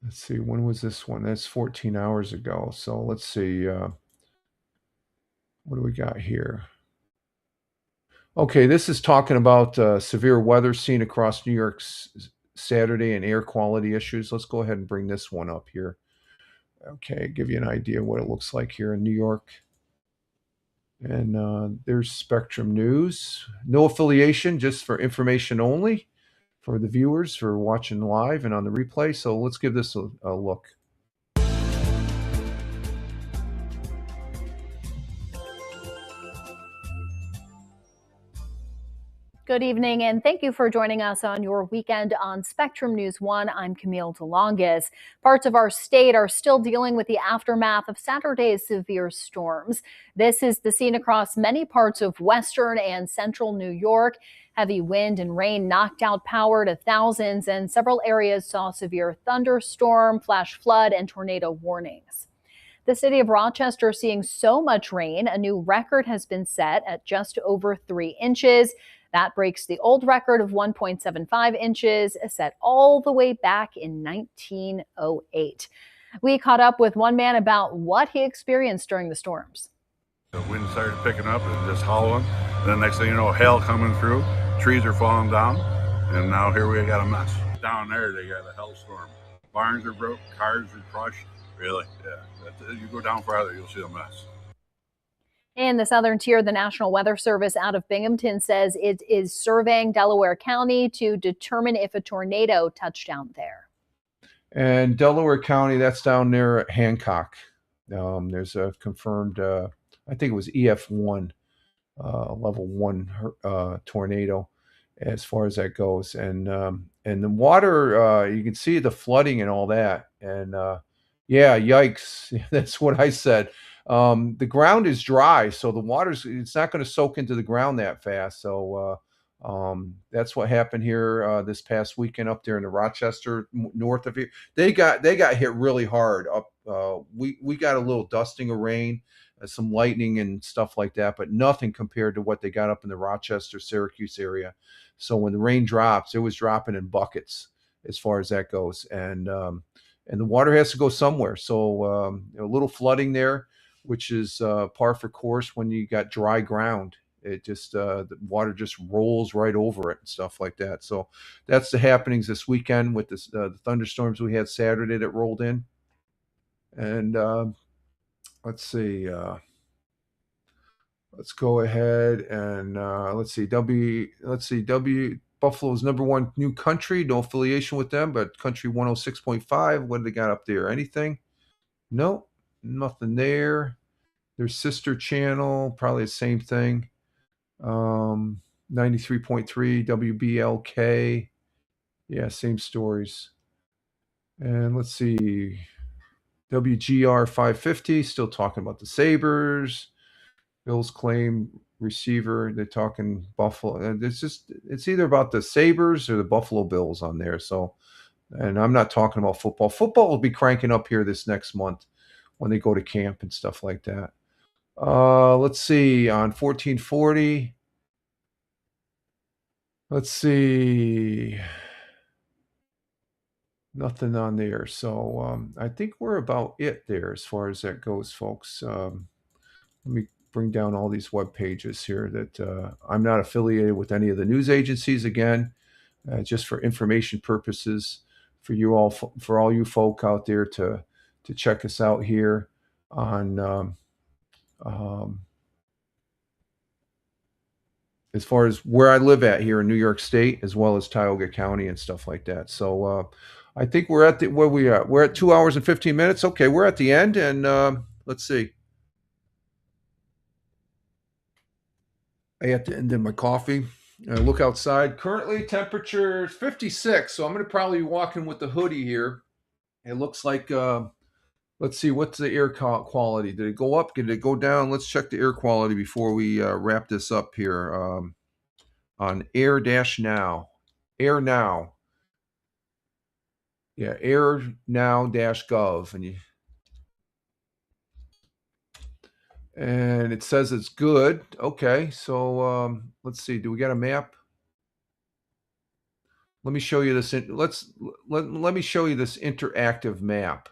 Let's see, when was this one? That's 14 hours ago. So let's see, what do we got here? Okay, this is talking about severe weather seen across New York Saturday and air quality issues. Let's go ahead and bring this one up here. Okay, give you an idea of what it looks like here in New York. And there's Spectrum News. No affiliation, just for information only for the viewers for watching live and on the replay. So let's give this a look. Good evening, and thank you for joining us on your weekend on Spectrum News 1. I'm Camille DeLongis. Parts of our state are still dealing with the aftermath of Saturday's severe storms. This is the scene across many parts of western and central New York. Heavy wind and rain knocked out power to thousands, and several areas saw severe thunderstorm, flash flood, and tornado warnings. The city of Rochester seeing so much rain, a new record has been set at just over 3 inches. That breaks the old record of 1.75 inches, set all the way back in 1908. We caught up with one man about what he experienced during the storms. The wind started picking up and just howling. And then next thing you know, hail coming through, trees are falling down, and now here we got a mess. Down there, they got a hellstorm. Barns are broke, cars are crushed. Really, yeah. You go down farther, you'll see a mess. In the southern tier, the National Weather Service out of Binghamton says it is surveying Delaware County to determine if a tornado touched down there. And Delaware County, that's down there at Hancock. There's a confirmed, I think it was EF1, level 1 tornado as far as that goes. And the water, you can see the flooding and all that. And yeah, yikes. That's what I said. The ground is dry, so the it's not going to soak into the ground that fast. So that's what happened here this past weekend up there in the Rochester north of here. They got hit really hard up. We got a little dusting of rain, some lightning and stuff like that, but nothing compared to what they got up in the Rochester, Syracuse area. So when the rain drops, it was dropping in buckets as far as that goes, and the water has to go somewhere. So a little flooding there, which is par for course when you got dry ground. It just the water just rolls right over it and stuff like that. So that's the happenings this weekend with this, the thunderstorms we had Saturday that rolled in. And let's see. Let's go ahead and let's see. Buffalo's #1 new country. No affiliation with them, but country 106.5. What do they got up there? Anything? No. Nothing there. Their sister channel, probably the same thing. 93.3 WBLK. Yeah, same stories. And let's see. WGR 550, still talking about the Sabres. Bills claim receiver. They're talking Buffalo. It's either about the Sabres or the Buffalo Bills on there. So, and I'm not talking about football. Football will be cranking up here this next month when they go to camp and stuff like that. Let's see, on 1440. Let's see. Nothing on there. So I think we're about it there as far as that goes, folks. Let me bring down all these web pages here that I'm not affiliated with any of the news agencies again, just for information purposes for you all, for all you folk out there to check us out here on as far as where I live at here in New York State, as well as Tioga County and stuff like that. So I think we're at where we are. We're at 2 hours and 15 minutes. Okay, we're at the end, and let's see. I have to end in my coffee. Look outside. Currently, temperature 56. So I'm going to probably be walking with the hoodie here. It looks like. Let's see, what's the air quality? Did it go up? Did it go down? Let's check the air quality before we wrap this up here on Air-Now. Air Now. Yeah, airnow-gov. And it says it's good. Okay, so let's see. Do we got a map? Let me show you this. Let me show you this interactive map.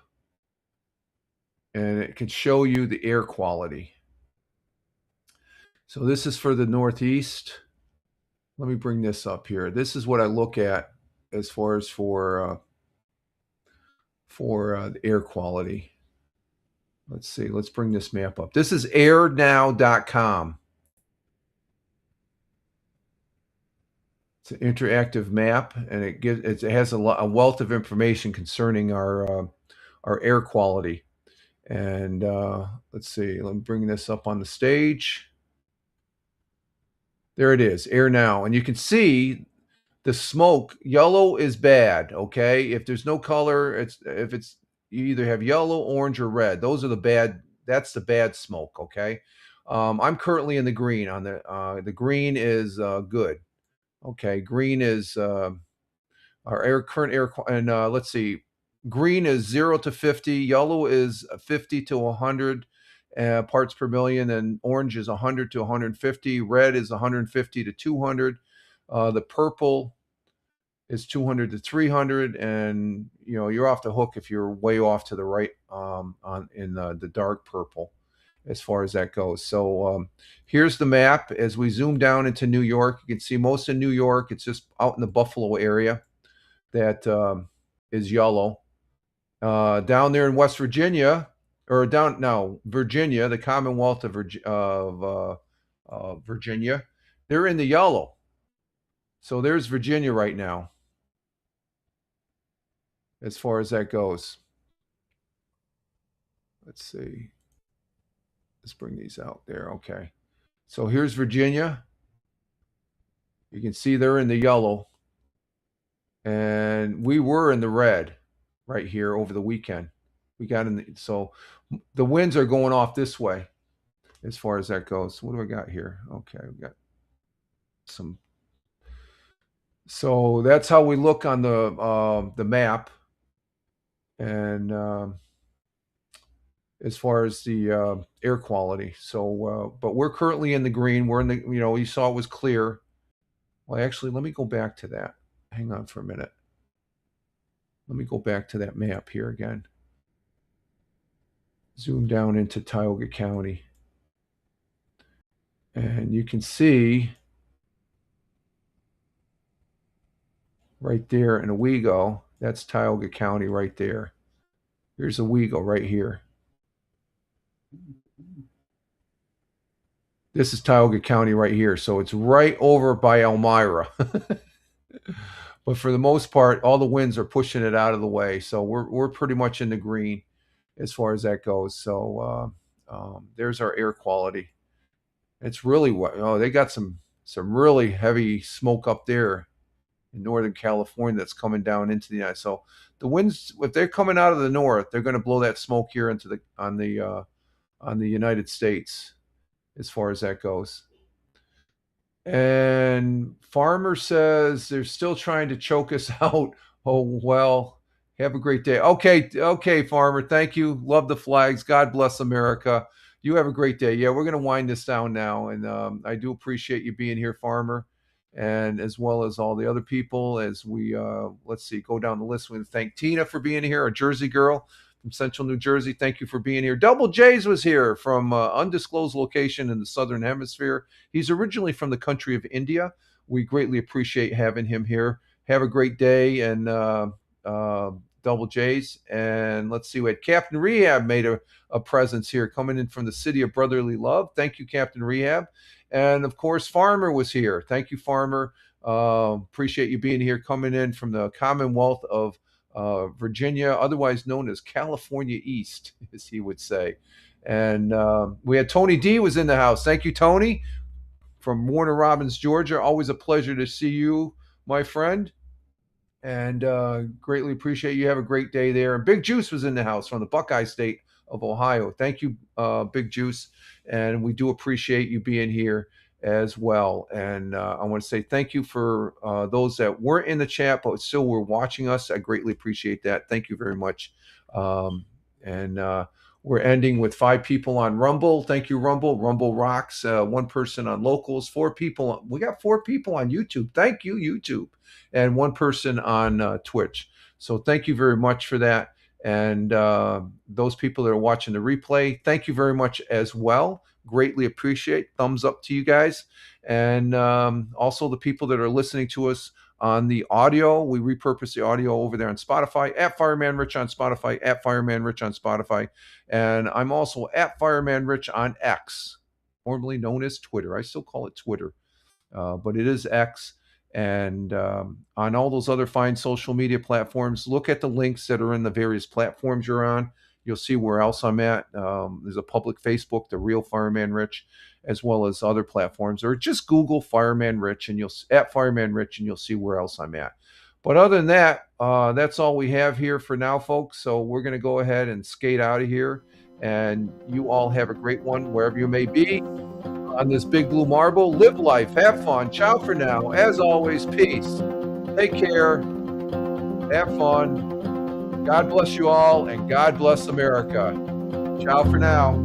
And it can show you the air quality. So this is for the Northeast. Let me bring this up here. This is what I look at as far as for the air quality. Let's see. Let's bring this map up. This is airnow.com. It's an interactive map, and it has a wealth of information concerning our air quality. And let's see, let me bring this up on the stage. There it is, Air Now, and you can see the smoke. Yellow is bad. Okay, if there's no color, you either have yellow, orange, or red. Those are the bad. That's the bad smoke. Okay, I'm currently in the green. On the green is good. Okay, green is our current air, and let's see, green is 0 to 50, yellow is 50 to 100 parts per million, and orange is 100 to 150, red is 150 to 200, the purple is 200 to 300, and you're off the hook if you're way off to the right in the dark purple as far as that goes. So here's the map. As we zoom down into New York, you can see most of New York. It's just out in the Buffalo area that is yellow. Down there in West Virginia, or Virginia, the Commonwealth of Virginia, they're in the yellow. So there's Virginia right now, as far as that goes. Let's see. Let's bring these out there. Okay. So here's Virginia. You can see they're in the yellow. And we were in the red right here over the weekend. We got so the winds are going off this way as far as that goes. What do I got here? Okay, we got some. So that's how we look on the map. And as far as the air quality. So, but we're currently in the green. We're in the, you saw it was clear. Well, actually, let me go back to that. Hang on for a minute. Let me go back to that map here again. Zoom down into Tioga County. And you can see right there in Owego, that's Tioga County right there. Here's Owego right here. This is Tioga County right here. So it's right over by Elmira. But for the most part, all the winds are pushing it out of the way. So we're pretty much in the green as far as that goes. So there's our air quality. It's really they got some really heavy smoke up there in Northern California that's coming down into the United. So the winds, if they're coming out of the north, they're going to blow that smoke here into on the United States as far as that goes. And Farmer says they're still trying to choke us out. Oh, well, have a great day. Okay, Farmer. Thank you. Love the flags. God bless America. You have a great day. Yeah, we're going to wind this down now. And I do appreciate you being here, Farmer, and as well as all the other people as we, let's see, go down the list. We thank Tina for being here, a Jersey girl from Central New Jersey. Thank you for being here. Double J's was here from undisclosed location in the Southern Hemisphere. He's originally from the country of India. We greatly appreciate having him here. Have a great day, and Double J's. And let's see, we had Captain Rehab made a presence here, coming in from the city of brotherly love. Thank you, Captain Rehab. And of course, Farmer was here. Thank you, Farmer. Appreciate you being here, coming in from the Commonwealth of Virginia, otherwise known as California East, as he would say. And we had Tony D was in the house. Thank you, Tony, from Warner Robins, Georgia. Always a pleasure to see you, my friend. And greatly appreciate you. Have a great day there. And Big Juice was in the house from the Buckeye State of Ohio. Thank you, Big Juice. And we do appreciate you being here as well. And I want to say thank you for those that weren't in the chat but still were watching us. I greatly appreciate that. Thank you very much. And we're ending with 5 people on Rumble. Thank you, Rumble. Rumble rocks. 1 person on Locals. 4 people. We got 4 people on YouTube. Thank you, YouTube. And 1 person on Twitch. So thank you very much for that. And those people that are watching the replay, thank you very much as well. Greatly appreciate. Thumbs up to you guys. And also the people that are listening to us on the audio. We repurpose the audio over there on Spotify, at Fireman Rich on Spotify, at Fireman Rich on Spotify. And I'm also at Fireman Rich on X, formerly known as Twitter. I still call it Twitter, but it is X. And on all those other fine social media platforms, look at the links that are in the various platforms you're on. You'll see where else I'm at. There's a public Facebook, The Real Fireman Rich, as well as other platforms. Or just Google Fireman Rich and Fireman Rich, and you'll see where else I'm at. But other than that, that's all we have here for now, folks. So we're going to go ahead and skate out of here. And you all have a great one wherever you may be on this big blue marble. Live life, have fun. Ciao for now. As always, peace. Take care. Have fun. God bless you all, and God bless America. Ciao for now.